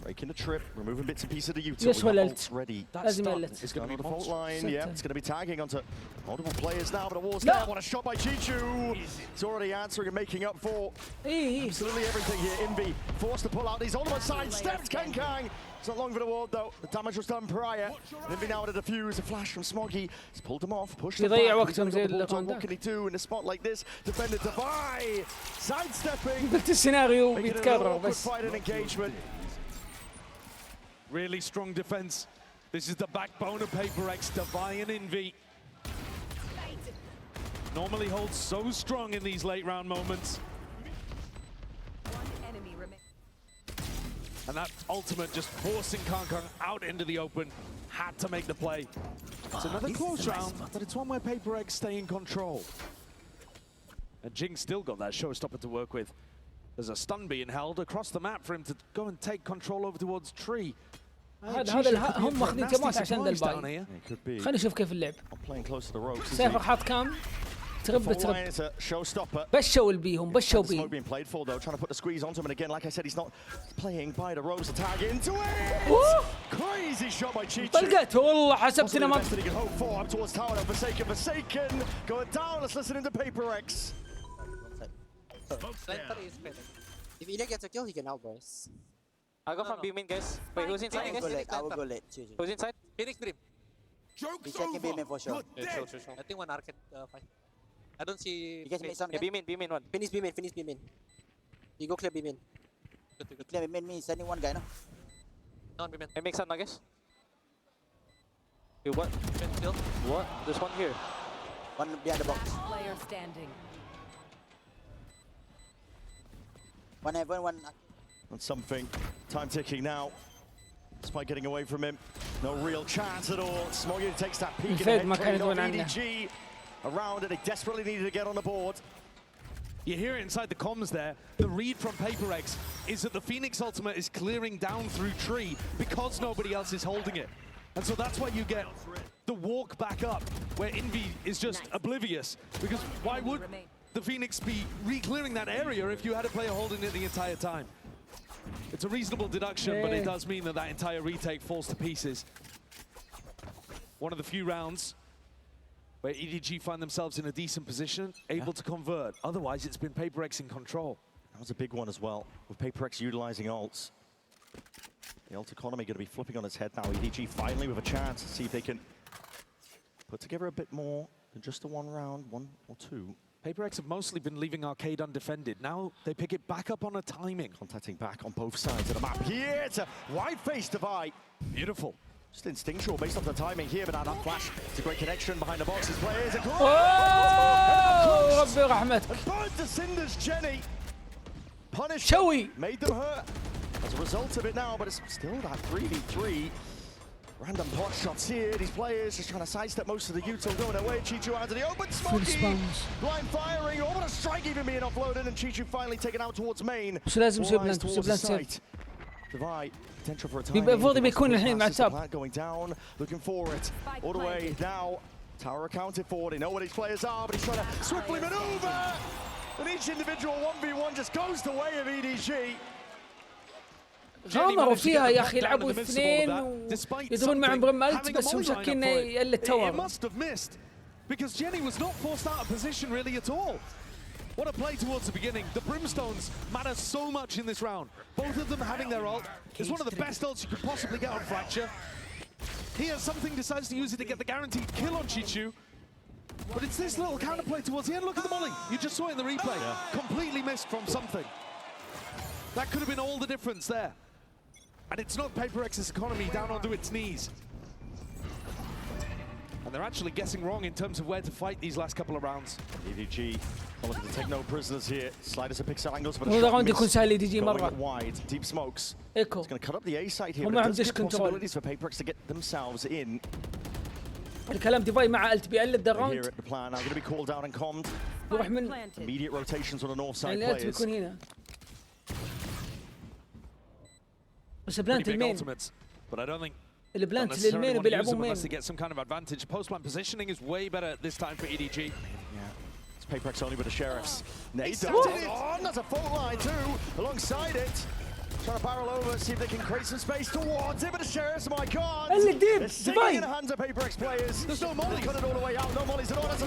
Breaking the trip, removing bits and pieces of the util. Yes, well, Ults ready. لازم يلت. It's going to be the fault line. Yeah, it's going to be tagging onto multiple players now, but a wall's No. there. What a shot by Chichu. It's already answering and making up for اي absolutely everything here. Invi forced to pull out these ultimate side steps. Kang. It's not long for the ward though. The damage was done prior. Invi now to defuse. A flash from Smoggy. He's pulled them off. Pushed them back. يضيع He's وقتهم got زي the ball dog. اللي What can he do in a spot like this? Defender Divide. Sidestepping. قلت السيناريو Making it an بيتكرر awkward بس. fight and engagement. Really strong defense. This is the backbone of PaperX, Divine and Invi. Normally holds so strong in these late round moments. And that ultimate just forcing Kang out into the open. Had to make the play. It's another close round, but it's one where PaperX stay in control. And Jing still got that showstopper to work with. There's a stun being held across the map for him to go and take control over towards Tree. هذا هم ماخذين تمات عشان ذا الباي. It could be. خلينا نشوف كيف اللعب. I'm playing close to the ropes. سيفر حاط كام ترب Full line ترب. is a showstopper. بشوا البيهم بشوا The smoke بيهم. being played for though, trying to put the squeeze onto him, and again, like I said, he's not playing by the ropes to tag into it. أوه. Crazy shot by Chichu. طلقت والله Possibly حسبتنا the ما. best that he can hope for up towards tower. Now Forsaken going down. Let's listen into PaperX. Center is better. If Ilya gets a kill, he can outburst. I'll go from B main, guys. Wait, who's inside, I will go guys? late. I will go late. Who's inside? Phoenix Dream. He's checking B main for sure. Yeah, sure. I think one arcade fight. I don't see. You guys make some. Yeah, B main one. Finish B main. Finish B main. You go clear B main. You clear B main. Me sending one guy now. No, man. I make some, I guess. You what? Still. What? There's one here. One behind the box. Player standing. One heaven. One. And something. Time ticking now. Despite getting away from him, no real chance at all. Smoggy takes that peek الفائز and ما head كان clean off يدون عنه. EDG around, and they desperately needed to get on the board. You hear it inside the comms there. The read from PaperX is that the Phoenix ultimate is clearing down through Tree because nobody else is holding it. And so that's why you get the walk back up, where Invi is just oblivious. Because why would the Phoenix be re-clearing that area if you had a player holding it the entire time? It's a reasonable deduction, but it does mean that that entire retake falls to pieces. One of the few rounds where EDG find themselves in a decent position, able to convert. Otherwise, it's been PaperX in control. That was a big one as well, with PaperX utilizing ults. The ult economy going to be flipping on its head now. EDG finally with a chance to see if they can put together a bit more than just the one round, one or two. PaperX have mostly been leaving Arcade undefended. Now they pick it back up on a timing. Contacting back on both sides of the map. Here, it's a wide-face divide. Beautiful. Just instinctual based off the timing here, but now that flash, it's a great connection behind the boxes. Players and أوه ربي رحمتك. burnt to cinders, Jenny. Punished. شوي. Made them hurt as a result of it now, but it's still that 3v3. Random pot shots here. These players just trying to sidestep most of the util going away. Chichu out to the open. Smokey blind firing. Oh, what a strike even being offloaded, and Chichu finally taken out towards main. بس لازم يصير بلانت Divide. Potential for a time. المفروض بيكون الحين مع تاب. Going down, looking for it. All the way now. Tower accounted for. They know what his players are, but he's trying to swiftly maneuver. And each individual 1v1 just goes the way of EDG. غامروا فيها يا اخي، يلعبوا اثنين ويدخلون معهم برمالت بس هم شاكين يلا التاور. Because Jenny was not forced out of position really at all. What a play towards the beginning. The Brimstones matter so much in this round. Both of them having their ult is one of the best ults you could possibly get on Fracture. Here, something decides to use it to get the guaranteed kill on Chichu. But it's this little counterplay towards the end. Look at the molly. You just saw it in the replay. Completely missed from something. That could have been all the difference there. And it's not Paper X's economy down onto its knees. And they're actually guessing wrong in terms of where to fight these last couple of rounds. EDG looking to take no prisoners here. Sliders a pixel angles, but هذا راوند يكون سهل EDG going مرة. wide. Deep smokes. ايكو. It's going to cut up the A side here. هم But it عندهم does give control. possibilities for Paper X to get themselves in. الكلام ديفاي مع الت بي ال Here الراوند. at the plan, now going to be called down and calmed. يروح من Immediate rotations on the north side الت players. بيكون هنا. بس بلانت المين. But I don't think البلانت للمين وبيلعبون مين. to get some kind of advantage. Post-plant positioning is way better this time for EDG. Yeah. It's Paper X only with the Sheriffs. Nate on. That's a fault line too. Alongside it. Trying to barrel over, see if they can create some space towards it, but the Sheriffs, my God! They're singing in the hands of Paper X players. There's no molly. Cut it all the way out. No mollies at all. That's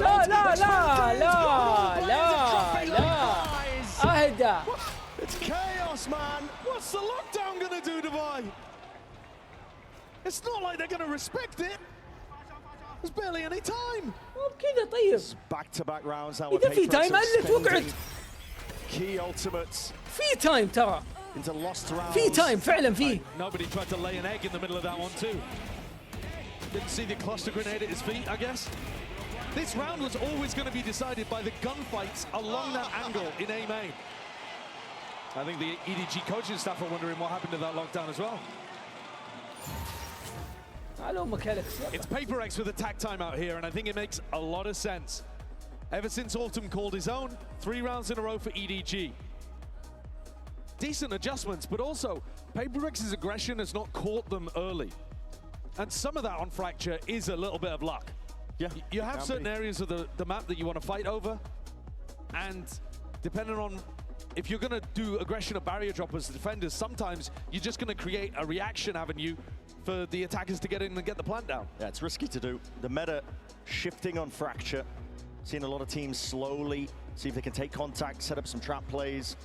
أهدى. It's chaos, man. What's the lockdown gonna do, Divai? It's not like they're gonna respect it. There's barely any time. كذا طيب. Back-to-back rounds now. إذا في تايم ألت وقعد. Key ultimates. في تايم ترى. Into lost rounds. في تايم فعلا في. Nobody tried to lay an egg in the middle of that one too. Didn't see the cluster grenade at his feet, I guess. This round was always going to be decided by the gunfights along that angle in A main. I think the EDG coaching staff are wondering what happened to that lockdown as well. It's Paper X with attack time out here, and I think it makes a lot of sense. Ever since Autumn called his own, 3 rounds in a row for EDG. Decent adjustments, but also Paper X's aggression has not caught them early. And some of that on Fracture is a little bit of luck. Yeah, you have certain areas of the map that you want to fight over, and depending on if you're going to do aggression or barrier drop as defenders, sometimes you're just going to create a reaction avenue for the attackers to get in and get the plant down. Yeah, it's risky to do. The meta shifting on Fracture. Seeing a lot of teams slowly see if they can take contact, set up some trap plays.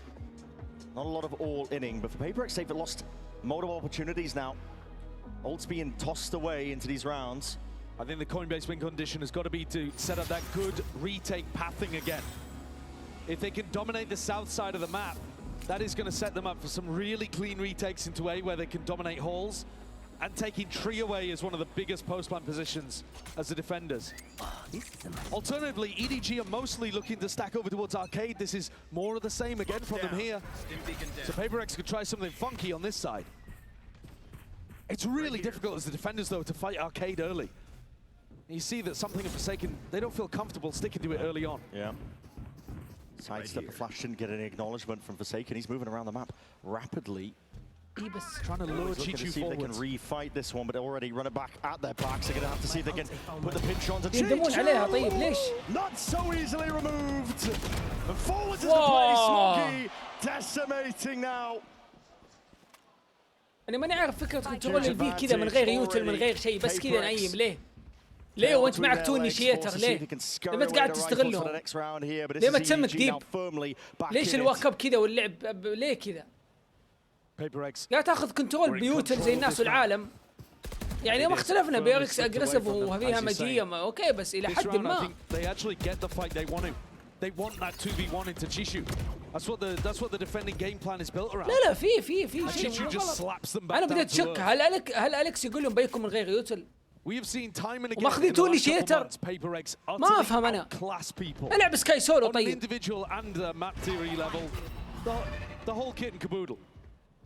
Not a lot of all-inning, but for Paper X, they've lost multiple opportunities now. Ults being tossed away into these rounds. I think the Coinbase win condition has got to be to set up that good retake pathing again. If they can dominate the south side of the map, that is going to set them up for some really clean retakes into A where they can dominate halls. And taking Tree away is one of the biggest post-plant positions as the defenders. Alternatively, EDG are mostly looking to stack over towards Arcade. This is more of the same again from them here. So Paper X could try something funky on this side. It's really difficult as the defenders, though, to fight Arcade early. You see that something in Forsaken, they don't feel comfortable sticking to it early on. Yeah. Sidestep the flash, didn't get any acknowledgement from Forsaken. He's moving around the map rapidly. Ibis trying to lure Chichu see if they can forward. refight this one, but they already run it back at their backs. They're going to have to see if they can put the pinch on to يندمون عليها طيب ليش؟ Not so easily removed. And forward to the play, Smokey decimating now. أنا ماني عارف فكرة كنترول البي كذا من غير يوتل من غير شيء بس كذا نعيم ليه؟ ليه وانت معك تو انيشيتر ليه؟ لما انت قاعد تستغلهم؟ ليه ما تسمك ديب؟ ليش الواك اب كذا واللعب ليه كذا؟ قاعد تاخذ كنترول بيوتل زي الناس والعالم. يعني ما اختلفنا بيركس اجريسيف وفيها ماجيه اوكي بس الى حد ما. They want that 2v1 into Chishu. That's what the defending game plan is built around. لا في شيء Chishu just slaps them back. أنا بديت أشك هل أليكس يقول لهم بيكم من غير يوتل؟ We have seen time and again. وما خذيتوا انيشيتر. ما أفهم أنا. ألعب سكاي سولو طيب. On an individual and map theory level, the whole kit and caboodle.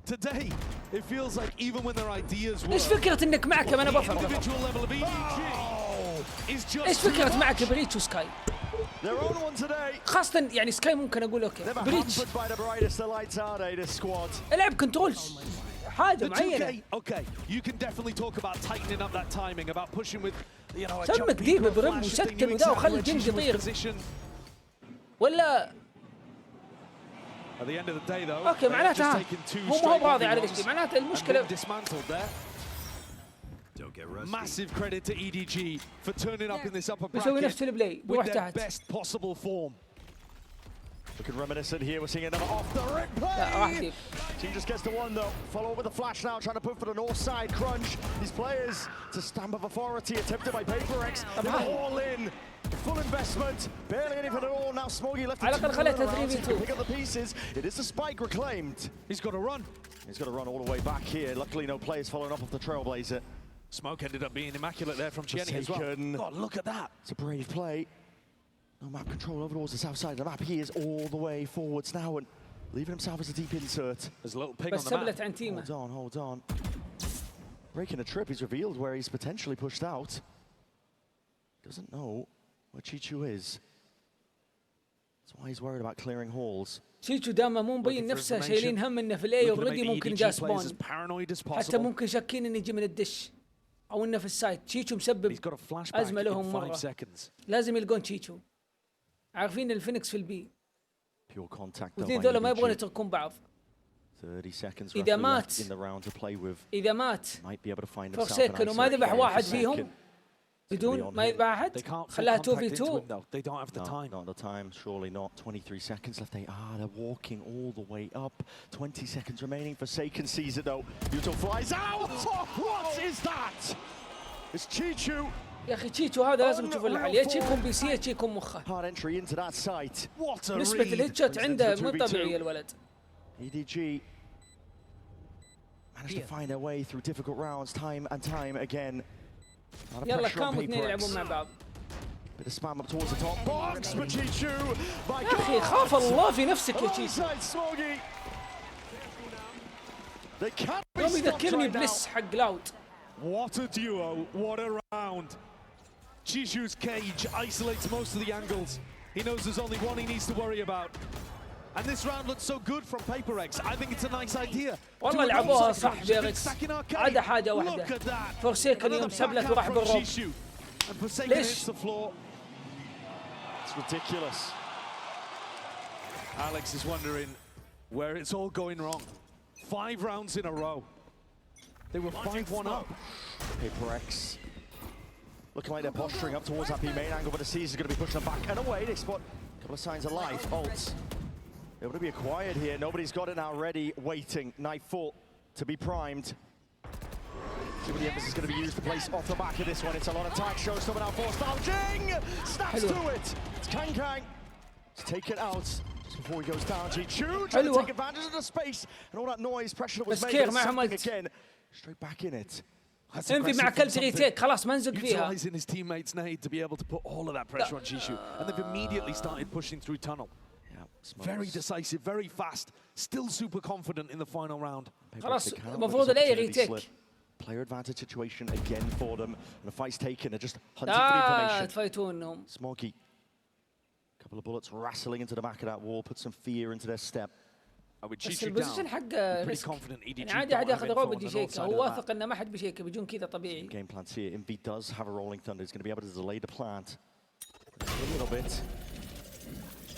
Today, it feels like even when their ideas ايش فكرة انك معك انا بفهم individual level of EDG is just ايش فكرة معك بريتش وسكاي؟ Their own one today. خاصة يعني سكاي ممكن اقول اوكي Never بريتش hampered by the brightest of lights, are they, this squad? العب كنترول حاجة The معينة 2K, okay, you can definitely talk about tightening up that timing, about pushing with, you know, a سمك jump ديب peak or برم flash, وسكن they knew وذا exactly وخلي where الجنج Chishu was يطير positioned. ولا At the end of the day, though, اوكي they have just معناتها taken two هو ما هو straight راضي على 1v1s قصدي معناتها and been المشكلة dismantled there. Massive credit to EDG for turning up in this upper بيسوي bracket نفس البلاي بيروح with their تحت best possible form. Looking reminiscent here. We're seeing another off the rip لا راح play. ديب Team just gets the one though. Follow up with the flash now, trying to put for the north side crunch. These players, it's a stamp of authority attempted by PaperX. They're all in. Full investment, barely anything at all. Now Smoggy left على it to الأقل خليتها turn around so he 3v2. can pick up the pieces. It is the spike reclaimed. He's got to run. He's got to run all the way back here. Luckily, no players following up off the Trailblazer. Smoke ended up being immaculate there from Chenny as well. Taken. God, look at that. It's a brave play. No map control over towards the south side of the map. He is all the way forwards now and leaving himself as a deep insert. There's a little ping بس on the map. سبلت عن تيمه Hold on. Breaking a trip, he's revealed where he's potentially pushed out. Doesn't know where Chichu is. That's why he's worried about clearing halls. تشيتشو داما مو مبين نفسه شايلين هم انه في الاي Looking to make اوريدي the ممكن EDG جا players as سبون paranoid as حتى possible. ممكن شاكين انه يجي من الدش او انه في السايت تشيتشو He's مسبب got a flashback ازمه in لهم 5 مره seconds. لازم يلقون تشيتشو عارفين الفينكس في البي Pure contact though واثنين by ذولا ما يبغون EDG. يتركون بعض 30 seconds إذا roughly مات left in the round to play with. اذا مات Might be able to find فور himself an سيكن وما isolated ذبح area واحد for فيهم second. بدون ما يذبح احد They can't full خلاها contact 2 في into 2 him though. They don't have the time. Not the time, surely not. 23 seconds left. They're walking all the way up. 20 seconds remaining. Forsaken sees it though. Yuto flies out! What is that? It's Chichu. يا اخي تشيتشو هذا لازم تشوف له حل يا تشيكم بي سي يا تشيكم مخه Hard entry into that site. What a نسبة read. الهيد شوت عنده Brings مو them to 2v2. طبيعية الولد EDG managed to find their way through difficult rounds time and time again. A lot of يلا pressure on كانوا اثنين PaperX. يلعبون مع بعض Bit of spam up towards the top box for Chichu. My يا اخي خاف الله في نفسك يا تشيتشو Alongside Smoggy. They can't be يوم stopped يذكرني right now. بلس حق لاود What a duo. What a round. Chishu's cage isolates most of the angles. He knows there's only one he needs to worry about. And this round looks so good from PaperX. I think it's a nice idea. والله لعبوها صح بيركس عدا حاجة واحدة Look at that. فورسيكن يوم سبلت وراح from بالروب Chishu. And Forsaken ليش؟ hits the floor. It's ridiculous. Alex is wondering where it's all going wrong. 5 rounds in a row. They were 5-1 up. PaperX looking like they're posturing up towards that B main angle, but the C's is going to be pushing them back and away. They spot a couple of signs of life. Ults able to be acquired here. Nobody's got it now ready, waiting. Nightfall to be primed. See what the emphasis is going to be used to place off the back of this one. It's a lot of tight shows coming out for Jing snaps to it. It's Kang Kang. Let's take it out just before he goes down. Chichu trying to take advantage of the space and all that noise, pressure that was بس made. كير There's ما something عملت. again. Straight back in it. That's انفي مع impressive from كلت something. ريتيك خلاص ما نزق فيها Utilising his teammates' nade to be able to put all of that pressure on Chishu. And they've immediately started pushing through tunnel. Yeah, Very decisive, very fast. Still super confident in the final round. خلاص المفروض الاقي ريتيك Player advantage situation again for them. And the fight's taken. They're just hunting for the information. تفايتونهم Smoggy. Couple of bullets wrestling into the back of that wall, put some fear into their step. With بس Chishu البوزيشن down, حقه pretty ريسك confident EDG يعني عادي don't عادي have ياخذ info روبوت on the north يشيكه side هو of واثق that. انه ما حد بيشيكه بيجون كذا طبيعي Game plans here. Envy does have a rolling thunder. He's going to be able to delay the plant a little bit.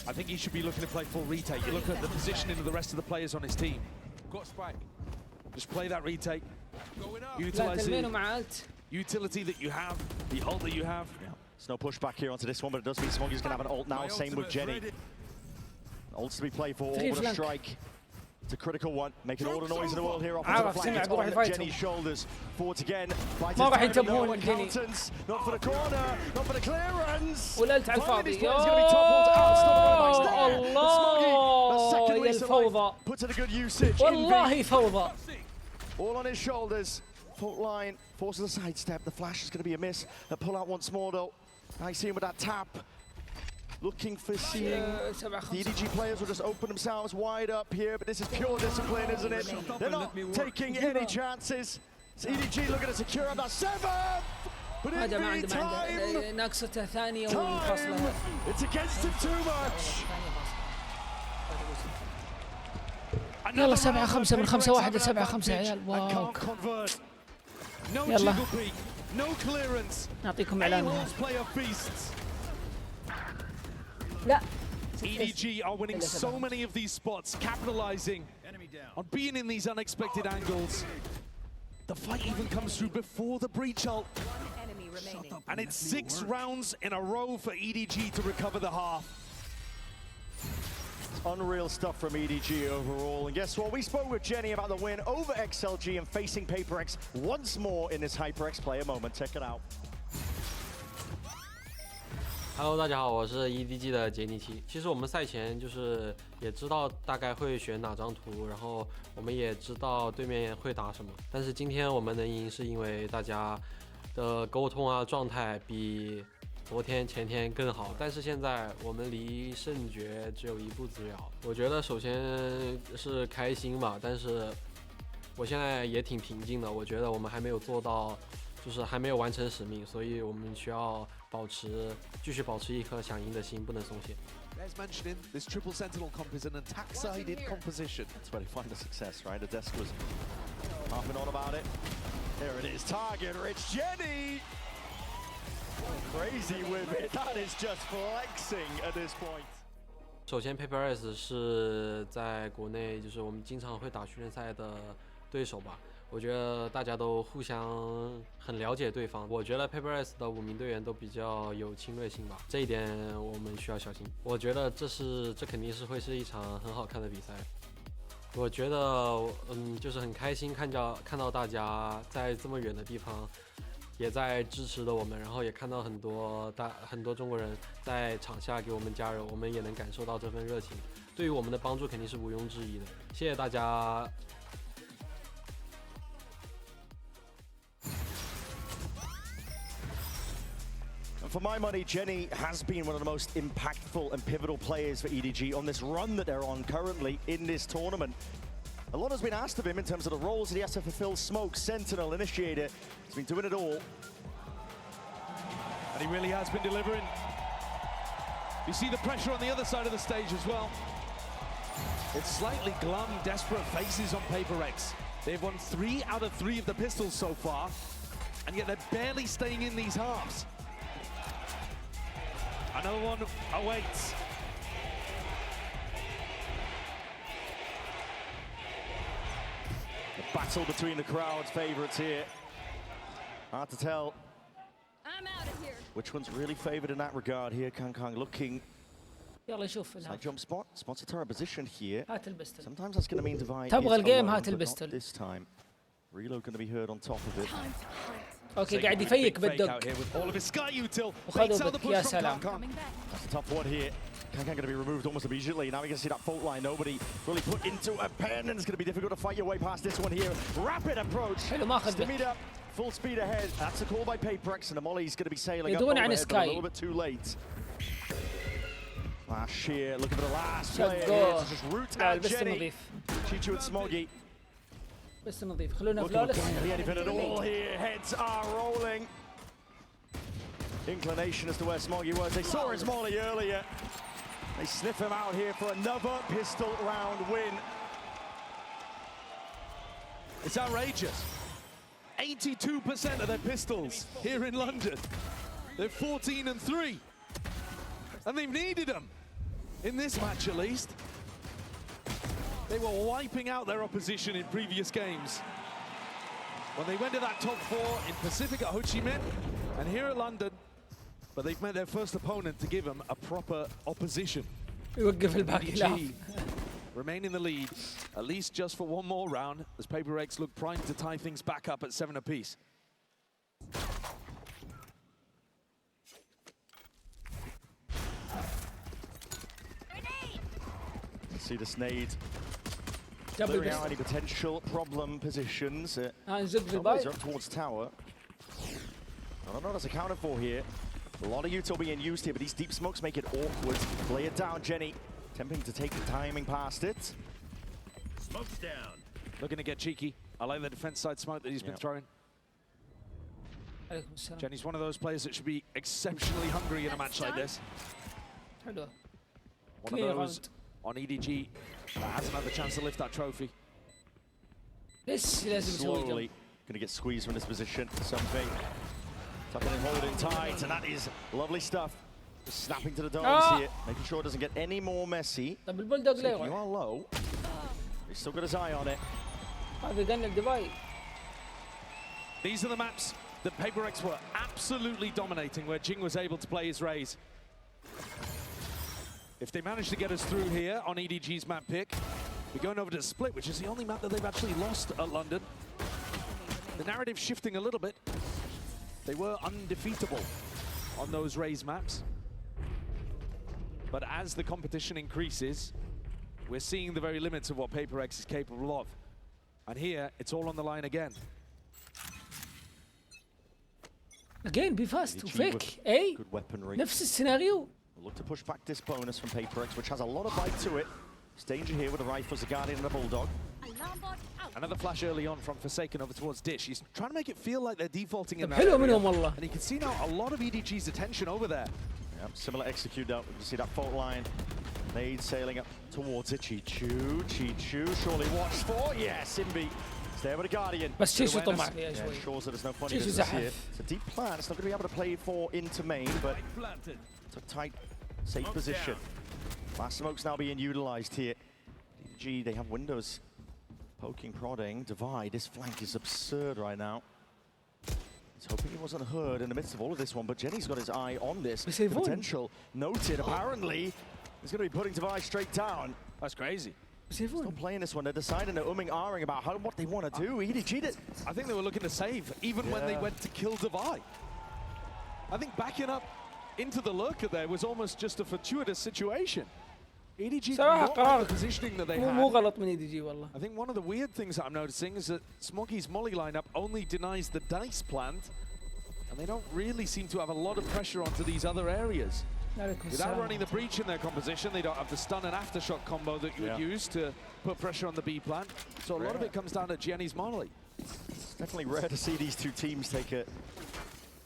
I think he should be looking to play full retake. You look at the positioning of the rest of the players on his team. Got spike. Just play that retake. لا Utilize تلمينه the مع الت utility that you have, the ult that you have. There's no pushback here onto this one, but it does mean Smoggy's going to have an ult now. Same with Jenny. Ults to be played for. All with a strike. It's a critical one, making all the noise in the world here off into the flank. It's on Jenny's shoulders. Forwards again. ما راح ينتبهون جيني Not for the corner, not for the clearance. والالت على الفاضي الله يا الفوضى Put to the good usage. والله فوضى All on his shoulders. Fault line forces a sidestep. The flash is going to be a miss. A pull out once more though. Now you see him with that tap. looking for seeing the EDG players will just open themselves wide up here, but this is pure discipline, isn't it? They're not taking any chances. It's EDG looking to secure up that 7th, but in time, ناقصته ثانية it's against him too much. يلا 7-5 من 5-1 ل 7-5 يا عيال. واو. يلا نعطيكم اعلان. لا. EDG are winning so many of these spots, capitalizing on being in these unexpected angles. The fight even comes through before the breach ult. And it's 6 rounds in a row for EDG to recover the half. Unreal stuff from EDG overall. And guess what? We spoke with Jenny about the win over XLG and facing PaperX once more in this HyperX player moment. Check it out. Hello， 大家好，我是 EDG 的杰尼奇。其实我们赛前就是也知道大概会选哪张图，然后我们也知道对面会打什么。但是今天我们能赢，是因为大家的沟通啊状态比昨天前天更好，但是现在我们离胜决只有1步之遥。我觉得首先是开心吧，但是我现在也挺平静的。我觉得我们还没有做到，就是还没有完成使命，所以我们需要继续保持一颗想赢的心，不能松懈。As mentioning, this triple sentinel comp is an attack-sided composition. That's where they find the success, right? The desk was harping on about it. There it is, target rich Jenny. Crazy with it. That is just flexing at this point. 首先 PaperX 是在国内就是我们经常会打训练赛的对手吧。我觉得大家都互相很了解对方。我觉得 PaperX 的5名队员都比较有侵略性吧，这一点我们需要小心。我觉得这肯定是会是一场很好看的比赛。我觉得就是很开心看到大家在这么远的地方也在支持着我们，然后也看到很多中国人在场下给我们加油，我们也能感受到这份热情，对于我们的帮助肯定是毋庸置疑的。谢谢大家。For my money, Jenny has been one of the most impactful and pivotal players for EDG on this run that they're on currently in this tournament. A lot has been asked of him in terms of the roles that he has to fulfill: smoke, sentinel, initiator. He's been doing it all. And he really has been delivering. You see the pressure on the other side of the stage as well. It's slightly glum, desperate faces on PaperX. They've won 3 out of 3 of the pistols so far, and yet they're barely staying in these halves. Another one awaits. The battle between the crowd's favourites here. Hard to tell I'm out of here. which one's really favoured in that regard here. Kang looking. يلا نشوف. Like jump spot. Spots a turret position here. هات البستل. Sometimes that's going to mean divide. تبغى الجيم هات البستل. This time. Reload going to be heard on top of it. اوكي قاعد يفيك بالدق. وخذوا يا سلام. That's a tough one here. Kang going to be removed almost immediately. Now we can see that fault line. Nobody really put into a pen, and it's going to be difficult to fight your way past this one here. Rapid approach. Stimmied up. Full speed ahead. That's a call by PaperX, and the Molly's going to be sailing up overhead, but a little bit too late. Last sheer. Looking for the last player here to just root out Jenny. Chichu and Smoggy. بس نظيف خلونا فلولس. Anything at all here. Heads are rolling. Inclination as to where Smoggy was. They saw his Molly earlier. They sniff him out here for another pistol round win. It's outrageous. 82% of their pistols here in London. They're 14 and 3. And they've needed them. In this match at least. They were wiping out their opposition in previous games. When they went to that top 4 in Pacific at Ho Chi Minh and here at London, but they've met their first opponent to give them a proper opposition. EDG remain in the lead, at least just for one more round, as PaperX look primed to tie things back up at 7 apiece. See the snade. Clearing out any potential problem positions. Always up towards tower. I don't know what that's accounted for here. A lot of util being used here, but these deep smokes make it awkward. Lay it down, Jenny. Attempting to take the timing past it. Smoke's down. Looking to get cheeky. I like the defense side smoke that he's been throwing. Jenny's one of those players that should be exceptionally hungry in a match like this. One of those on EDG that hasn't had the chance to lift that trophy. Slowly going to get squeezed from this position. Something tucking and holding tight, and that is lovely stuff. Just snapping to the domes here, making sure it doesn't get any more messy. So if you are low, he's still got his eye on it. These are the maps that PaperX were absolutely dominating, where Jing was able to play his Raze. If they manage to get us through here on EDG's map pick, we're going over to Split, which is the only map that they've actually lost at London. The narrative's shifting a little bit. They were undefeatable on those Raze maps. But as the competition increases, we're seeing the very limits of what PaperX is capable of. And here, it's all on the line again. Again, be fast وفيك اي نفس السيناريو. Look to push back this bonus from PaperX, which has a lot of bite to it. It's danger here with the rifles, the Guardian and the Bulldog. Another flash early on from Forsaken over towards Dish. He's trying to make it feel like they're defaulting in that حلو area. منهم والله. And you can see now a lot of EDG's attention over there. Yep, similar execute though. You see that fault line. Nade sailing up towards it. Chichu, surely watched for. Yes, Simbi. Stay with the Guardian. بس تشيشو طمع فيها Yeah, شوي. ensures that there's no funny business here. It's a deep plan. It's not going to be able to play for into main, but it's a tight, safe position. Last smoke's now being utilized here. EDG, they have windows. Poking, prodding, divide. This flank is absurd right now. He's hoping he wasn't heard in the midst of all of this one, but Jenny's got his eye on this. The potential noted. Apparently, he's going to be putting divide straight down. That's crazy. Still playing this one. They're deciding, they're ahhing about what they want to do. EDG did. I think they were looking to save, even when they went to kill Divide. I think backing up into the lurker there was almost just a fortuitous situation. EDG not like the positioning that they had. مو غلط من EDG والله. I think one of the weird things that I'm noticing is that Smoggy's molly lineup only denies the dice plant, and they don't really seem to have a lot of pressure onto these other areas. Without running the breach in their composition, they don't have the stun and aftershock combo that you would use to put pressure on the B plant. So a lot of it comes down to Jenny's molly. It's definitely rare to see these two teams take a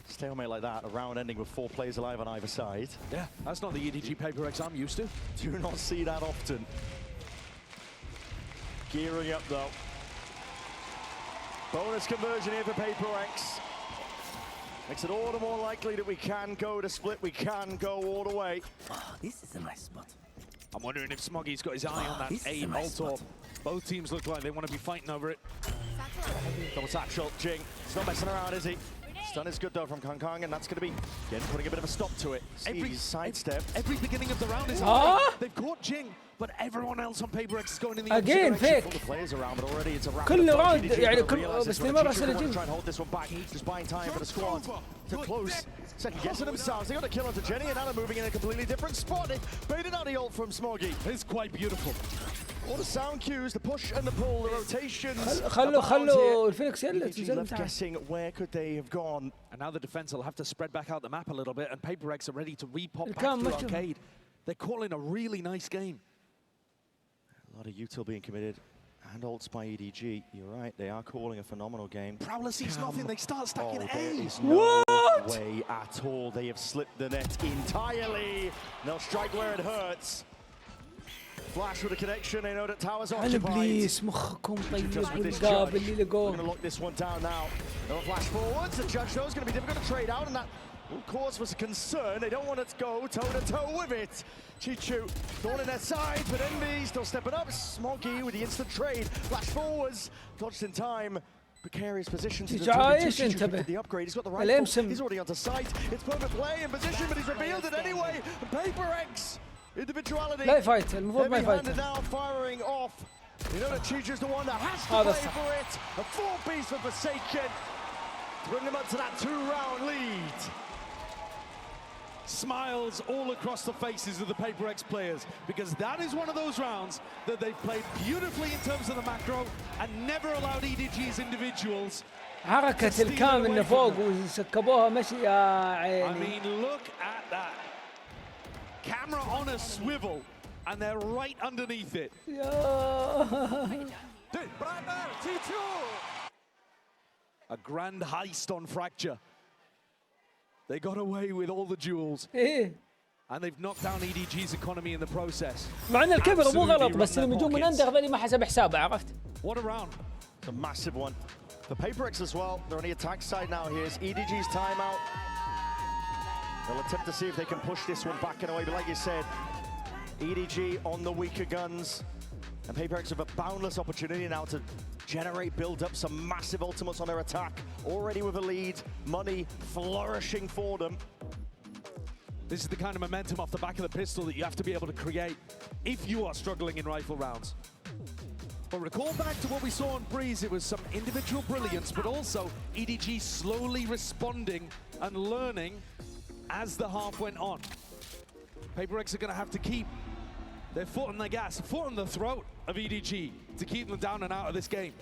stalemate like that, a round ending with 4 players alive on either side. Yeah, that's not the EDG PaperX I'm used to. Do not see that often. Gearing up though. Bonus conversion here for PaperX. Makes it all the more likely that we can go to Split, we can go all the way. Oh, this is a nice spot. I'm wondering if Smoggy's got his eye on that A Molotov. Both teams look like they want to be fighting over it. Double satchel, Jing. He's not messing around, is he? Stun is good though from Kong Kong, and that's going to be, again, putting a bit of a stop to it. Every sidestep. Every beginning of the round is they've caught Jing, but everyone else on PaperX is going in the again fake. All the players around, but already it's a round. كل راوند يعني كل بس ما راح try and hold this one back, just buying time for the squad to close. Second guessing themselves. They got a kill onto Jenny, and now they're moving in a completely different spot. They baited out the ult from Smoggy. It's quite beautiful. All the sound cues, the push and the pull, the rotations. خلوا الفينيكس left guessing where could they have gone. And now the defense will have to spread back out the map a little bit, and PaperX are ready to repop back through Arcade. They're calling a really nice game. A lot of util being committed, and ults by EDG. You're right, they are calling a phenomenal game. Prowler sees nothing, they start stacking A. There is no way at all. They have slipped the net entirely. They'll strike where it hurts. Flash with a connection, they know that tower's occupied. بليس مخكم طيب والقاب اللي We're لقوه. going to lock this one down now. They'll flash forwards. The judge knows it's going to be difficult to trade out, and that will cause for concern. They don't want it to go toe-to-toe with it. Chichu thrown in their sides, but Envy still stepping up. Smoggy with the instant trade. Flash forwards, dodged in time. Precarious position to the upgrade. He's got the rifle. He's already onto sight. It's perfect play in position, but he's revealed it anyway. And PaperX, individuality. لا يفايت المفروض ما يفايت. Now firing off. You know that Chichu's the one that has to play for it. A 4-piece for Forsaken to bring them up to that 2-round lead. Smiles all across the faces of the PaperX players, because that is one of those rounds that they've played beautifully in terms of the macro and never allowed EDG's individuals حركة الكام اللي فوق وسكبوها مشي يا I عيني. mean, look at that. Camera on a swivel, and they're right underneath it. A grand heist on Fracture. They got away with all the jewels. And they've knocked down EDG's economy in the process. مع ان الكاميرا مو غلط بس لما يجون من عنده هذول ما حسب حسابه عرفت؟ What a round. It's a massive one. For PaperX as well, they're on the attack side now. Here's EDG's timeout. They'll attempt to see if they can push this one back and away, but like you said, EDG on the weaker guns. And PaperX have a boundless opportunity now to generate, build up some massive ultimates on their attack. Already with a lead, money flourishing for them. This is the kind of momentum off the back of the pistol that you have to be able to create if you are struggling in rifle rounds. But recall back to what we saw on Breeze, it was some individual brilliance, but also EDG slowly responding and learning as the half went on. PaperX are going to have to keep their foot on the gas, foot on the throat of EDG to keep them down and out of this game.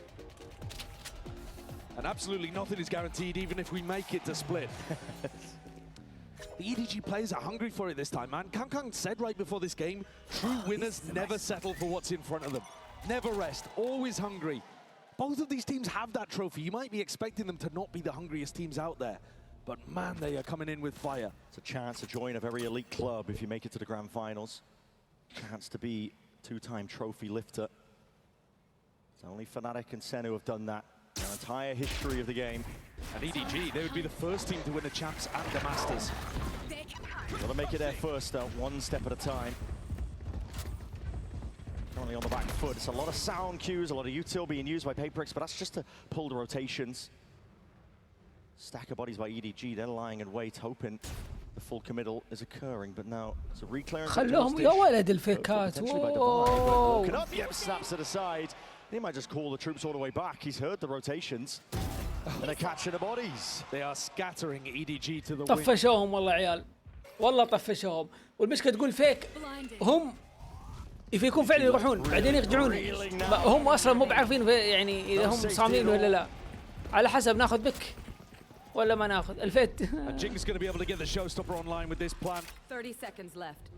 And absolutely nothing is guaranteed, even if we make it to split. The EDG players are hungry for it this time, man. Kang said right before this game, true winners never settle for what's in front of them. Never rest, always hungry. Both of these teams have that trophy. You might be expecting them to not be the hungriest teams out there, but man, they are coming in with fire. It's a chance to join a very elite club if you make it to the grand finals. Chance to be two-time trophy lifter. It's only Fnatic and Sen who have done that in their entire history of the game. And EDG, they would be the first team to win the Champs and the Masters. Got to make it there first, though, one step at a time. Currently on the back foot. It's a lot of sound cues, a lot of util being used by PaperX, but that's just to pull the rotations. Stack of bodies by EDG, they're lying in wait, hoping the full committal is occurring, but now it's a reclearance. خلوهم يا ولد الفيكات. Woken up, yep, snaps to the side. He might just call the troops all the way back. He's heard the rotations. And they're catching the bodies. They are scattering EDG to the wind. طفشوهم والله عيال. والله طفشوهم. والمشكلة تقول فيك هم يفيكون فعلا يروحون بعدين يرجعون. هم اصلا مو بعارفين يعني اذا هم صاملين ولا لا. على حسب ناخذ بك ولا ما ناخذ الفيت. Jing's going to be able to get the showstopper online with this plan. 30 seconds left.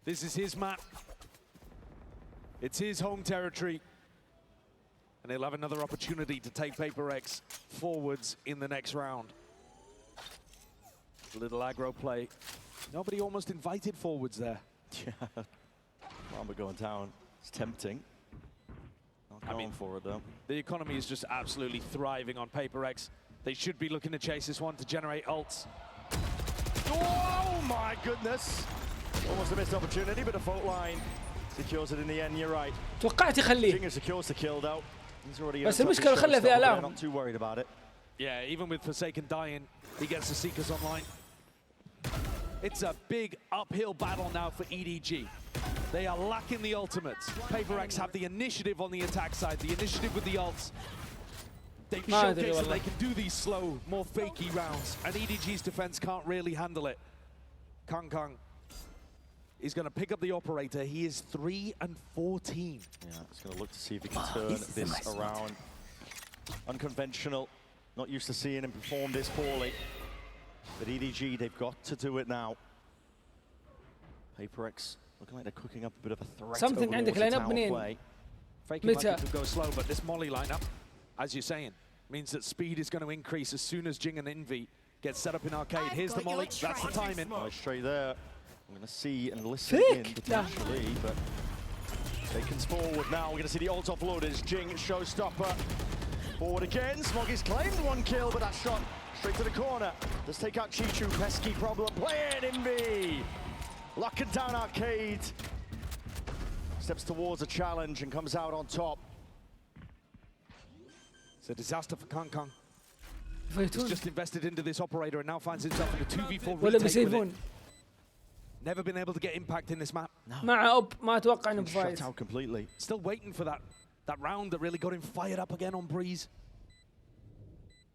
This is his map. It's his home territory. And he'll have another opportunity to take PaperX forwards in the next round. A little aggro play. Nobody almost invited forwards there. Yeah. Mamba going down. It's tempting. Not going for it though. The economy is just absolutely thriving on PaperX. They should be looking to chase this one to generate ults. Oh my goodness! Almost a missed opportunity, but a fault line secures it in the end. You're right. توقعت يخليه. Jinger secures the kill though. He's already. بس المشكلة خلى في ألام. Not too worried about it. Yeah, even with Forsaken dying, he gets the Seekers online. It's a big uphill battle now for EDG. They are lacking the ultimates. PaperX have the initiative on the attack side, the initiative with the ults. They've showcased that they can do these slow, more fakey rounds, and EDG's defense can't really handle it. Kang is going to pick up the operator. He is 3 and 14. Yeah, he's going to look to see if he can turn this around. Unconventional. Not used to seeing him perform this poorly. But EDG, they've got to do it now. PaperX looking like they're cooking up a bit of a threat. Something عندك line up منين؟ Fake it could go slow, but this Molly lineup, as you're saying, means that speed is going to increase as soon as Jing and Envy get set up in arcade. Here's the Molly. That's the timing. Oh, straight there. I'm going to see and listen in potentially, but Taken's forward now. We're going to see the ult offload as Jing showstopper. Forward again. Smoggy's claimed one kill, but that shot straight to the corner. Let's take out Chichu. Pesky problem playing Envy. Locking down arcade. Steps towards a challenge and comes out on top. It's a disaster for Kang. He's just invested into this operator and now finds himself in a 2v4 retake with it. Never been able to get impact in this map. مع أوب ما أتوقع إنه بفايز. Shut out completely. Still waiting for that round that really got him fired up again on Breeze.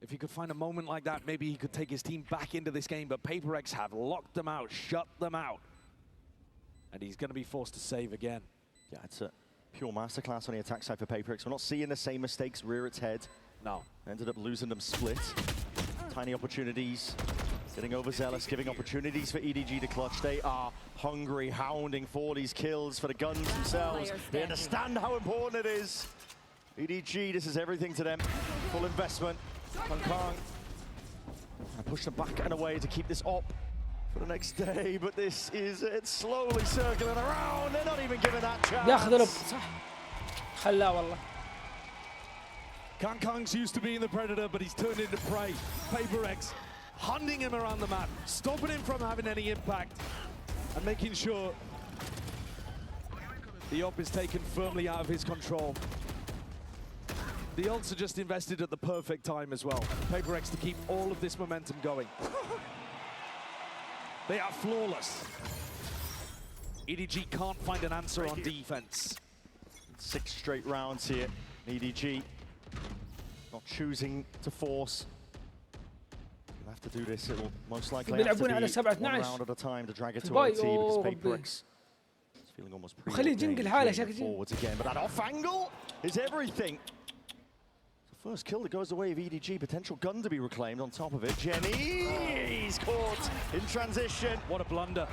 If he could find a moment like that, maybe he could take his team back into this game, but PaperX have locked them out, shut them out. And he's going to be forced to save again. Yeah, it's a pure masterclass on the attack side for PaperX. We're not seeing the same mistakes rear its head No. Ended up losing them split. Tiny opportunities. Getting overzealous, giving opportunities for EDG to clutch. They are hungry, hounding for these kills for the guns themselves. They understand how important it is. EDG, this is everything to them. Full investment. Kong. I push them back and away to keep this up for the next day, but this is it's slowly circling around. They're not even giving that chance. ياخذ لب صح خلاه والله. Kong's used to being the predator, but he's turned into prey. PaperX hunting him around the map, stopping him from having any impact, and making sure the op is taken firmly out of his control. The ults are just invested at the perfect time as well. PaperX to keep all of this momentum going. They are flawless. EDG can't find an answer on defense. 6 straight rounds here. EDG not choosing to force. You'll have to do this. It'll most likely have to be one round at a time to drag it to OT because PaperX is feeling almost pre-ordained forwards again. But that off angle is everything. The first kill that goes away of EDG, potential gun to be reclaimed on top of it. Jenny's caught in transition. What a blunder.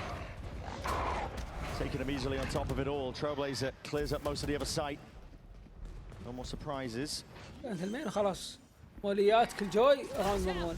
Taking him easily on top of it all. Trailblazer clears up most of the other site. No more surprises. خلاص موليات كل جوي راوند 1-1.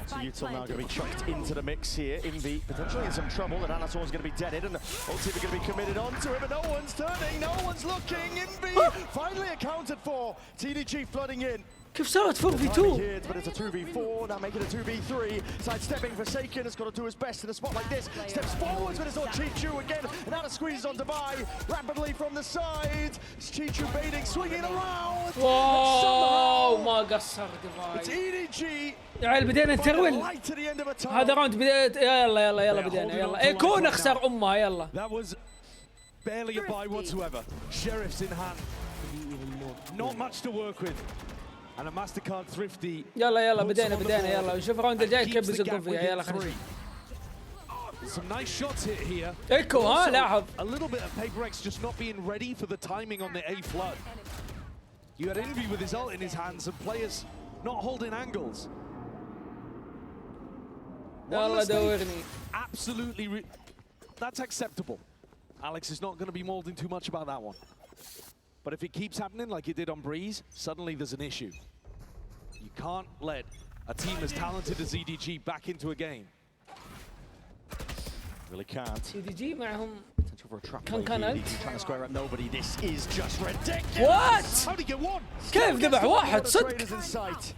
So Util now going to be chucked into the mix here. Invi potentially in some trouble, and Anator's going to be deaded, and ultimately going to be committed onto him, but no one's turning, no one's looking. Invi finally accounted for. TDG flooding in. كيف صارت 4v2 but it's a 2v4, now make it a 2v3. Sidestepping Forsaken has got to do his best in a spot like this. Steps forwards, but it's not Chichu again. And out of squeeze on Dubai, rapidly from the side. It's Chichu baiting, swinging around. واو ما قصر It's ديفاي. EDG. يا عيال بدينا نترول. Light to the end of a tunnel. هذا راوند بداية. يلا بدينا يلا. يكون اخسر امها يلا. That was barely a buy whatsoever. Sheriff's in hand. Not much to work with. And a MasterCard Thrifty. يلا بدينا يلا نشوف الراوند الجاي كيف بيزقون فيها يلا خلينا. Some nice shots hit here. ايكو ها لاحظ. A little bit of PaperX just not being ready for the timing on the A flood. You had Envy with his ult in his hands and players not holding angles. يلا دورني. Absolutely, that's acceptable. Alex is not going to be molding too much about that one. But if it keeps happening like it did on Breeze, suddenly there's an issue. You can't let a team as talented as EDG back into a game. Really can't. EDG معهم Potential for a trap play. EDG trying to square up nobody. This is just ridiculous. What? How did he get one? كيف ذبح واحد صدق؟ Traders in sight.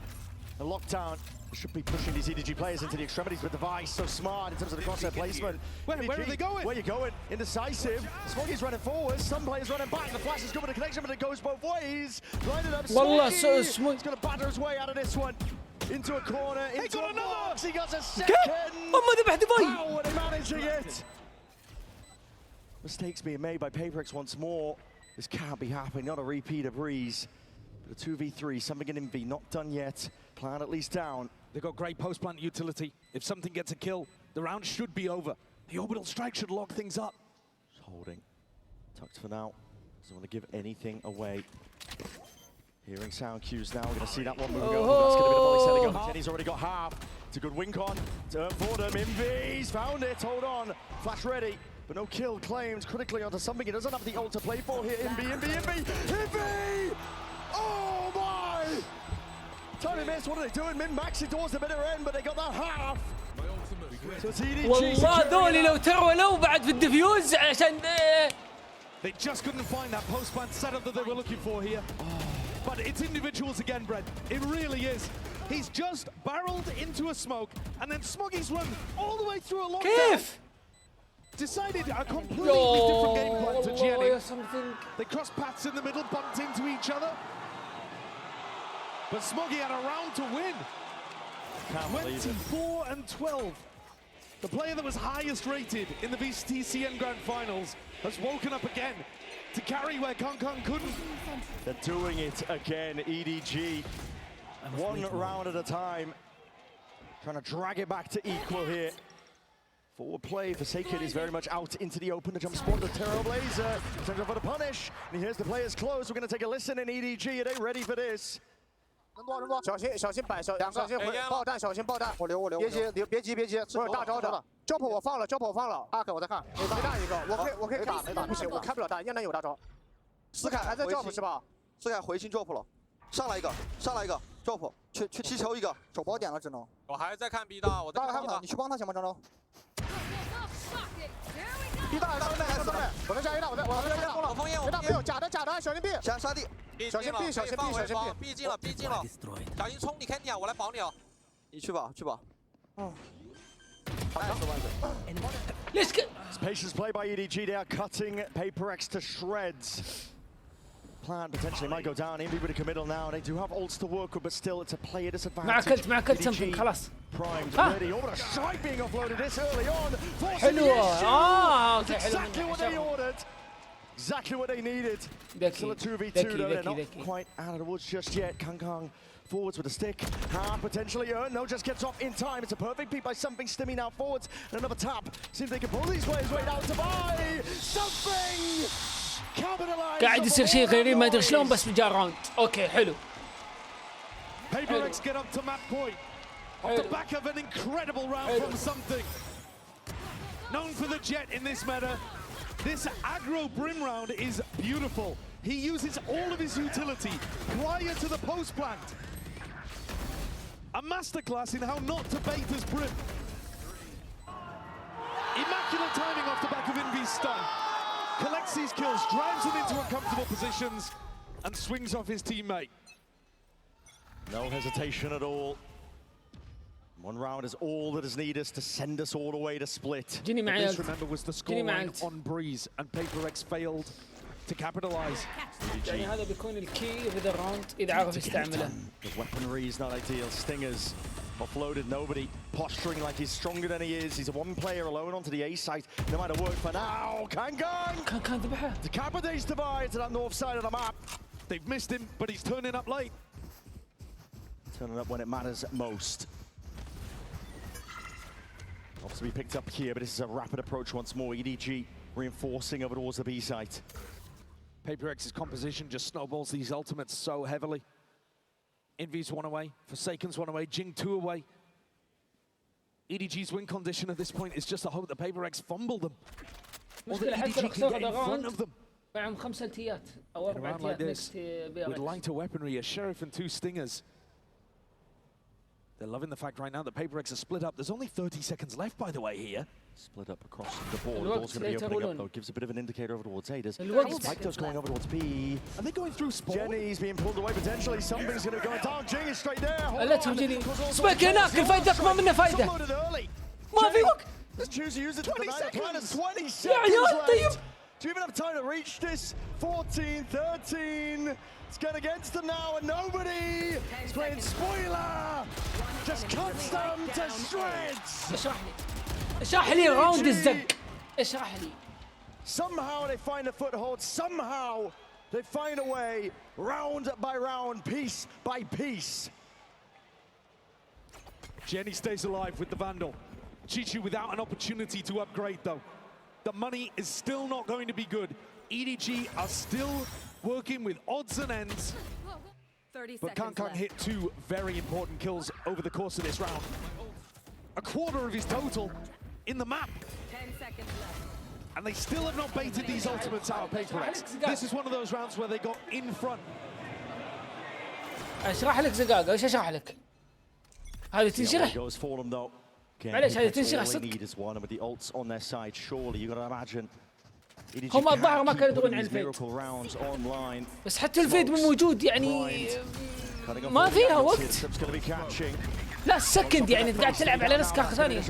A lockdown. Should be pushing these EDG players into the extremities, but Device so smart in terms of the crosshair placement. Where are they going? Where are you going? Indecisive. Smoggy's running forward. Some players running back. The flash is good with the connection, but it goes both ways. Blinded up. Smoggy. He's going to batter his way out of this one. Into a corner. Into a box. He got a second. How are they managing it? Mistakes being made by PaperX once more. This can't be happening. Not a repeat of Breeze. But a 2v3. Something in Envy. Not done yet. Plan at least down. They've got great post-plant utility. If something gets a kill, the round should be over. The orbital strike should lock things up. Just holding. Tucked for now. Doesn't want to give anything away. Hearing sound cues now. We're going to see that one move over. That's going to be the volley setting up. Jenny's already got half. It's a good wink on. Turn for them. Invi's found it. Hold on. Flash ready. But no kill claims critically onto something. He doesn't have the ult to play for here. Invi! Oh my! Tiny miss, what are they doing? Min-maxing towards the bitter end, but they got that half. So it's EDG. والله ذولي لو ترولوا بعد في الديفيوز عشان They just couldn't find that post-plant setup that they were looking for here. But it's individuals again, Brent. It really is. He's just barreled into a smoke, and then Smoggy's run all the way through a lockdown. كيف؟ Decided a completely different game plan to Jenny. They crossed paths in the middle, bumped into each other. But Smoggy had a round to win. 24 and 12. The player that was highest rated in the VCTCN Grand Finals has woken up again to carry where Kong couldn't. They're doing it again, EDG. One round at a time. Trying to drag it back to equal here. Forward play, Forsaken is very much out into the open. The jump spot, the Trailblazer. Turns over to punish. And here's the players close. We're going to take a listen in EDG. Are they ready for this? 能多，小心摆，小心回爆弹，小心爆弹。我留，别急，我有大招的。交破我放了，Ark 我再看，没大一个，我可以打，不行，我开不了大，燕南有大招。斯凯还在交破是吧？斯凯回清交破了，上来一个交破，去踢球一个，手包点了只能。我还在看 B 大，我在看 B 大，你去帮他行吗，张周？ B 大，我在加一大，我在加攻了，我封烟，没有假的，小心 B， 杀地，小心 B， 小心 B 进了，小心冲，你看你啊，我来保你啊，你去吧。哦。 Let's go. Patience play by EDG. They are cutting PaperX to shreds. Plan potentially might go down. Everybody committal now. They do have ults to work with, but still it's a player disadvantage. مع كلت something خلاص. Primed ready. Oh, a strike being offloaded this early on. حلوة. Exactly what they ordered. Exactly what they needed. Still a 2v2 though. They're not quite out of the woods just yet. Kang forwards with a stick. Potentially earned. No, just gets off in time. It's a perfect peek by something. Stimmy now forwards. And another tap. See if they can pull these players right out to buy something. قاعد يصير شيء غريب ما ادري شلون بس جاء راوند. اوكي حلو. PaperX get up to map point. Off the back of an incredible round from something. Known for the jet in this meta. This aggro brim round is beautiful. He uses all of his utility prior to the post plant. A masterclass in how not to bait his brim. Immaculate timing off the back of Envy's stun. Collects these kills, drives them into uncomfortable positions, and swings off his teammate. No hesitation at all. One round is all that is needed to send us all the way to split. This, remember, was the scoreline on Breeze, and PaperX failed to capitalize. يعني هذا بيكون الكي في ذا الراوند إذا عرف يستعمله. The weaponry is not ideal. Stingers offloaded, nobody posturing like he's stronger than he is. He's a one player alone onto the A site. No matter what for now. Kang ذبحه. Decapitates divide to that north side of the map. They've missed him, but he's turning up late. Turning up when it matters most. To be picked up here, but this is a rapid approach once more. EDG reinforcing over towards the B site. PaperX's composition just snowballs these ultimates so heavily. Envy's one away, Forsaken's one away, Jing 2 away. EDG's win condition at this point is just a hope that PaperX fumble them. Or that EDG can get in front of them. معهم 5 التيات أو 4 like this, التيات with lighter weaponry, a Sheriff and 2 Stingers. They're loving the fact right now that PaperX are split up. There's only 30 seconds left, by the way, here. Split up across the board. The door's going to be opening up, though. Gives a bit of an indicator over towards A. There's Spike's going over towards B. Are they going through spawn? Jenny's being pulled away potentially. Something's going to go down. Jing is straight there. خلتهم جيني. سبايك هناك الفايدة ما منه فايدة. ما في وقت. Choose to use it to the 20 seconds. يا عيال طيب. Do you even have time to reach this? 14, 13. It's going against them now, and nobody is playing spoiler. Just cuts them to shreds. اشرح لي راوند الزق. اشرح لي. Somehow they find a foothold. Somehow they find a way, round by round, piece by piece. Jenny stays alive with the Vandal. Chichu without an opportunity to upgrade, though. The money is still not going to be good. EDG are still working with odds and ends. 30 but Kang hit 2 very important kills over the course of this round. A quarter of his total in the map. 10 seconds left. And they still have not baited these ultimates out of PaperX. This is one of those rounds where they got in front. اشرح لك زقاقة، ايش اشرح لك؟ هذه تنشرح. معليش هذه تنشرح صدق. هم الظاهر ما كانوا يدرون عن الفيد. بس حتى الفيد مو موجود يعني ما فيها وقت. لا سكند يعني انت قاعد تلعب على ريسك اخر ثانية.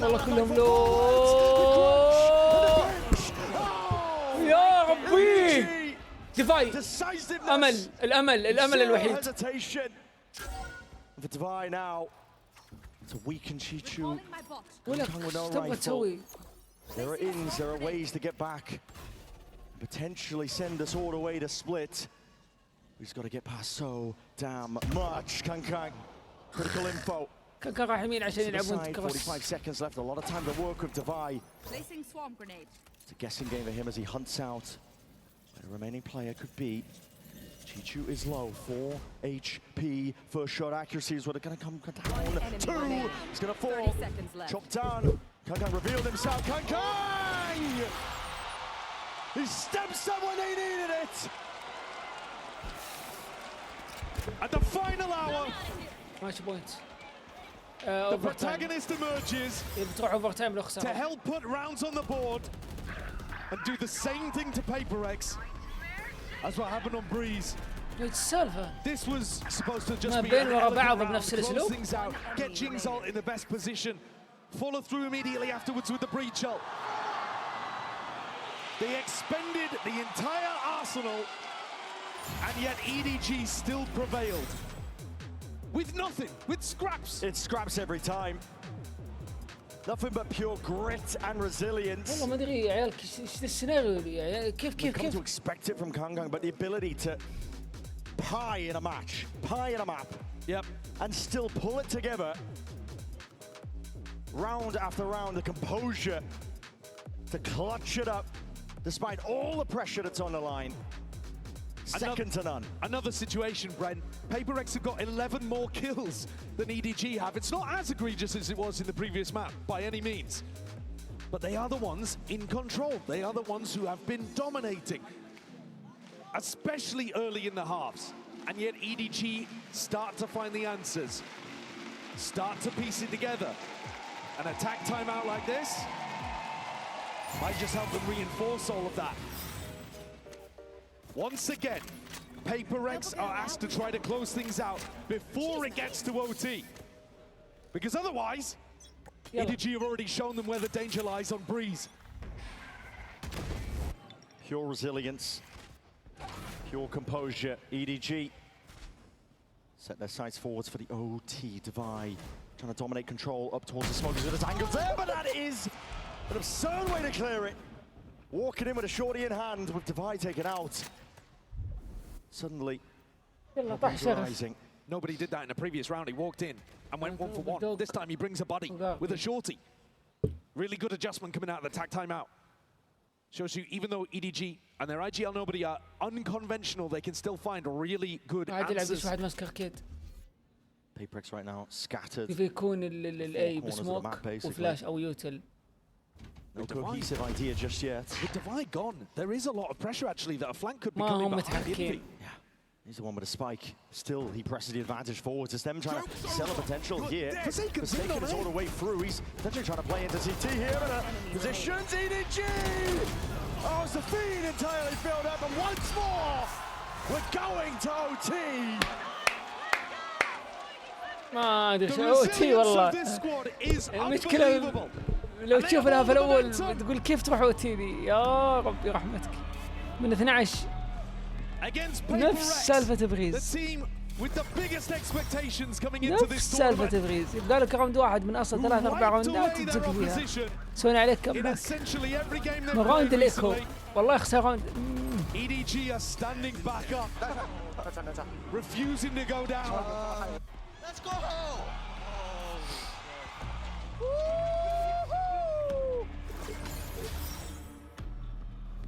والله كلهم لو يا ربي. ديفاي الامل الوحيد. For Divide now to weaken Chichu. تبغى تسوي؟ There are ins, there are ways to get back. Potentially send us all the way to split. We've got to get past so damn much. Kang. Critical info. كان راح يمين عشان يلعبون كروس. 45 seconds left. A lot of time to work with Divide. Placing swarm grenade. It's a guessing game for him as he hunts out where the remaining player could be. Chichu is low, 4 HP. First shot accuracy is what it's going to come down. 2, he's going to fall. Chopped down. Kang revealed himself. Kang! He steps up when they needed it. At the final hour, ماشي بوينت. the protagonist emerges بتروح اوفر تايم لو خسر. to help put rounds on the board and do the same thing to PaperX. That's what happened on Breeze. السالفة. This was supposed to just be بين an ورا بعض elegant round, بنفس close الاسلوب. things out, get Jingzalt in the best position, follow through immediately afterwards with the breach ult. They expended the entire arsenal, and yet EDG still prevailed. With nothing, with scraps. It's scraps every time. Nothing but pure grit and resilience. والله ما ادري يا عيال ايش السيناريو يعني كيف Come to expect it from Kang, but the ability to pie in a match, pie in a map. Yep. And still pull it together. Round after round, the composure to clutch it up despite all the pressure that's on the line. Second to none. Another situation, Brent. PaperX have got 11 more kills than EDG have. It's not as egregious as it was in the previous map, by any means. But they are the ones in control. They are the ones who have been dominating, especially early in the halves. And yet EDG start to find the answers, start to piece it together. An attack timeout like this might just help them reinforce all of that. Once again, PaperX are asked to try to close things out before it gets to OT. Because otherwise, EDG have already shown them where the danger lies on Breeze. Pure resilience, pure composure. EDG set their sights forwards for the OT divide. Trying to dominate control up towards the smokers with his angles there, but that is an absurd way to clear it. Walking in with a shorty in hand with divide taken out. Suddenly, rising. Nobody did that in the previous round. He walked in and went 1 for 1. This time he brings a body with a shorty. Really good adjustment coming out of the attack timeout. Shows you, even though EDG and their IGL nobody are unconventional, they can still find really good answers. PaperX right now scattered. يكون الاي بسموك وفلاش او يوتل. No cohesive idea just yet. With Divide gone, there is a lot of pressure actually that a flank could be coming behind Envy. Yeah, he's the one with a spike. Still, he presses the advantage forwards. It's them trying to sell a potential here. Forsaken's all the way through. He's potentially trying to play into CT here. And positions EDG! Oh, it's the feed entirely filled up. And once more, we're going to OT. ما ادري شو اوتي والله. المشكلة لو تشوف لها في الاول تقول كيف تروح اوتي ذي يا ربي رحمتك. من 12 نفس سالفة بريز. نفس سالفة بريز. يبقى لك راوند واحد من اصل 3 4 راوندات تزق فيها. سوينا عليك كم باك. من راوند الايكو والله يخسر راوند. EDG are standing back up, refusing to go down. Let's go home!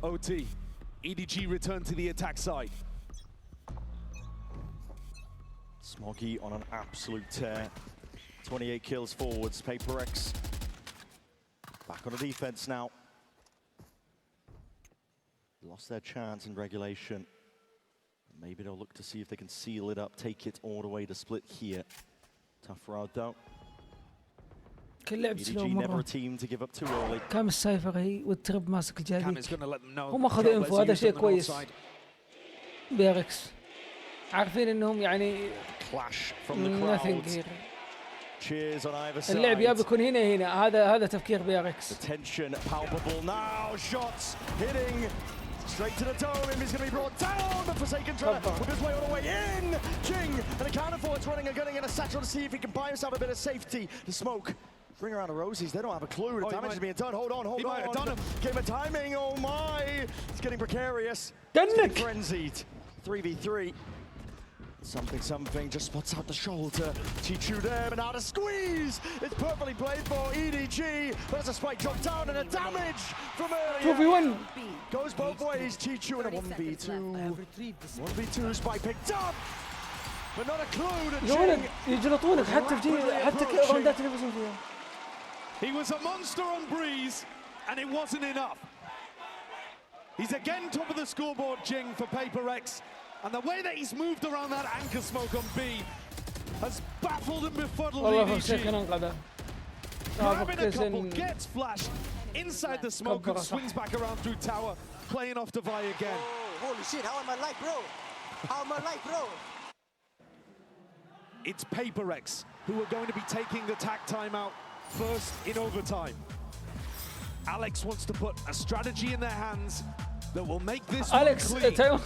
OT, EDG return to the attack side. Smoggy on an absolute tear. 28 kills forwards. PaperX back on the defense now. Lost their chance in regulation. Maybe they'll look to see if they can seal it up, take it all the way to split here. Tough road though. EDG never a team to give up too early. كام السايفر هي والترب ماسك الجاذب. هم اخذوا انفو هذا شيء كويس. بيركس عارفين انهم يعني nothing here. Cheers on either side. اللعب يا بيكون هنا هذا تفكير بيركس. Tension palpable now. Shots hitting. Straight to the dome, he's going to be brought down, but Forsaken trying to whip his way all the way in. King and a counter forward's running and gunning in a satchel to see if he can buy himself a bit of safety. The smoke, bring around the Rosies, they don't have a clue. The damage is being done. Hold on. Game of timing, oh my. It's getting precarious. It's getting frenzied. 3v3. Something, just spots out the shoulder. Chichu there, but now the squeeze! It's perfectly played for EDG, but it's a spike drop down and a damage from earlier. 2v1. Goes both ways, Chichu in a 1v2. 1v2, spike picked up! But not a clue to Jing. يجلطونك حتى راوندات اللي بيصير فيها. He was a monster on Breeze, and it wasn't enough. He's again top of the scoreboard, Jing, for Paper X. And the way that he's moved around that anchor smoke on B has baffled and befuddled EDG. Grabbing a couple, gets flashed inside the smoke and swings back around through tower, playing off to Vi again. Oh, holy shit, how am I alive, bro? How am I alive, bro? It's Paper X who are going to be taking the tack timeout first in overtime. Alex wants to put a strategy in their hands that will make this one clean.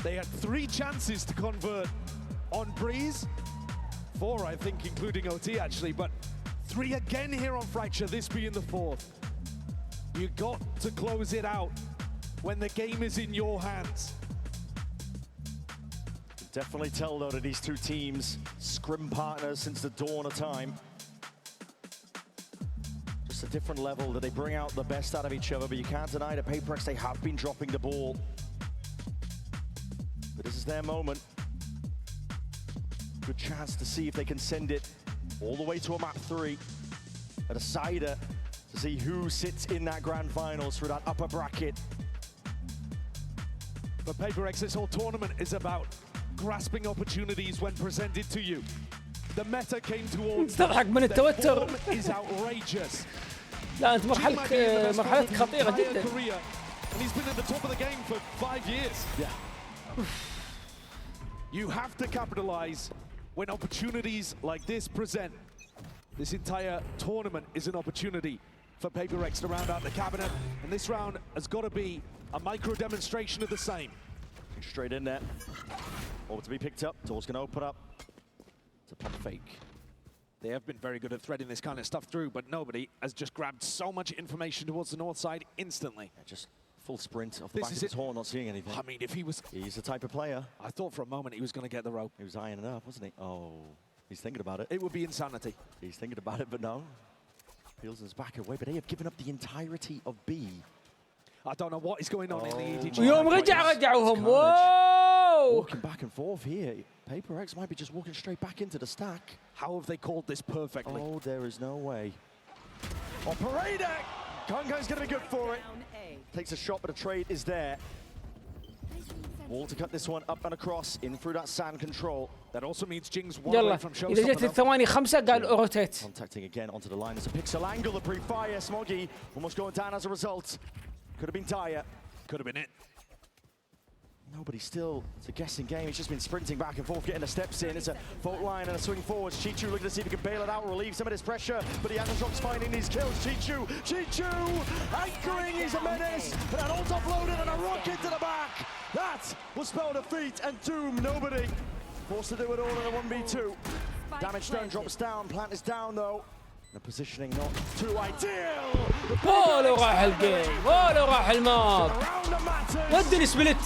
They had 3 chances to convert on Breeze. 4, I think, including OT actually, but 3 again here on Fracture, this being the 4th. You got to close it out when the game is in your hands. Definitely tell though that these two teams, scrim partners since the dawn of time. Just a different level that they bring out the best out of each other, but you can't deny that Paper X, they have been dropping the ball. But this is their moment. Good chance to see if they can send it all the way to a map 3. A decider to see who sits in that grand finals for that upper bracket. For Paper X, this whole tournament is about grasping opportunities when presented to you. The meta came towards them. The form is outrageous. لا أنت مرحلتك خطيرة جدا. And he's been at the top of the game for 5 years. Yeah. You have to capitalize when opportunities like this present. This entire tournament is an opportunity for Paper X to round out the cabinet, and this round has got to be a micro demonstration of the same. Straight in there. All to be picked up. Door's going to open up. It's a pop fake. They have been very good at threading this kind of stuff through, but nobody has just grabbed so much information towards the north side instantly. Yeah, just full sprint off the back of his horn, not seeing anything. I mean, if he was... He's the type of player. I thought for a moment he was going to get the rope. He was eyeing it up, wasn't he? Oh, he's thinking about it. It would be insanity. He's thinking about it, but no. Peels his back away, but they have given up the entirety of B. I don't know what is going on in the EDG. ويوم رجعوهم. Whoa! Walking back and forth here. Paper X might be just walking straight back into the stack. How have they called this perfectly? Oh, there is no way. Operator! Kongai's going to be good for it. Takes a shot, but a trade is there. Wall to cut this one up and across, in through that sand control. That also means Jing's one away from showstopper. إذا جت الثواني 5 قال روتيت. Contacting again onto the line. There's a pixel angle, the pre-fire. Smoggy almost going down as a result. Could have been dire. Could have been it. Nobody still, it's a guessing game. He's just been sprinting back and forth, getting the steps in. It's a fault line and a swing forwards. Chichu looking to see if he can bail it out, relieve some of this pressure, but he hasn't dropped finding these kills. Chichu anchoring, he's a menace, but an ult offloaded and a rocket to the back. That will spell defeat and doom. Nobody forced to do it all in a 1v2. Damage stone drops down, plant is down though. The positioning not too ideal. لو راح الجيم لو راح الماب. ودي السبلت.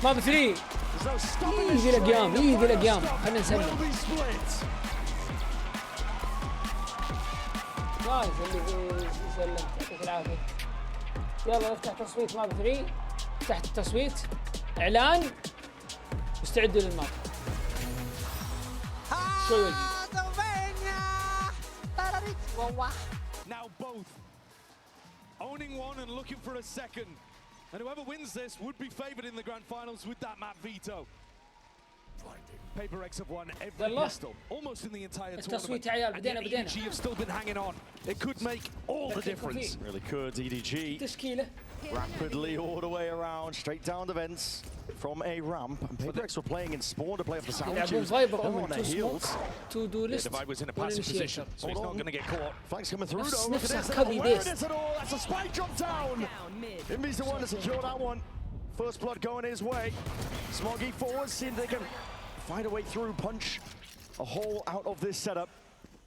ماب 3. ايزي الاقيام خلينا نسلم. نايس اللي يسلم يعطيك العافيه. يلا نفتح تصويت ماب 3. تحت التصويت اعلان استعدوا للماب. شو يجي؟ Now both owning one and looking for a second, and whoever wins this would be favored in the grand finals with that map veto. Paper X have won every pistol, almost in the entire tournament. And yet EDG have still been hanging on. It could make all the difference. Really could. EDG rapidly all the way around, straight down the vents from a ramp. And Paper X were playing in spawn to play off the sound tubes. They're on their heels. The Vibe was in a passive position, so he's not going to get caught. Flank's coming through though. Look at this. Awareness at all. That's a spike drop down. Inby's the one to secure that one. First blood going his way. Smoggy forward, seeing they can find a way through, punch a hole out of this setup.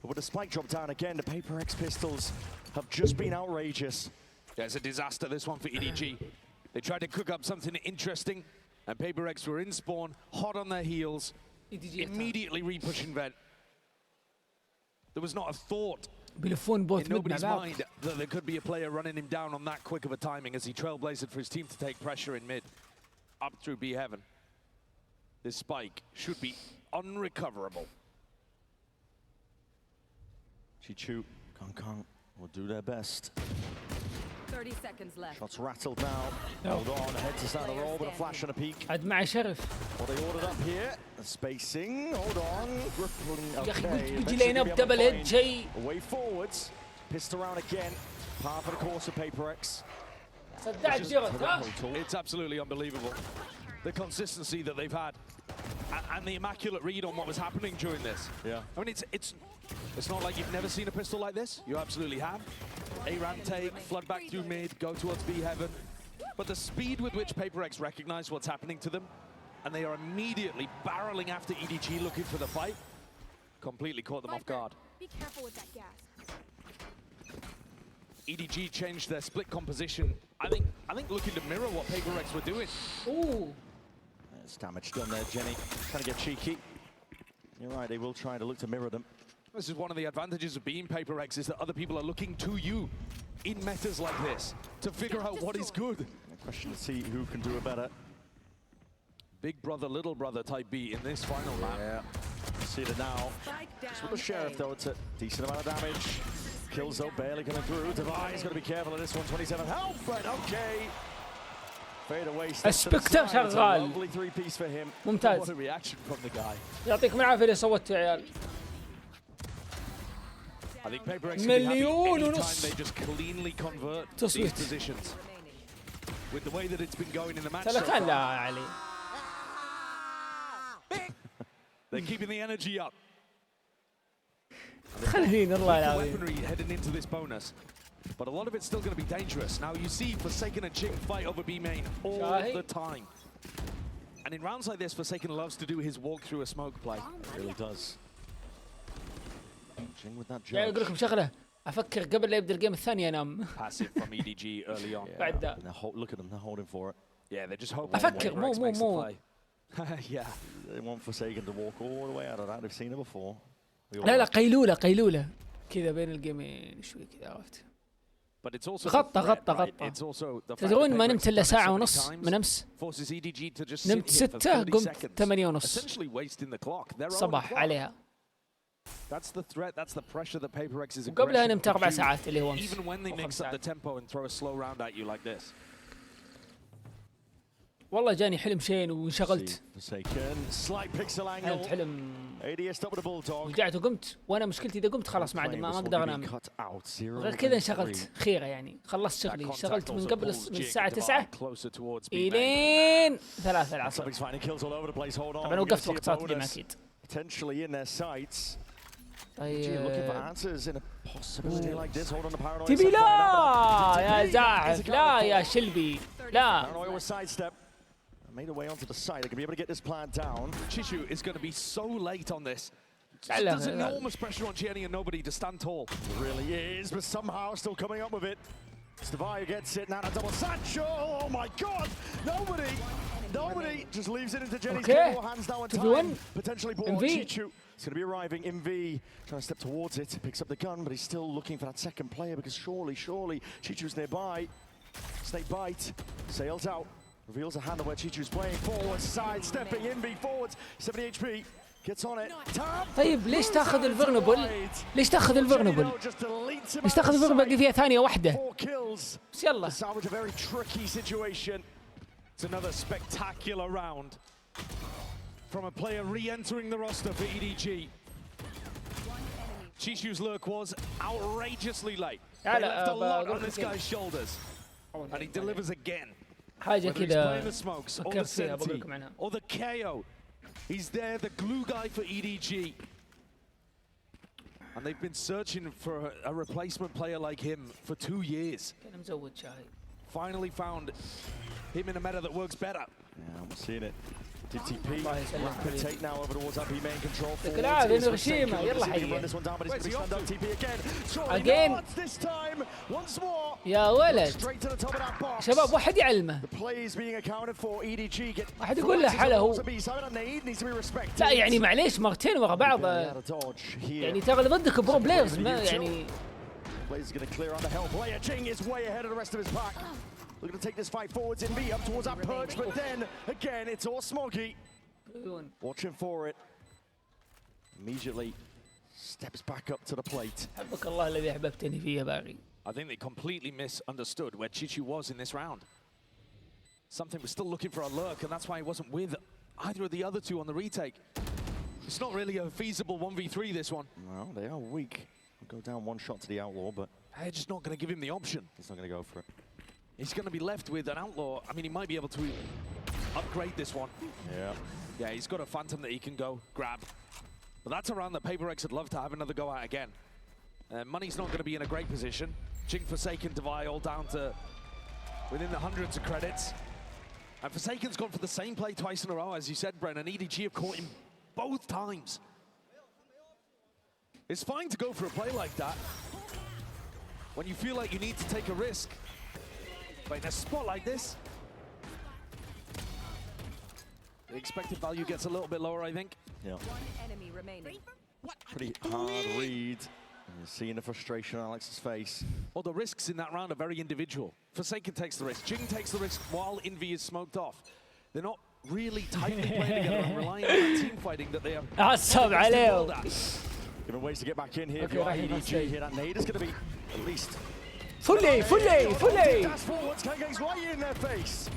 But with the spike drop down again, the Paper X pistols have just been outrageous. There's a disaster, this one for EDG. They tried to cook up something interesting And PaperX were in spawn, hot on their heels, immediately re-pushing vent. There was not a thought بيلفون بوت in nobody's mind that there could be a player running him down on that quick of a timing as he trailblazed for his team to take pressure in mid, up through B heaven. This spike should be unrecoverable. Chichu, Kong will do their best. 30 seconds left. Shots rattled now. Hold on, head to start the roll with a flash and a peek. عاد مع شرف. What they ordered up here, the spacing. Hold on, rippling. يا أخي Okay, بيجي لين اب دبل هيد شيء. away forwards, pissed around again. Par for the course of PaperX. صدعت جرت ها. It's absolutely unbelievable. The consistency that they've had and the immaculate read on what was happening during this. Yeah. I mean, it's not like you've never seen a pistol like this. You absolutely have. A-Ram take, flood back through mid, go towards B heaven. But the speed with which PaperX recognize what's happening to them, and they are immediately barreling after EDG looking for the fight, completely caught them off guard. Be careful with that gas. EDG changed their split composition. I think looking to mirror what PaperX were doing. Ooh. There's damage done there, Jenny. Trying to get cheeky. You're right, they will try to look to mirror them. This is one of the advantages of being PaperX, is that other people are looking to you in metas like this to figure out what is good. The question to see who can do it better. Big brother, little brother type B in this final map. Yeah, see it now. Just with the Sheriff though, it's a decent amount of damage. Kills though, barely coming through. Divine's got to be careful of this one, 27 health, but okay. Fade away. السبكتر شغال. Lovely three-piece for him. ممتاز. What a reaction from the guy. يعطيكم العافية اللي صوتوا يا عيال. I think PaperX can be مليون happy ونص. anytime they just cleanly convert these تصويت. positions. With the way that it's been going in the match so سلكان لا far, علي. they're keeping the energy up. خلينا الله العظيم. Weaponry heading into this bonus. But a lot of it's still going to be dangerous. Now you see Forsaken and Ching fight over B main all the time. And in rounds like this, Forsaken loves to do his walk through a smoke play. Really does. Ching with that يعني أقول لكم شغلة. أفكر قبل لا يبدأ الجيم الثاني أنام. Passive from EDG early on. بعد ده. Look at them, they're holding for it. Yeah, they're just hoping أفكر PaperX makes the play. Yeah. They want Forsaken to walk all the way out of that. They've seen it before. لا قيلولة كذا بين الجيمين شوي كذا عرفت. But it's also غطى. It's also the تدرون ما نمت إلا ساعة ونص من أمس. forces EDG to just نمت 6 قمت 8 ونص. essentially wasting the clock. صباح عليها. That's the threat, that's the pressure that PaperX is وقبلها نمت 4 aggressive ساعات اللي هو أمس. even when they mix up the tempo and throw a slow round at you like this. والله جاني حلم شين وانشغلت. Slight pixel angle. حلم. ADS double the bulldog. رجعت وقمت وانا مشكلتي اذا قمت خلاص ما اقدر انام. غير كذا انشغلت خيره يعني خلصت شغلي اشتغلت من قبل من الساعه 9 الين 3 العصر. طبعا وقفت وقت صلاه الجمعه اكيد. Potentially in their sights. طيب. Looking for answers in a possibility like this. Hold on the paranoid. تبي لا يا زاعف لا يا شلبي لا. Paranoid was sidestep. Made a way onto the side. They can be able to get this plan down. Chichu is going to be so late on this. There's enormous pressure on Jenny and nobody to stand tall. It really is, but somehow still coming up with it. Stavayo gets it, now a double Sancho. Oh my God! Nobody just leaves it into Jenny's capable hands now in time. Potentially bought Chichu. It's going to be arriving. MV trying to step towards it. Picks up the gun, but he's still looking for that second player because surely Chichu's nearby. Snake bite. Sails out. Reveals a hand where Chichu's playing forward, side stepping, Invi forwards, 70 HP, gets on it. طيب ليش تاخذ الفيرنبل؟ ليش تاخذ الفيرنبل؟ ليش تاخذ الفيرنبل فيها ثانية واحدة؟ بس يلا. Salvage a very tricky situation. It's another spectacular round from a player re-entering the roster for EDG. Chichu's lurk was outrageously late. They left a lot on this guy's shoulders, and he delivers again. حاجة كذا فكرت فيها بقول لكم عنها. Or the KO. He's there, the glue guy for EDG. And they've been searching for a replacement player like him for 2 years. Finally found him in a meta that works better. Yeah, we're seeing it. DTP, rapid take now over towards that B main control. غشيمة يلا حي. Run this one down, but he's going to stand up. TP again. Again. This time, once more. يا ولد شباب واحد يعلمه، واحد يقول له حلا هو. لا يعني معليش مرتين ورا بعض يعني ترى اللي ضدك برو بلايرز ما يعني. Looking to take this fight forwards in B up towards that perch, but then again it's all Smoggy. Watching for it. Immediately steps back up to the plate. حبك الله الذي أحببتني فيه باغي. I think they completely misunderstood where Chichu was in this round. Something was still looking for a lurk, and that's why he wasn't with either of the other two on the retake. It's not really a feasible 1v3, this one. Well, they are weak. We'll go down one shot to the Outlaw, but they're just not going to give him the option. He's not going to go for it. He's going to be left with an Outlaw. I mean, he might be able to upgrade this one. Yeah. Yeah, he's got a Phantom that he can go grab. But that's a round that Paper X would love to have another go at again. Money's not going to be in a great position. Jing, Forsaken, Devi all down to within the hundreds of credits. And Forsaken's gone for the same play twice in a row, as you said, Bren, and EDG have caught him both times. It's fine to go for a play like that when you feel like you need to take a risk. But in a spot like this, the expected value gets a little bit lower, I think. Yeah. One enemy remaining. Pretty hard read. You're seeing the frustration on Alex's face. Well, the risks in that round are very individual. Forsaken takes the risk. Jing takes the risk while Envy is smoked off. They're not really tightly playing together and relying on that team fighting that they have. عصب عليه. Giving ways to get back in here. If you're EDG here, that nade is going to be at least fully. Dash forwards, Kanga's right in their face.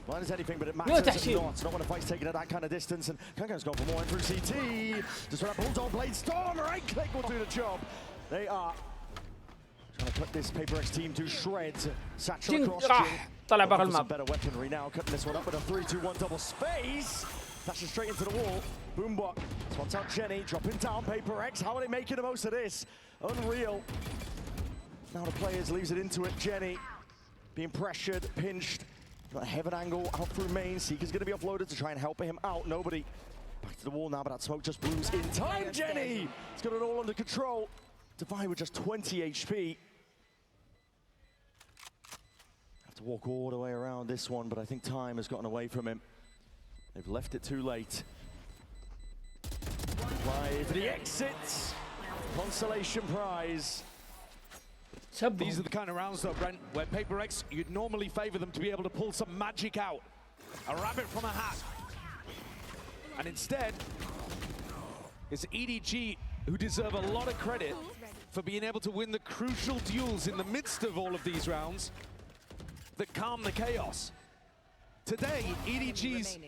Blind as anything, but it matters not when a fight's taken at that kind of distance, and Kanga's gone for more in through CT. Just for that Bulldog Blade Storm, right click will do the job. They are trying to cut this Paper X team to shreds. Satchel across طلع برا الماب. Better weaponry now, cutting this one up with a 3-2-1 double space. Dashing straight into the wall. Boombot spots out Jenny, dropping down Paper X. How are they making the most of this? Unreal. Now the players leaves it into it. Jenny being pressured, pinched. Got a heaven angle out through main. Seeker's going to be offloaded to try and help him out. Nobody. Back to the wall now, but that smoke just blooms in time. Jenny! It's got it all under control. Devi with just 20 HP. Have to walk all the way around this one, but I think time has gotten away from him. They've left it too late. Live the exits. Consolation prize. These are the kind of rounds, though, Brent, where Paper X, you'd normally favor them to be able to pull some magic out. A rabbit from a hat. And instead, it's EDG who deserve a lot of credit for being able to win the crucial duels in the midst of all of these rounds that calm the chaos. Today, EDG's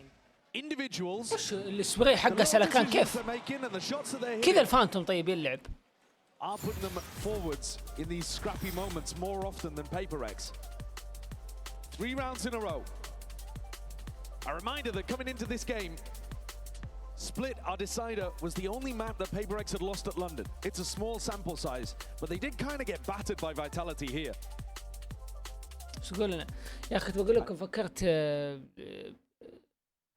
individuals السبراي حقه سلكان كيف كذا الفانتوم طيب يلعب are putting them forwards in these scrappy moments more often than Paper X. 3 rounds in a row. A reminder that coming into this game, Split, our decider, was the only map that Paper X had lost at London. It's a small sample size, but they did kind of get battered by Vitality here. شو تقول لنا؟ يا أخي بقول لكم فكرت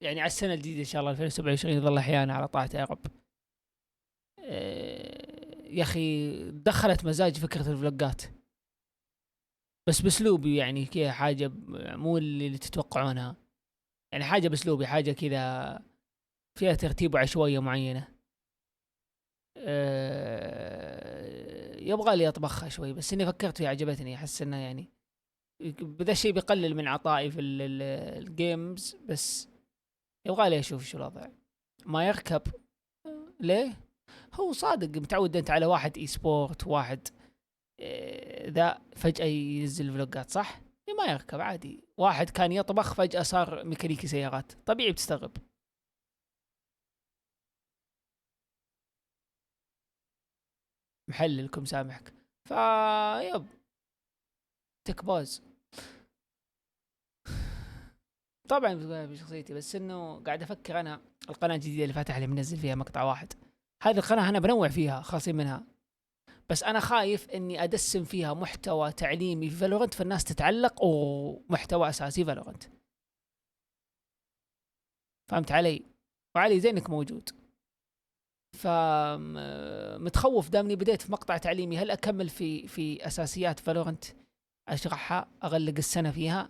يعني على السنة الجديدة إن شاء الله 2027 يظل أحيانا على طاعة يا رب. يا أخي دخلت مزاج فكرة الفلوجات بس بأسلوبي يعني كذا حاجة مو اللي تتوقعونها يعني حاجة بأسلوبي حاجة كذا فيها ترتيب وعشوائية معينة يبغى لي أطبخها شوي بس إني فكرت فيها عجبتني أحس إنها يعني بذا الشيء بيقلل من عطائي في الجيمز بس يبغى لي أشوف شو الوضع ما يركب ليه هو صادق متعود أنت على واحد إي سبورت واحد ذا فجأة ينزل فلوجات صح؟ ما يركب عادي واحد كان يطبخ فجأة صار ميكانيكي سيارات طبيعي بتستغرب محللكم سامحك يب تكباز طبعا بشخصيتي بس انه قاعد افكر انا القناة الجديدة اللي فاتح اللي منزل فيها مقطع واحد هذه القناة أنا بنوع فيها خاصين منها بس أنا خايف إني أدسم فيها محتوى تعليمي في فالورنت فالناس تتعلق ومحتوى أساسي فالورنت فهمت علي وعلي زينك موجود فمتخوف دامني بديت في مقطع تعليمي هل أكمل في أساسيات فالورنت اشرحها اغلق السنه فيها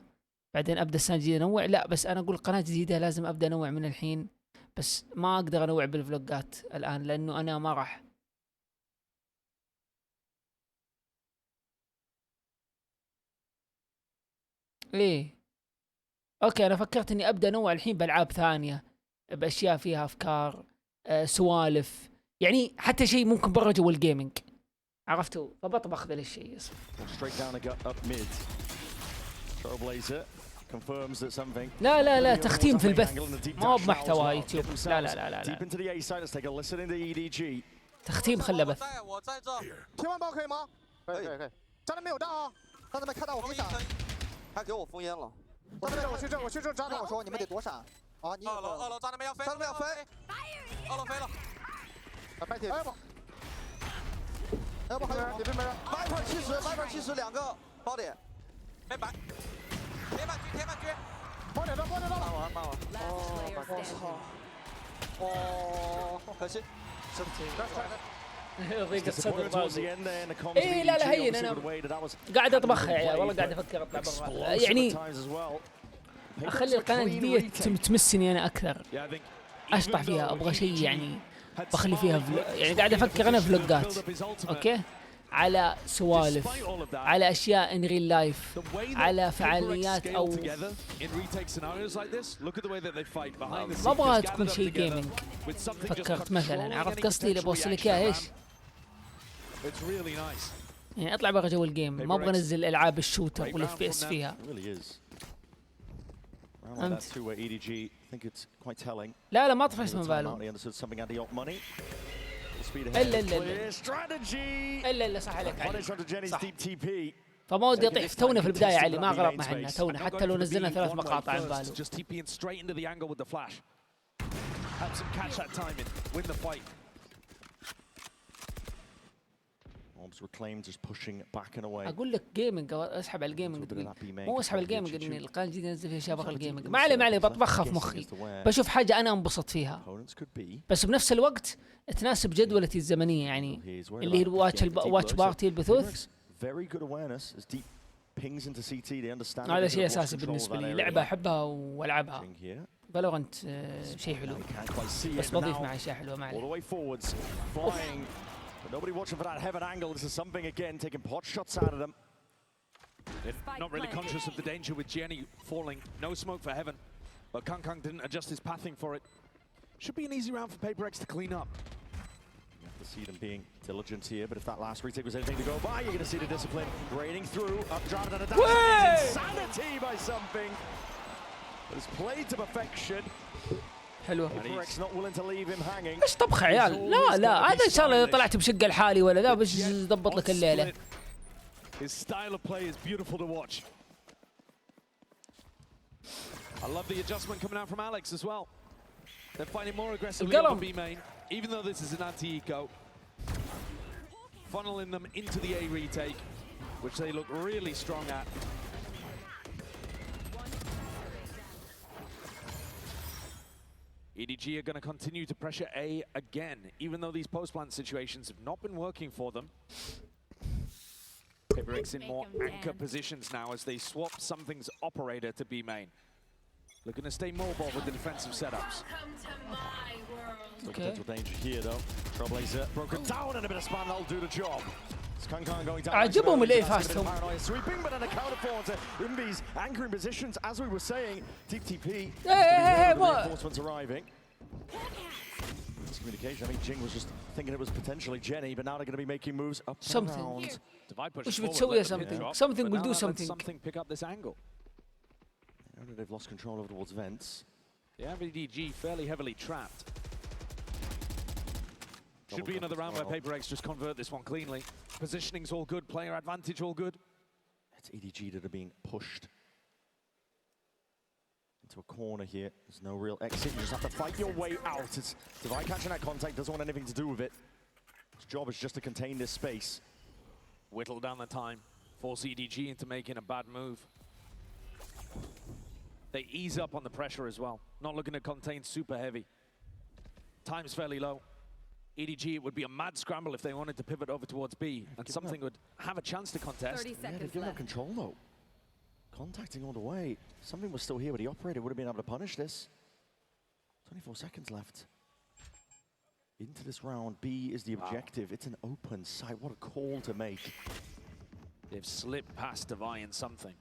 بعدين ابدا السنه الجديده انوع. لا بس انا اقول قناه جديده لازم ابدا انوع من الحين، بس ما اقدر انوع بالفلوجات الان لانه انا ما راح. ايه اوكي انا فكرت اني ابدا انوع الحين بالعاب ثانيه، باشياء فيها افكار، سوالف، يعني حتى شيء ممكن برا جو الجيمنج، عرفتوا؟ فبطبخ ذا الشيء. لا لا لا تختيم في البث، ما هو بمحتوى يوتيوب. لا لا لا لا, لا. تختيم خله بث. 10万包可以吗？可以可以可以。炸弹没有炸啊！让他们看到我给你闪。他给我封烟了。我去这，我去这炸弹。我说你们得躲闪。啊，你2楼炸弹没要飞，炸弹没要飞。2楼飞了。啊，白铁。哎不。哎不还有里边没人。Viper 70，Viper 702个包点。没白。铁板狙，铁板狙。包点到，包点到了。骂完骂完。哦，我操。哦，可惜。ضيق الصدر باقي. اي لا لا هين انا قاعد اطبخها يا عيال والله قاعد افكر اطلع برا يعني اخلي القناه الجديده تمسني انا اكثر اشطح فيها ابغى شيء يعني بخلي فيها يعني قاعد افكر انا فلوجات اوكي على سوالف على اشياء ان ريل لايف على فعاليات او ما ابغى تكون شيء جيمنج. فكرت مثلا عرفت قصدي اللي بوصل لك اياه ايش؟ يعني اطلع برا جو الجيم ما ابغى انزل العاب الشوتر والاف بي اس فيها. لا لا ما طفشت من باله الا الا صح عليك علي صح. فما ودي اطيح تونا في البدايه علي ما غلطنا احنا تونا حتى لو نزلنا 3 مقاطع عن باله. اقول لك جيمنج اسحب على الجيمنج مو اسحب على الجيمنج اني القناه الجديده انزل فيها اشياء بغير الجيمنج. ما علي بطبخها في مخي بشوف حاجه انا انبسط فيها بس بنفس الوقت تناسب جدولتي الزمنيه يعني اللي هي الواتش بارتي البثوث. هذا شيء اساسي بالنسبه لي. لعبه احبها والعبها فالورنت شيء حلو بس بضيف معي اشياء حلوه ما عليه. But nobody watching for that heaven angle. This is something again, taking pot shots out of them. They're not really conscious of the danger with Jenny falling. No smoke for heaven. But Kang didn't adjust his pathing for it. Should be an easy round for Paper X to clean up. You have to see them being diligent here, but if that last retake was anything to go by, you're going to see the discipline draining through. Updrafted and a dash. Insanity by something. But it's played to perfection. حلوة. ايش طبخ عيال؟ لا لا هذا ان شاء الله اذا طلعت بشقة لحالي ولا ذا بس ضبط لك الليلة. His style of play is beautiful to watch. I love the adjustment coming out from Alex as well. They're fighting more aggressively on the B main, even though this is an anti-eco. Funneling them into the A retake, which they look really strong at. EDG are going to continue to pressure A again, even though these post-plant situations have not been working for them. Paper X in more anchor positions now as they swap something's operator to B main. Looking to stay mobile with the defensive setups. Still potential danger here though. Trailblazer broken down and a bit of spam that'll do the job. عجبهم اللي فاستهم. Sweeping but an account for Imbi's anchoring positions as we were saying. Deep TP. Reinforcements arriving. Miscommunication. I think Jing was just thinking it was potentially Jenny, but now they're going to be making moves up and around. وش بتسوي something will do something. Pick up this angle. They've lost control over towards vents. Yeah, EDG fairly heavily trapped. Should be another round where Paper X just convert this one cleanly. Positioning's all good, player advantage all good. It's EDG that are being pushed into a corner here. There's no real exit. You just have to fight your way out. It's Divide catching that contact, doesn't want anything to do with it. His job is just to contain this space. Whittle down the time, force EDG into making a bad move. They ease up on the pressure as well. Not looking to contain super heavy. Time's fairly low. EDG, it would be a mad scramble if they wanted to pivot over towards B, and something would have a chance to contest. 30 Yeah, seconds they've given up left. control though. Contacting all the way. Something was still here, but the operator would have been able to punish this. 24 seconds left. Into this round, B is the objective. It's an open site. What a call to make. They've slipped past Divine something.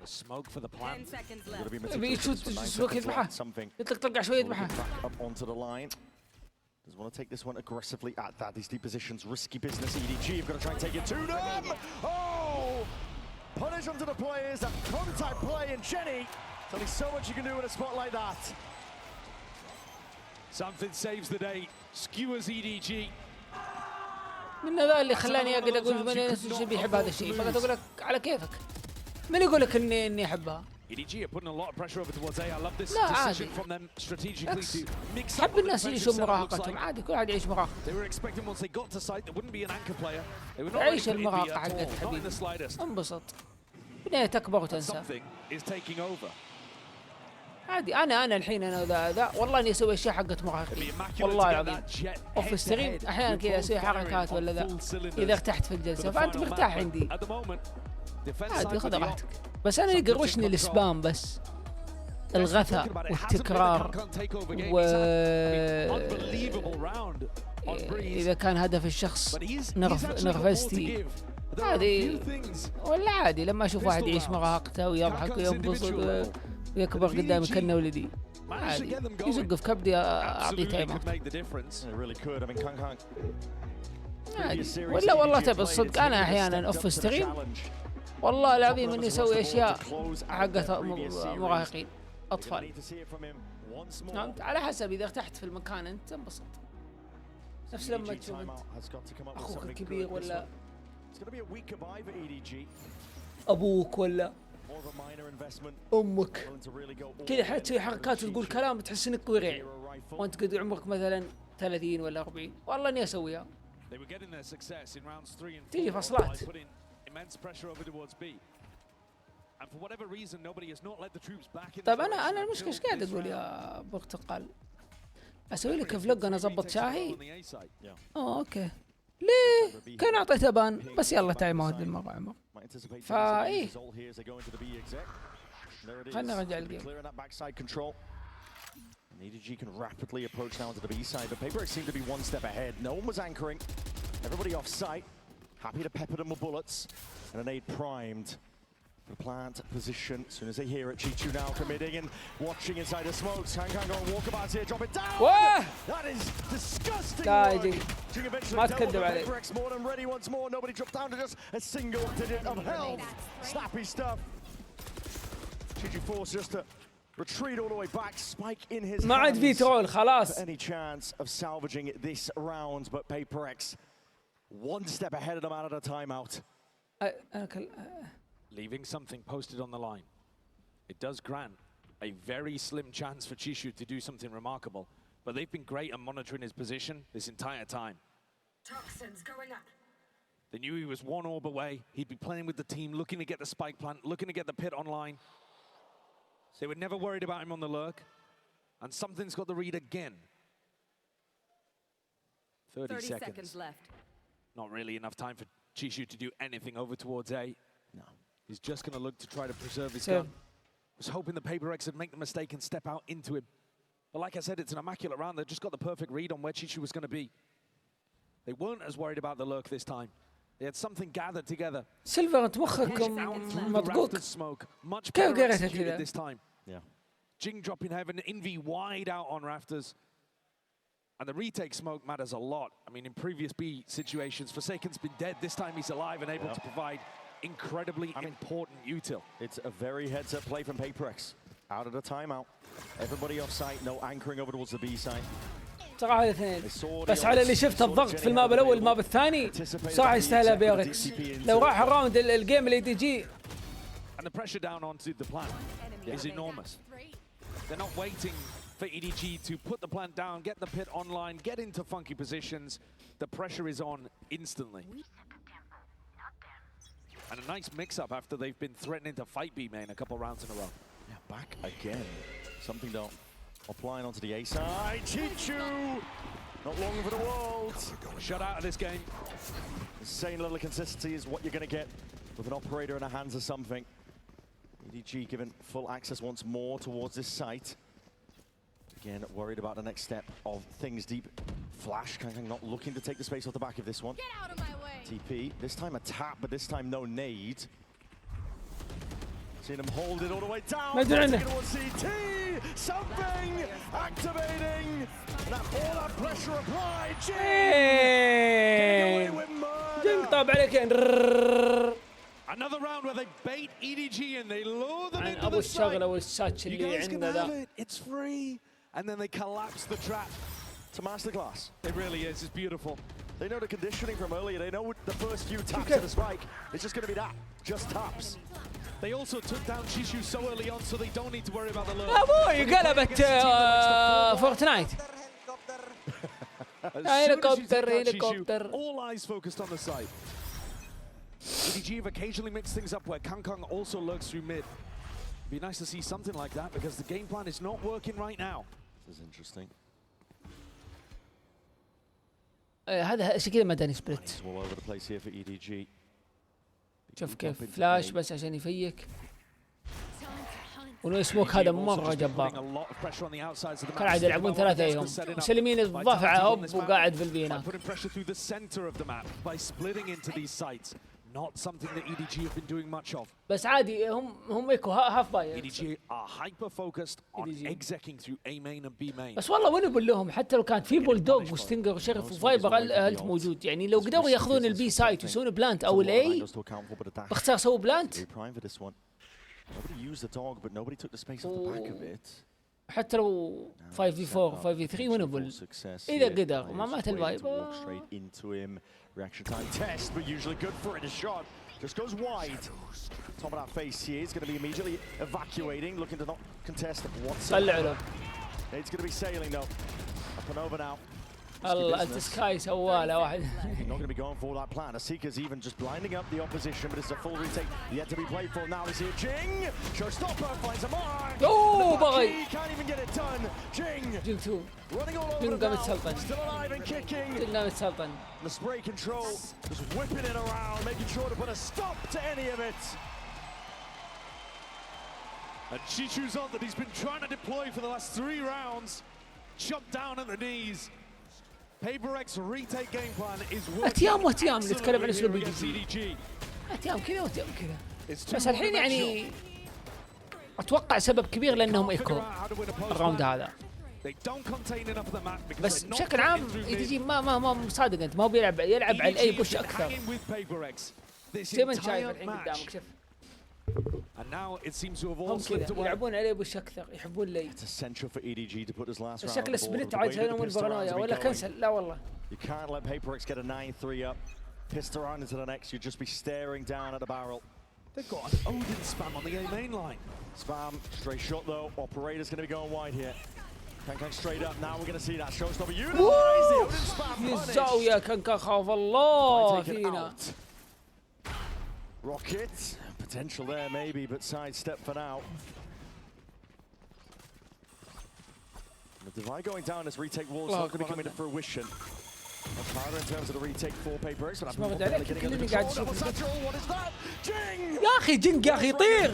The smoke for the plan. 10 seconds Gotta left. be meticulous for 9 seconds left. Something. يطلق طلقة شوية يذبحها. Back up onto the line. Doesn't want to take this one aggressively at that. These deep positions, risky business. EDG, you've got to try and take it to them. Oh! Punish onto the players. That contact play, and Jenny. There's only so much you can do in a spot like that. Something saves the day. Skewers EDG. من هذا اللي خلاني اقعد اقول من شبي يحب هذا الشيء، فقط اقول لك على كيفك. من يقول لك اني احبها؟ EDG are putting a lot of pressure over towards A. I love this لا decision عادي. from them strategically to mix up حب what the الناس defensive يعيشون setup looks مراهقتهم، like. عادي كل واحد يعيش مراهقة. They were expecting once they got to site there wouldn't be an anchor player. They were not ready عيش for it المراهقة at all, حقت not in حبيبي. the slightest. انبسط. بنية تكبر وتنسى. Something is taking over. عادي انا الحين انا ذا والله اني اسوي اشياء حقت مراهقين والله العظيم. اوف ستريم احيانا كذا اسوي حركات ولا ذا اذا ارتحت في الجلسه فانت مرتاح عندي. عادي خذ راحتك. بس انا اللي يقروشني السبام بس. الغثاء والتكرار إذا كان هدف الشخص نرفزتي هذه ولا عادي. لما أشوف واحد يعيش مراهقته ويضحك وينبسط ويكبر قدامي كأنه ولدي عادي يزق في كبدي أعطيه تايمر عادي. ولا والله تبي الصدق أنا أحيانا أوف ستريم والله العظيم إني أسوي أشياء حقت مراهقين أطفال. على حسب إذا ارتحت في المكان أنت انبسط. نفس لما تشوف أخوك الكبير ولا أبوك ولا أمك كذا حتى تسوي حركات وتقول كلام تحس إنك ورع وأنت قد عمرك مثلا 30 ولا 40. والله إني أسويها تيجي فصلات. طيب أنا المشكلة إيش قاعد أقول يا برتقال؟ أسوي لك فلوج أنا أضبط شاهي؟ أوكي. ليه؟ كان أعطيته بان بس يلا تايم اوت بالمرة عمر. فإيه خلنا نرجع الجيم. EDG can rapidly approach now to the B side, but PaperX seemed to be one step ahead. No one was anchoring. Everybody off site. Happy to pepper them with bullets. And a nade primed. The plant position. As soon as they hear it, Chichu now committing and watching inside the smokes. Hankan going walkabout here, drop it down. Whoa! That is disgusting. ما تكذب عليك. PaperX more than ready once more. Nobody dropped down to just a single digit of health. Snappy stuff. Chichu forced just to retreat all the way back. Spike in his ما عاد في ترول خلاص. Any chance of salvaging this round, but PaperX one step ahead of them out of the timeout. Leaving something posted on the line. It does grant a very slim chance for Chishu to do something remarkable, but they've been great at monitoring his position this entire time. Toxins going up. They knew he was one orb away. He'd be playing with the team, looking to get the spike plant, looking to get the pit online. So they were never worried about him on the lurk, and something's got the read again. 30 seconds left. Not really enough time for Chishu to do anything over towards A. No. He's just going to look to try to preserve his gun. Was hoping the PaperX would make the mistake and step out into him. But like I said, it's an immaculate round. They just got the perfect read on where Chishu was going to be. They weren't as worried about the lurk this time. They had something gathered together. سيلفر أنت مخكم مضغوط. كيف قريتها كذا؟ this time. Yeah. Jing dropping heaven, Envy wide out on rafters. And the retake smoke matters a lot. I mean, in previous B situations, Forsaken's been dead. This time he's alive and able to provide incredibly important util. It's a very heads-up play from PaperX. Out of the timeout. Everybody off site, no anchoring over towards the B side. صراحة الاثنين بس على اللي شفت الضغط في الماب الأول الماب الثاني صراحة يستاهلها بيركس. لو راح الراوند الجيم اللي تجي. And the pressure down onto the plant is enormous. They're not waiting for EDG to put the plant down, get the pit online, get into funky positions. The pressure is on instantly. And a nice mix-up after they've been threatening to fight B main a couple rounds in a row. Yeah, back again. Something though Applying onto the A side. Chichu! Not long for the world. Shut out of this game. Insane level of consistency is what you're going to get with an operator in the hands of something. EDG given full access once more towards this site. Again, worried about the next step of things deep. Flash, KanKang not looking to take the space off the back of this one. Get out of my way. TP, this time a tap, but this time no nade. Seeing him hold it all the way down. CT, something activating. All that pressure applied. جن طاب عليك. Another round where they bait EDG and they lure them into أبو the الشغلة site. والساتش You اللي guys can عندنا have ذا. it. It's free. And then they collapse the trap. It's a masterclass. It really is. It's beautiful. They know the conditioning from earlier. They know the first few taps of the spike. It's just going to be that. Just taps. They also took down Chishu so early on, so they don't need to worry about the lure. أبوي قلبت فورتنايت. هليكوبتر. All eyes focused on the side. EDG have occasionally mixed things up where KanKang also lurks through mid. Be nice to see something like that because the game plan is not working right now. This is interesting. هذا شيء كذا مدني سبليت. All over the place here for EDG. شوف كيف فلاش بس عشان يفيك. ونو سموك هذا مرة جبار. كالعادة يلعبون ثلاثة يوم. مسلمين الضفعة هوب وقاعد في البينات. Not something that EDG have been doing much of. بس عادي هم ايكو هاف باي. EDG are hyper focused on executing through A main and B main. بس والله وين بقول لهم حتى لو كانت في بولدوغ وستينجر وشرف وفايبر الت موجود يعني لو قدروا ياخذون البي سايت ويسوون بلانت او الاي باختصار سووا بلانت. حتى لو 5v4 5v3 winnable إذا قدر ما مات الفايبر. Reaction time test, but usually good for it. A shot just goes wide. Top of that face here is going to be immediately evacuating, looking to not contest whatsoever. It's going to be sailing though. Up and over now. الله التسكاي سواله واحد. Not going to be going for that plan. Asika's even just blinding up the opposition, but it's a full retake yet to be played for. Now is here Jing. Showstopper finds a mark. Oh boy! Can't even get it done. Jing 2. Running all over the map. Still alive and kicking. The spray control just whipping it around, making sure to put a stop to any of it. And Chichu's on that he's been trying to deploy for the last 3 rounds. Chopped down at the knees. PaperX retake game plan is working. اتيام واتيام نتكلم عن اسلوب EDG. اتيام كذا واتيام كذا. بس الحين يعني اتوقع سبب كبير لانهم ايكو الراوند هذا. بس بشكل عام EDG ما صادق انت ما هو يلعب على اي بوش اكثر. زي ما انت شايف الحين قدامك شوف. And now it seems to have all slipped away. يلعبون عليه بوش اكثر يحبون لي. It's essential for EDG to put his last round. شكل سبليت عاد هنا من بغنايا ولا كنسل لا والله. You can't let PaperX get a 9-3 up. Pissed around into the next, you'd just be staring down at the barrel. They've got an Odin spam on the A main line. Spam, straight shot though. Operator's going to be going wide here. KanKang straight up. Now we're going to see that showstopper. Utilize the Odin spam punish. الزاوية KanKang خاف الله فينا. Rocket, potential there maybe, but sidestep for now. The divide going down as retake walls not going to be coming to fruition. Much harder in terms of the retake for PaperX, but I'm getting under control. What is that? Jing! يا أخي جينج يا أخي يطير.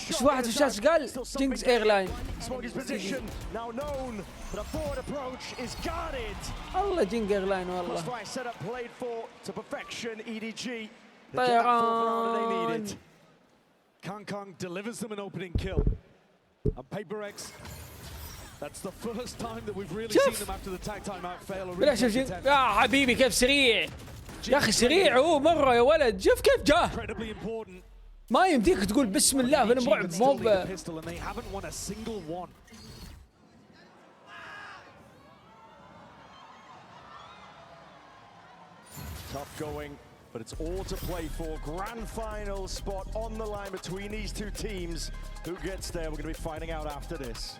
إيش واحد في الشاشة قال جينج's airline. Smoggy's position now known, but a forward approach is guarded. الله جينج airline والله. Crossfire setup played for to perfection. EDG. طيران. KanKang delivers them an opening kill. And PaperX, that's the first time that we've really seen them after the tag time out fail. بلا شوف يا حبيبي كيف سريع. يا أخي سريع هو مرة يا ولد شوف كيف جاه. ما يمديك تقول بسم الله فيلم رعب مو Tough going, but it's all to play for. Grand final spot on the line between these two teams. Who gets there? We're going to be finding out after this.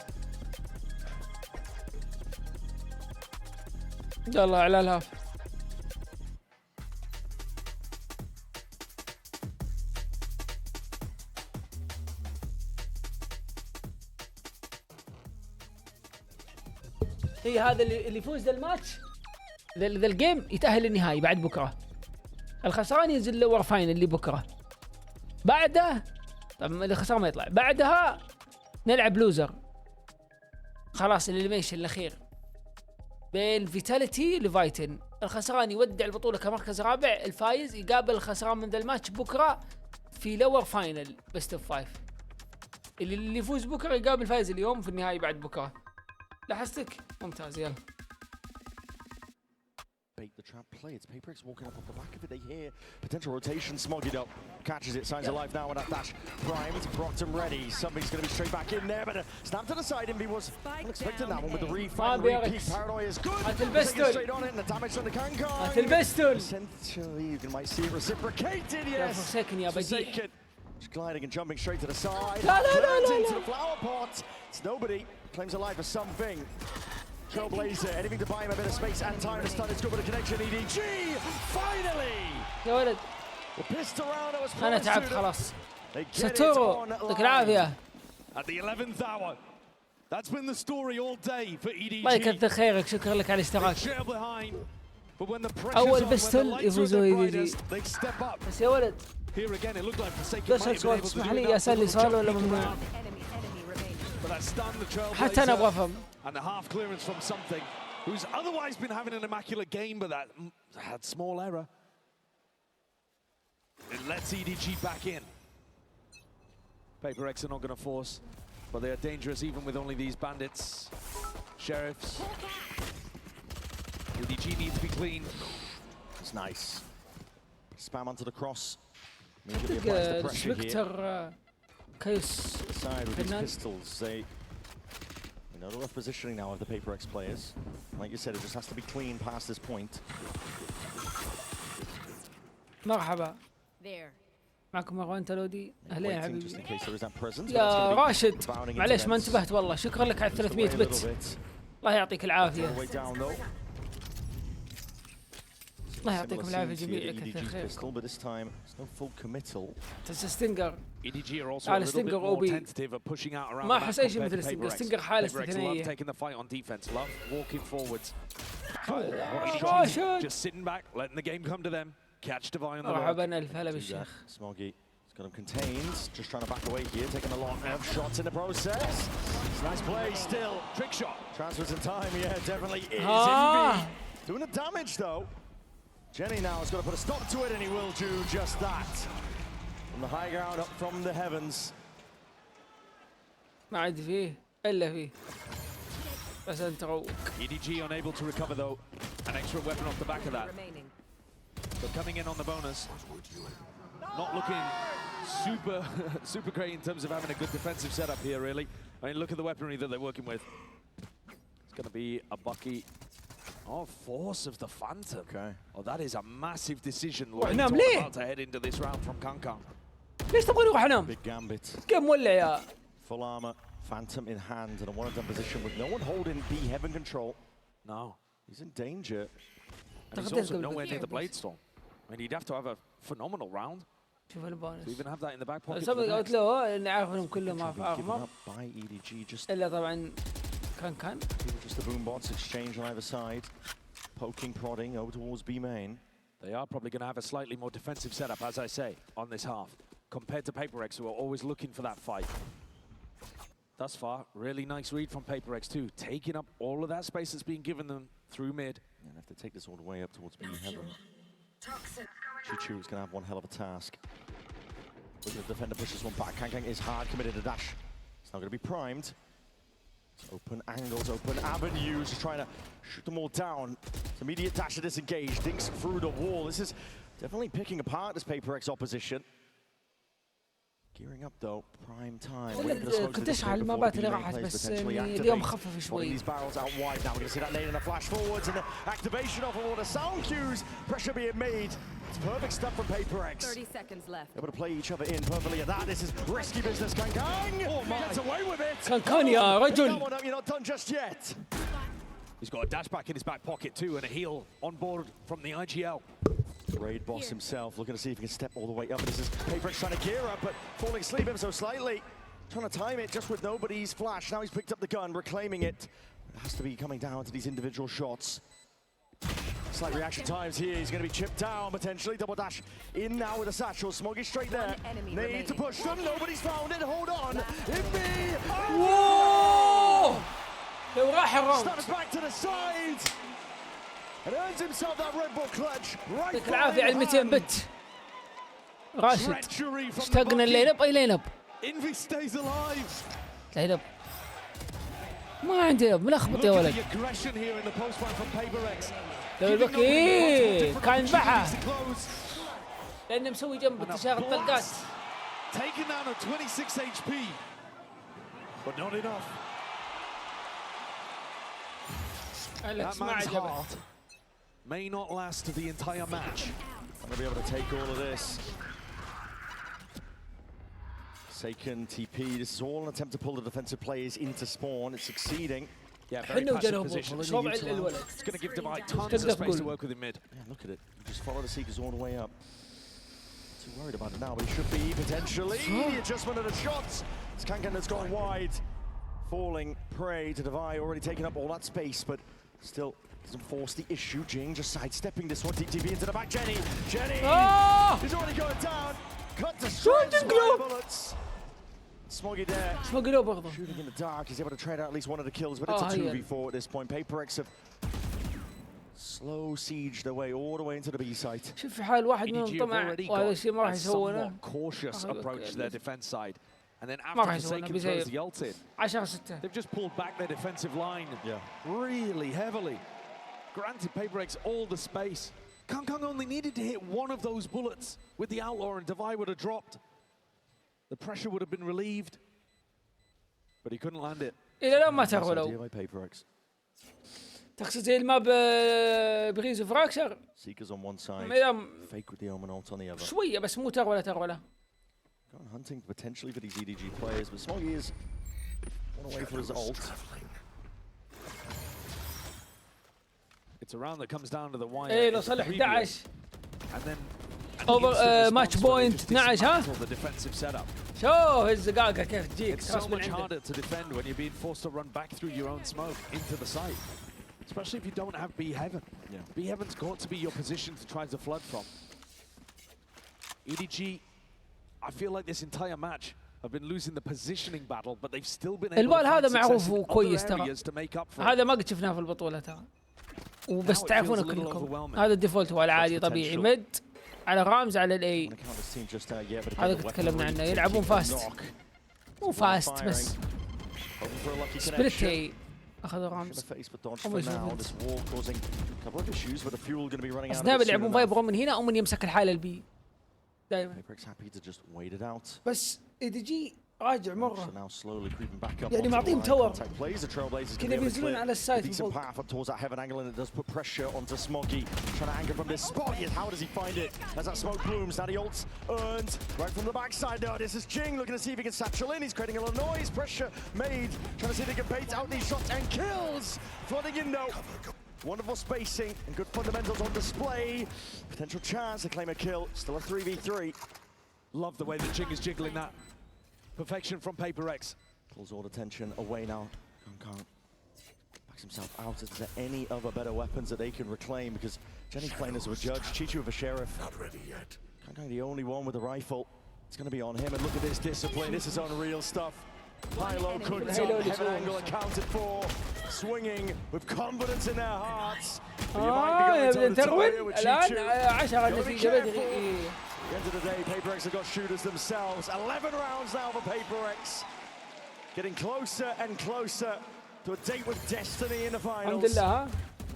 يلا على الهاف. هي هذا اللي يفوز ذا الماتش ذا الجيم يتأهل للنهائي بعد بكره. الخسران ينزل لور فاينل اللي بكره. بعده طبعا اللي خسر ما يطلع. بعدها نلعب لوزر. خلاص الإليميشن الأخير بين فيتاليتي لفايتن. الخسران يودع البطولة كمركز رابع. الفايز يقابل الخسران من ذا الماتش بكره في لور فاينل بيست اوف 5. اللي يفوز بكره يقابل الفايز اليوم في النهائي بعد بكره. لاحظتك؟ ممتاز. يلا. Bait the trap play. It's PaperX walking up off the back of it. They hear potential rotation. Smoggied up, catches it. Signs alive now. And that dash primed, brought him ready. Somebody's going to be straight back in there, but snap to the side. Envy was unexpected that one with the repeat. Paranoia is good. Straight on it, and the damage on the Kangkong. Essentially, you might see it reciprocated. Yes. Forsaken. Just gliding and jumping straight to the side. Into the flower pot. It's nobody. Claims alive for something. Trailblazer, anything to buy him a bit of space and time to stun. It's good with a connection. EDG, finally! يا ولد أنا تعبت خلاص. ستورو يعطيك العافية. At the 11th hour. That's been the story all day for EDG. الله يكثر خيرك. شكرا لك على الاشتراك. أول بستل يفوزوا EDG. بس يا ولد دش سؤال تسمح لي أسأل لي سؤال ولا ممنوع؟ حتى أنا أبغى أفهم. And a half clearance from something who's otherwise been having an immaculate game, but that had small error. It lets EDG back in. PaperX are not going to force, but they are dangerous even with only these bandits. Sheriffs. EDG needs to be clean. It's nice. Spam onto the cross. Immediately applies the pressure here. Side with these pistols. They know the rough positioning now of the PaperX players. Like you said, it just has to be clean past this point. مرحبا. معكم مروان تلودي. اهلين حبيبي. يا يا راشد معليش ما انتبهت والله. شكرا لك على 300 بت. الله يعطيك العافية. الله يعطيكم العافية جميعا. كثر خيركم. ستينجر. على ستينجر اوبي. ما احس اي شيء مثل ستينجر. ستينجر حالة استثنائية. مرحبا الف هلا بالشيخ. He's got him contained, just trying to back away here, taking a lot of shots in the process. It's a nice play still. Trick shot. Transfers in time, yeah, definitely is. Doing the damage though. Jenny now is going to put a stop to it, and he will do just that. From the high ground, up from the heavens. ما عاد فيه إلا فيه. بس أنت روك. EDG unable to recover though. An extra weapon off the back of that. But coming in on the bonus. Not looking super great in terms of having a good defensive setup here, really. I mean, look at the weaponry that they're working with. It's going to be a Bucky. Oh, force of the Phantom. Okay. Oh, that is a massive decision. About to head into this round from Kangkong. ليش تبغى نروح نام؟ Big gambit. كم ولع يا. Full armor, Phantom in hand, and a one-and-done position with no one holding B heaven control. No. He's in danger. And he's also nowhere near the blade storm. I mean, he'd have to have a phenomenal round. شوف البونس. To even have that in the back pocket. سبق قلت له إني عارفهم كلهم مع أغمر. By EDG just. إلا طبعًا كان. Just the boom bots exchange on either side, poking, prodding over towards B main. They are probably going to have a slightly more defensive setup, as I say, on this half, compared to PaperX, who are always looking for that fight. Thus far, really nice read from PaperX too, taking up all of that space that's being given them through mid. And have to take this all the way up towards B heaven. Chichu is going to have one hell of a task. Looking at the defender pushes one back. Kangkang is hard committed to dash. It's not going to be primed. Open angles, open avenues, just trying to shoot them all down. It's immediate dash to disengage, dinks through the wall. This is definitely picking apart this PaperX opposition. Gearing up though, prime time. كنت اشعل المبات اللي راحت بس اليوم خفف شوي. These barrels out wide now. We're going to see that lane in a flash forwards and the activation of all the sound cues. Pressure being made. It's perfect stuff from PaperX. 30 seconds left. Able to play each other in perfectly at that. This is risky business. Kangkang gets away with it. Kangkang يا رجل. You're not done just yet. He's got a dash back in his back pocket too, and a heal on board from the IGL. Raid boss himself looking to see if he can step all the way up. This is PaperX trying to gear up, but falling asleep ever so slightly. Trying to time it just with nobody's flash. Now he's picked up the gun, reclaiming it. It has to be coming down to these individual shots. Slight reaction times here. He's going to be chipped down potentially. Double dash in now with a satchel. Smoggy straight there. Need to push them. Nobody's found it. Hold on. Iffy. Whoa! لو راح الراوند. Steps back to the side. And earns himself that Red Bull clutch. Right. يعطيك العافية على 200 بت. راشد. اشتقنا الليل اب. اي ليل اب. Envy stays alive. ليل اب. ما عندي اب. ملخبط يا ولد. كان يذبحها لانه مسوي جنب انتشار الطلقات. Taking down a 26 HP, but not enough. That man's heart may not last the entire match. I'm gonna be able to take all of this. Seiken TP. This is all an attempt to pull the defensive players into spawn. It's succeeding. Yeah, very passive position. It's going to give Divide tons of space to work with in mid. Yeah, look at it. You just follow the Seekers all the way up. Too worried about it now, but he should be potentially. The adjustment of the shots. Skankan has gone wide. Falling prey to Divide, already taking up all that space, but still doesn't force the issue. Jing just sidestepping this one. TTV into the back. Jenny! He's already going down. Cut to shreds by bullets. Smoggy there. Smoggy له برضه. Shooting in the dark, he's able to trade out at least one of the kills, but it's a 2v4 at this point. PaperX have slow sieged their way all the way into the B site. شوف في حال واحد منهم طمع وهذا الشيء ما راح يسوونه. Cautious approach to their defense side. And then after Forsaken throws the ult in, 10-6. they've just pulled back their defensive line really heavily. Granted PaperX all the space. Kang only needed to hit one of those bullets with the Outlaw and Divide would have dropped. The pressure would have been relieved, but he couldn't land it. إلى الآن ما تغولوا. تقصد زي الماب بريز وفراكشر. Seekers on one side, Fake with the Omen ult on the other. شوية بس مو تغولة. Going hunting potentially for these EDG players, but Smoggy is one away for his ult. It's a round that comes down to the wire. إيه لو صلح 11. And then over match point 12 ها؟ the defensive setup. شوف الزقاقة كيف تجيك. It's so much harder to defend when you're being forced to run back through your own smoke into the site. Especially if you don't have B Heaven. Yeah. B Heaven's got to be your position to try to flood from. EDG, I feel like this entire match have been losing the positioning battle, but they've still been able البال هذا to معروف find وكويس other ترى. areas to make up for. هذا ما قد شفناه في البطولة ترى. وبس تعرفونه كلكم. هذا الديفولت هو العادي طبيعي ميد على رامز على الاي. هذا كنت تكلمنا عنه يلعبون فاست. مو فاست بس. سبليت اي اخذوا رامز. اسناب يلعبون فايبرو من هنا او من يمسك الحالة البي. دائما. بس EDG راجع مرة. يعني معطيهم تور. كذا بينزلون على السايد من فوق. towards that heaven angle, and it does put pressure onto Smoggy. Trying to anchor from this spot. Yet how does he find it? As that smoke blooms, now the ult's earned right from the backside. Now this is Jing looking to see if he can satchel in. He's creating a lot of noise. Pressure made. Trying to see if he can bait out these shots and kills. Flooding in though. Wonderful spacing and good fundamentals on display. Potential chance to claim a kill. Still a 3v3. Love the way that Jing is jiggling that. Perfection from PaperX. Pulls all the tension away now. Can't backs himself out. Is there any other better weapons that they can reclaim? Because Jenny's playing as a judge, Chichi with a sheriff. Not ready yet. Kankai the only one with a rifle. It's going to be on him. And look at this discipline. This is unreal stuff. High-low cooked up, heaven angle accounted for. Swinging with confidence in their hearts. But you might be going toe-to-toe here with Chichi. At the end of the day, PaperX have got shooters themselves. 11 rounds now for PaperX. Getting closer and closer to a date with destiny in the finals.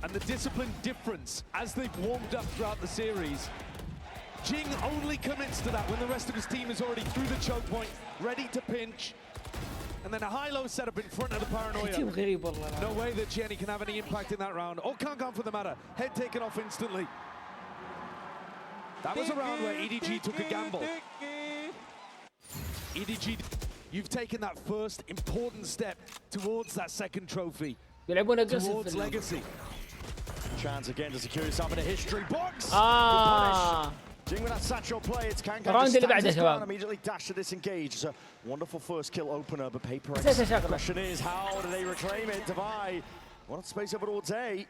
And the discipline difference as they've warmed up throughout the series. Jing only commits to that when the rest of his team is already through the choke point, ready to pinch. And then a high-low setup in front of the paranoia. No way that Jenny can have any impact in that round. Or Kankan for the matter. Head taken off instantly. That was a round where EDG took a gamble. EDG, you've taken that first important step towards that second trophy. Towards legacy. Chance again to secure yourself in a history box. Jing with that satchel play, it's Kankan immediately dash to disengage. It's a wonderful first kill opener, but PaperX. The question is, how do they reclaim it? Divide One space over towards A.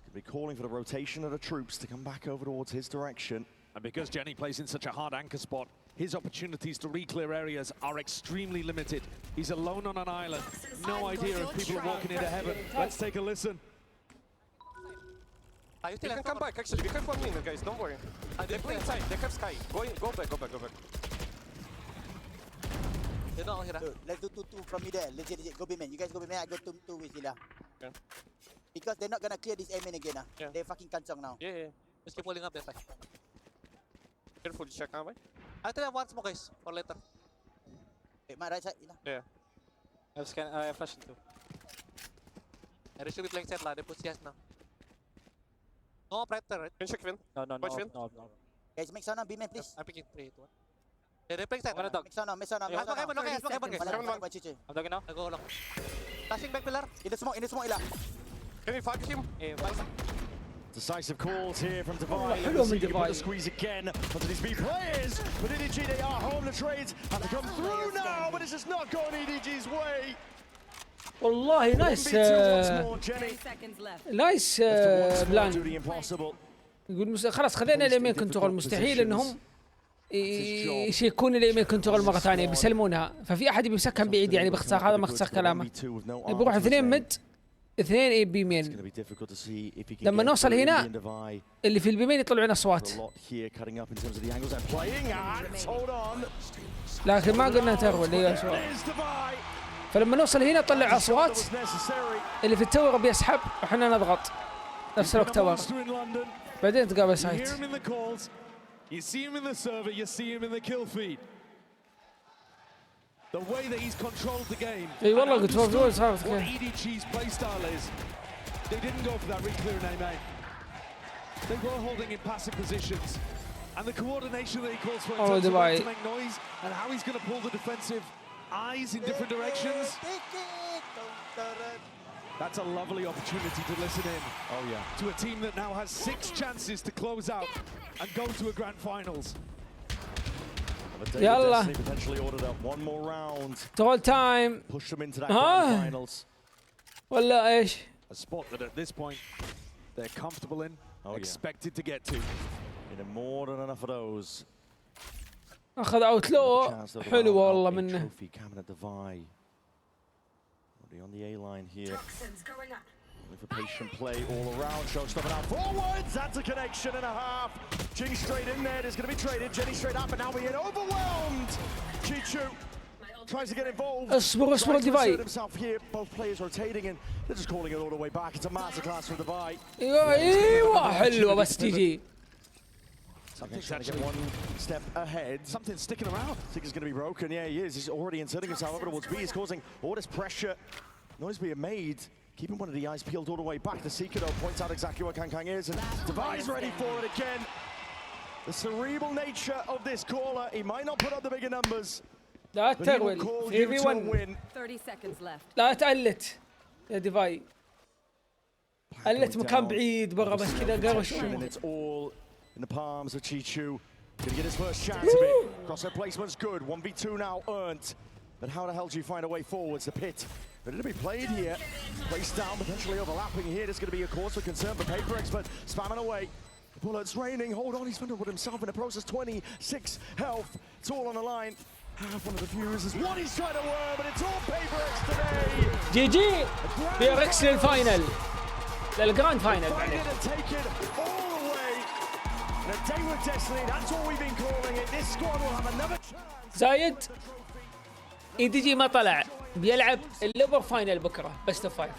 Could be calling for the rotation of the troops to come back over towards his direction. And because Jenny plays in such a hard anchor spot, his opportunities to re-clear areas are extremely limited. He's alone on an island. No idea if people are walking into heaven. Let's take a listen. You can come back, actually. We have 1 minute, guys. Don't worry. They play inside. They have sky. Go back. Let's do 2 from me there. Legit. Go be man. You guys go be man. I go 2 with Zilla. Okay. Because they're not gonna clear this A main again. Yeah. They're fucking kancong now. Yeah. Just keep holding up that time. Careful, check out, I tell you once more, guys, for later. Wait, my right side. Yeah. I have flashing too. They should be playing set, they put CS now. No operator, right? Can you check Vin? No. Guys, make sound on B main, please. I'm picking 3, 2, 1. They're playing set. Make sound on. Heaven, guys. I'm talking now. I go along. Flashing back pillar. In the smoke, Ila. Can we fight him? Decisive calls here from Divide. The squeeze again onto these B players. But EDG, they are home. The trades have to come through now, but it's just not going EDG's way. والله نايس نايس بلان. يقول خلاص خذينا اليمين كنترول، مستحيل انهم يشيكون اليمين كنترول مره ثانيه بيسلمونها، ففي احد بيمسكها بعيد يعني باختصار، هذا ما اختصر كلامه. بيروح 2 مد 2 اي بي مين. لما نوصل هنا اللي في البي مين يطلعون اصوات، لكن ما قلنا ترول اللي اصوات. فلما نوصل هنا طلع اصوات، اللي في التور بيسحب وحنا نضغط نفس الوقت تور، بعدين تقابل سايت. You see him in the server, you see him in the kill feed. The way that he's controlled the game. اي والله قلت فوق صارت كذا. What EDG's playstyle is, they didn't go for that re-clear name A. They were holding in passive positions. And the coordination that he calls for in terms of when to make noise and how he's going to pull the defensive eyes in different directions. That's a lovely opportunity to listen in. Oh yeah. To a team that now has 6 chances to close out and go to a grand finals. يلا. Potentially ordered up 1 more round. Total time. Push them into that grand finals. ولا ايش؟ A spot that at this point they're comfortable in, expected to get to. In more than enough of those. اخذ اوت لو حلو والله منه. On the A line here. Looking for patient play all around. Showstopping out forwards. That's a connection and a half. Jing straight in there. There's going to be traded. Jenny straight up, and now we get overwhelmed. Chichu tries to get involved. اصبر ديفاي. Himself here. Both players rotating, and they're just calling it all the way back. It's a masterclass for Divai. ايوه حلوه بس تجي. Something's trying to get 1 step ahead. Something's sticking around. I think he's going to be broken. Yeah, he is. He's already inserting himself over towards B. He's causing all this pressure. Noise being made. Keeping one of the eyes peeled all the way back. The Seeker, though, points out exactly what Kang is. And Divai's ready for it again. The cerebral nature of this caller. He might not put up the bigger numbers. لا ترول. 30 seconds left. لا تقلت يا ديفاي. قلت مكان بعيد برا بس كذا قروش. In the palms of Chichu. Gonna get his first chance of it. Crosshair placement's good. 1v2 now earned. But how the hell do you find a way forwards? The pit ready to be played here. Placed down, potentially overlapping here. There's going to be a cause for concern for PaperX, but spamming away. The bullets raining. Hold on, he's found with himself in the process. 26 health. It's all on the line. Half one of the viewers is what he's trying to worm, but it's all PaperX today. GG. PaperX للفاينل. للجراند فاينل. A day with destiny, that's all we've been calling it. This squad will have another chance. زايد EDG ما طلع، بيلعب الليبر فاينل بكره بست اوف 5.